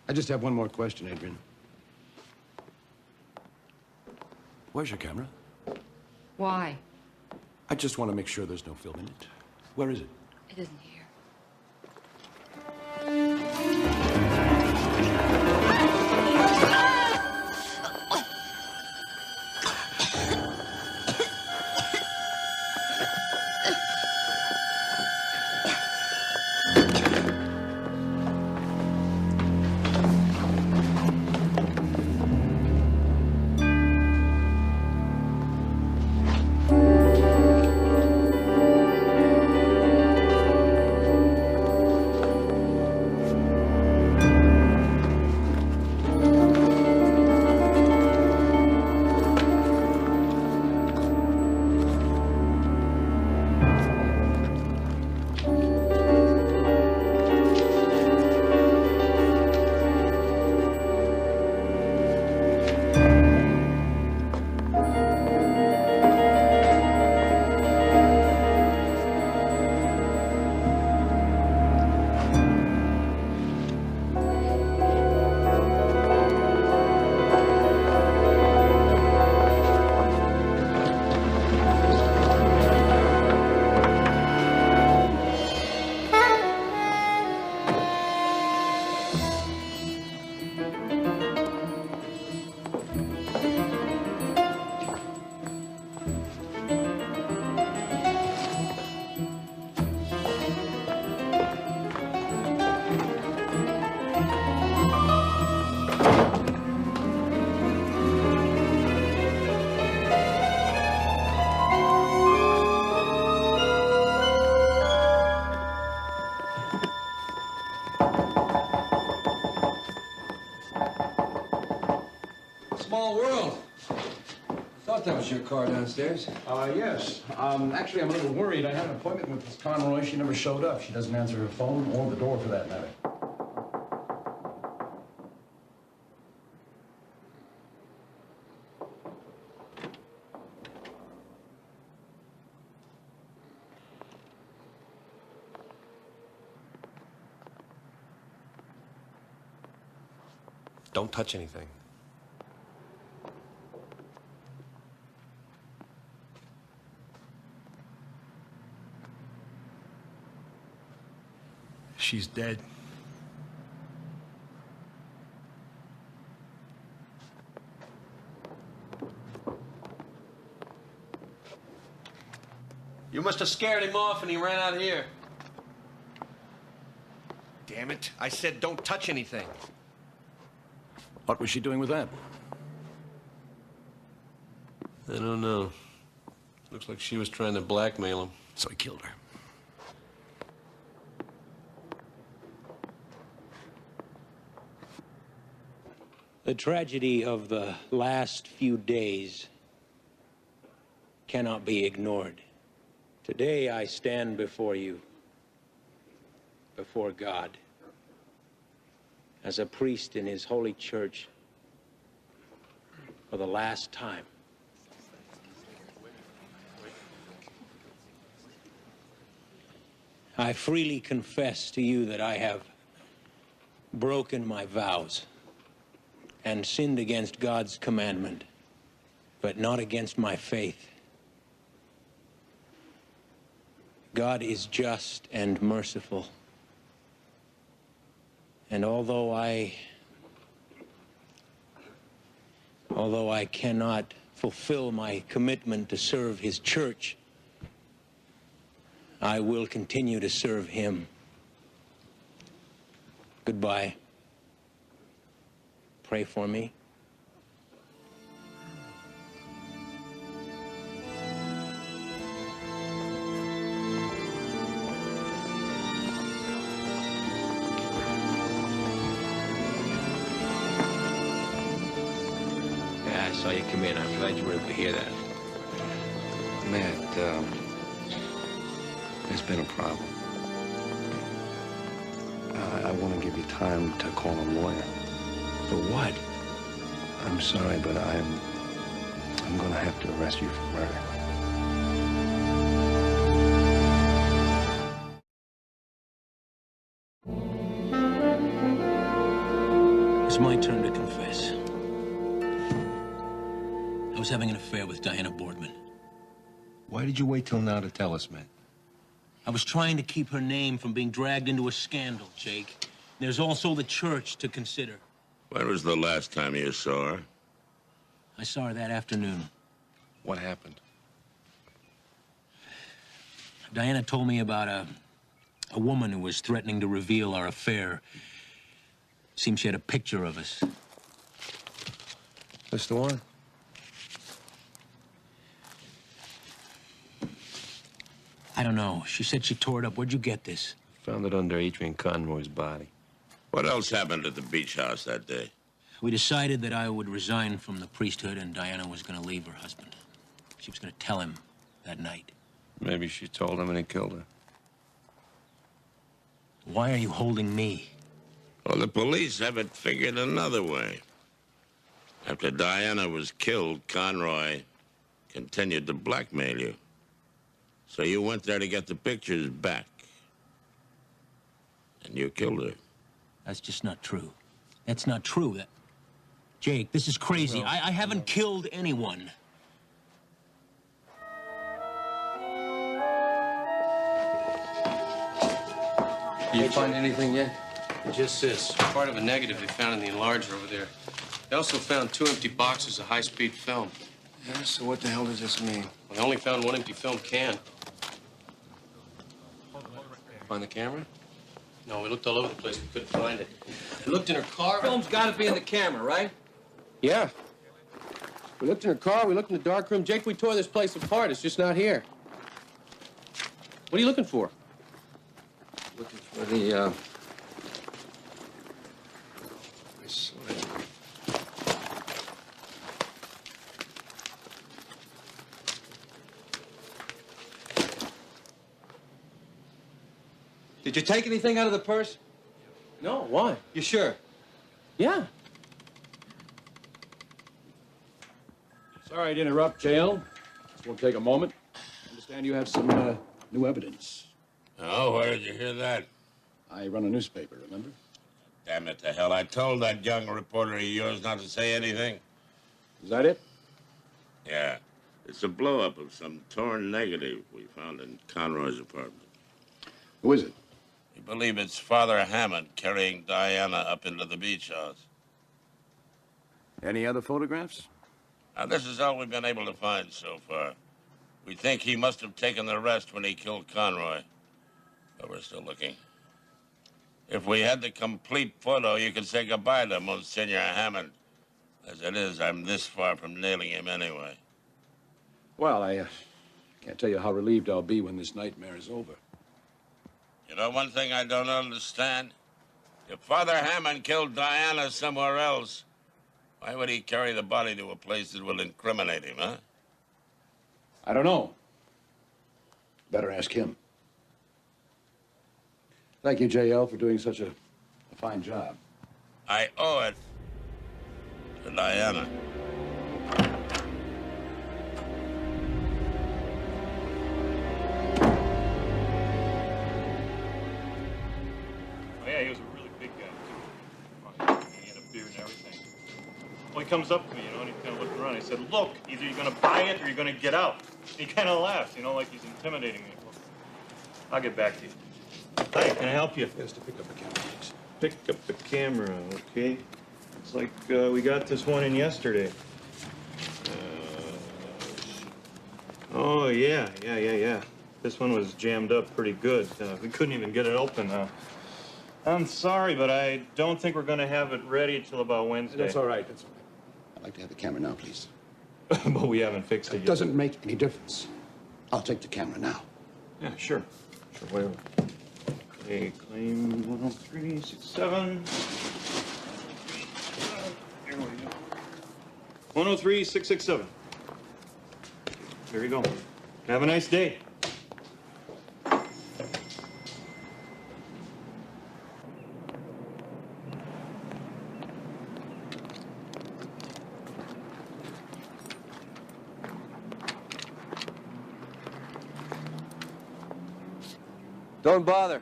[SPEAKER 23] I just have one more question, Adrian. Where's your camera?
[SPEAKER 1] Why?
[SPEAKER 23] I just want to make sure there's no film in it. Where is it?
[SPEAKER 1] It isn't here.
[SPEAKER 13] small world. I thought that was your car downstairs.
[SPEAKER 23] Yes. Actually, I'm a little worried. I had an appointment with Miss Conroy. She never showed up. She doesn't answer her phone or the door for that matter.
[SPEAKER 15] Don't touch anything.
[SPEAKER 23] She's dead.
[SPEAKER 13] You must have scared him off and he ran out here.
[SPEAKER 15] Damn it. I said don't touch anything.
[SPEAKER 23] What was she doing with that?
[SPEAKER 13] I don't know. Looks like she was trying to blackmail him.
[SPEAKER 23] So he killed her.
[SPEAKER 21] The tragedy of the last few days cannot be ignored. Today I stand before you, before God, as a priest in his holy church for the last time. I freely confess to you that I have broken my vows and sinned against God's commandment, but not against my faith. God is just and merciful. And although I cannot fulfill my commitment to serve his church, I will continue to serve him. Goodbye. Pray for me. Yeah, I saw you come in. I'm glad you were able to hear that.
[SPEAKER 8] Matt, there's been a problem. I want to give you time to call a lawyer.
[SPEAKER 21] For what?
[SPEAKER 8] I'm sorry, but I'm going to have to arrest you for murder.
[SPEAKER 21] It's my turn to confess. I was having an affair with Diana Boardman.
[SPEAKER 13] Why did you wait till now to tell us, Matt?
[SPEAKER 21] I was trying to keep her name from being dragged into a scandal, Jake. There's also the church to consider.
[SPEAKER 5] When was the last time you saw her?
[SPEAKER 21] I saw her that afternoon.
[SPEAKER 15] What happened?
[SPEAKER 21] Diana told me about a woman who was threatening to reveal our affair. Seems she had a picture of us.
[SPEAKER 13] That's the one?
[SPEAKER 21] I don't know. She said she tore it up. Where'd you get this?
[SPEAKER 13] Found it under Adrian Conroy's body.
[SPEAKER 5] What else happened at the beach house that day?
[SPEAKER 21] We decided that I would resign from the priesthood and Diana was going to leave her husband. She was going to tell him that night.
[SPEAKER 13] Maybe she told him and he killed her.
[SPEAKER 21] Why are you holding me?
[SPEAKER 5] Well, the police have it figured another way. After Diana was killed, Conroy continued to blackmail you. So you went there to get the pictures back. And you killed her.
[SPEAKER 21] That's just not true. That's not true. Jake, this is crazy.
[SPEAKER 13] Well,
[SPEAKER 21] I haven't killed anyone.
[SPEAKER 13] Did you find anything yet?
[SPEAKER 14] Just this. Part of a negative they found in the enlarger over there. They also found 2 empty boxes of high-speed film.
[SPEAKER 13] Yeah, so what the hell does this mean?
[SPEAKER 14] Well, they only found 1 empty film can.
[SPEAKER 13] Find the camera?
[SPEAKER 14] No, we looked all over the place. We couldn't find it. We looked in her car.
[SPEAKER 13] Film's got to be in the camera, right?
[SPEAKER 14] Yeah. We looked in her car. We looked in the dark room. Jake, we tore this place apart. It's just not here. What are you looking for?
[SPEAKER 13] Looking for the, I saw it.
[SPEAKER 18] Did you take anything out of the purse?
[SPEAKER 14] No, why?
[SPEAKER 18] You sure?
[SPEAKER 14] Yeah.
[SPEAKER 23] Sorry to interrupt, jail. This won't take a moment. I understand you have some new evidence.
[SPEAKER 5] Oh, where did you hear that?
[SPEAKER 23] I run a newspaper, remember?
[SPEAKER 5] Damn it to hell. I told that young reporter of yours not to say anything.
[SPEAKER 23] Is that it?
[SPEAKER 5] Yeah. It's a blow-up of some torn negative we found in Conroy's apartment.
[SPEAKER 23] Who is it?
[SPEAKER 5] We believe it's Father Hammond carrying Diana up into the beach house.
[SPEAKER 23] Any other photographs?
[SPEAKER 5] Now, this is all we've been able to find so far. We think he must have taken the rest when he killed Conroy. But we're still looking. If we had the complete photo, you could say goodbye to Monsignor Hammond. As it is, I'm this far from nailing him anyway.
[SPEAKER 23] Well, I can't tell you how relieved I'll be when this nightmare is over.
[SPEAKER 5] You know one thing I don't understand? If Father Hammond killed Diana somewhere else, why would he carry the body to a place that will incriminate him, huh?
[SPEAKER 23] I don't know. Better ask him. Thank you, JL, for doing such a fine job.
[SPEAKER 5] I owe it to Diana.
[SPEAKER 22] Oh, yeah, he was a really big guy, too. He had a beard and everything. Well, he comes up to me, and he kind of looked around. He said, look, either you're going to buy it or you're going to get out. He kind of laughed, like he's intimidating me. Well, I'll get back to you. Hi, can I help you?
[SPEAKER 23] Yes, to pick up the camera, please.
[SPEAKER 22] Pick up the camera, okay. It's like we got this one in yesterday. Oh, yeah. This one was jammed up pretty good. We couldn't even get it open. I'm sorry, but I don't think we're going to have it ready till about Wednesday.
[SPEAKER 23] That's all right. I'd like to have the camera now, please.
[SPEAKER 22] But we haven't fixed it yet.
[SPEAKER 23] It doesn't make any difference. I'll take the camera now.
[SPEAKER 22] Yeah, sure. Whatever. Okay, claim 10367. Here we go. 103-667. There you go. Have a nice day.
[SPEAKER 16] Don't bother.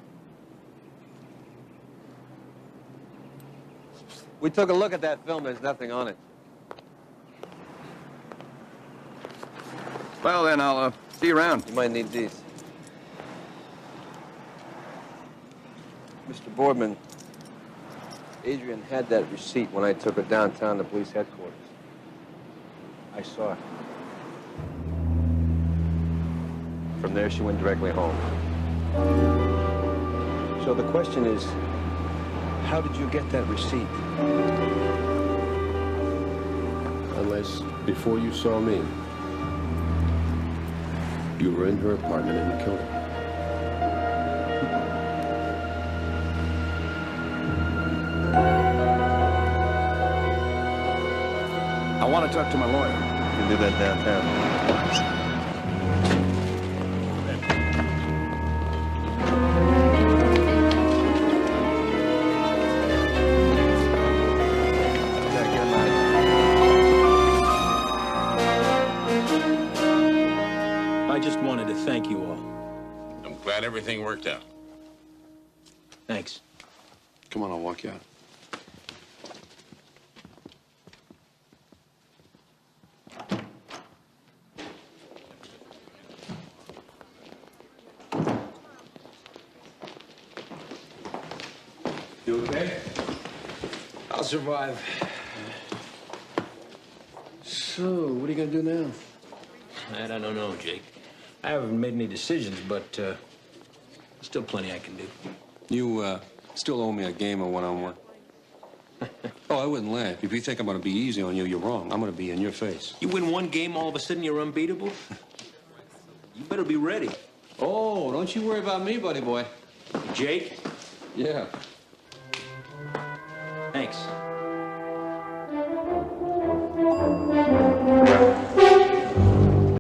[SPEAKER 16] We took a look at that film. There's nothing on it.
[SPEAKER 8] Well, then, I'll see you around.
[SPEAKER 16] You might need these. Mr. Boardman, Adrian had that receipt when I took her downtown to police headquarters. I saw it. From there, she went directly home. So the question is, how did you get that receipt?
[SPEAKER 8] Unless, before you saw me, you were in her apartment and you killed her. I want to talk to my lawyer.
[SPEAKER 16] You can do that downtown.
[SPEAKER 21] I just wanted to thank you all.
[SPEAKER 5] I'm glad everything worked out.
[SPEAKER 21] Thanks.
[SPEAKER 8] Come on, I'll walk you out.
[SPEAKER 23] You okay?
[SPEAKER 21] I'll survive.
[SPEAKER 23] So, what are you gonna do now?
[SPEAKER 21] I don't know, Jake. I haven't made any decisions, but there's still plenty I can do.
[SPEAKER 8] You, still owe me a game of one-on-one. Oh, I wouldn't laugh. If you think I'm gonna be easy on you, you're wrong. I'm gonna be in your face.
[SPEAKER 21] You win one game, all of a sudden you're unbeatable? You better be ready.
[SPEAKER 8] Oh, don't you worry about me, buddy boy.
[SPEAKER 21] Jake?
[SPEAKER 8] Yeah.
[SPEAKER 21] Thanks.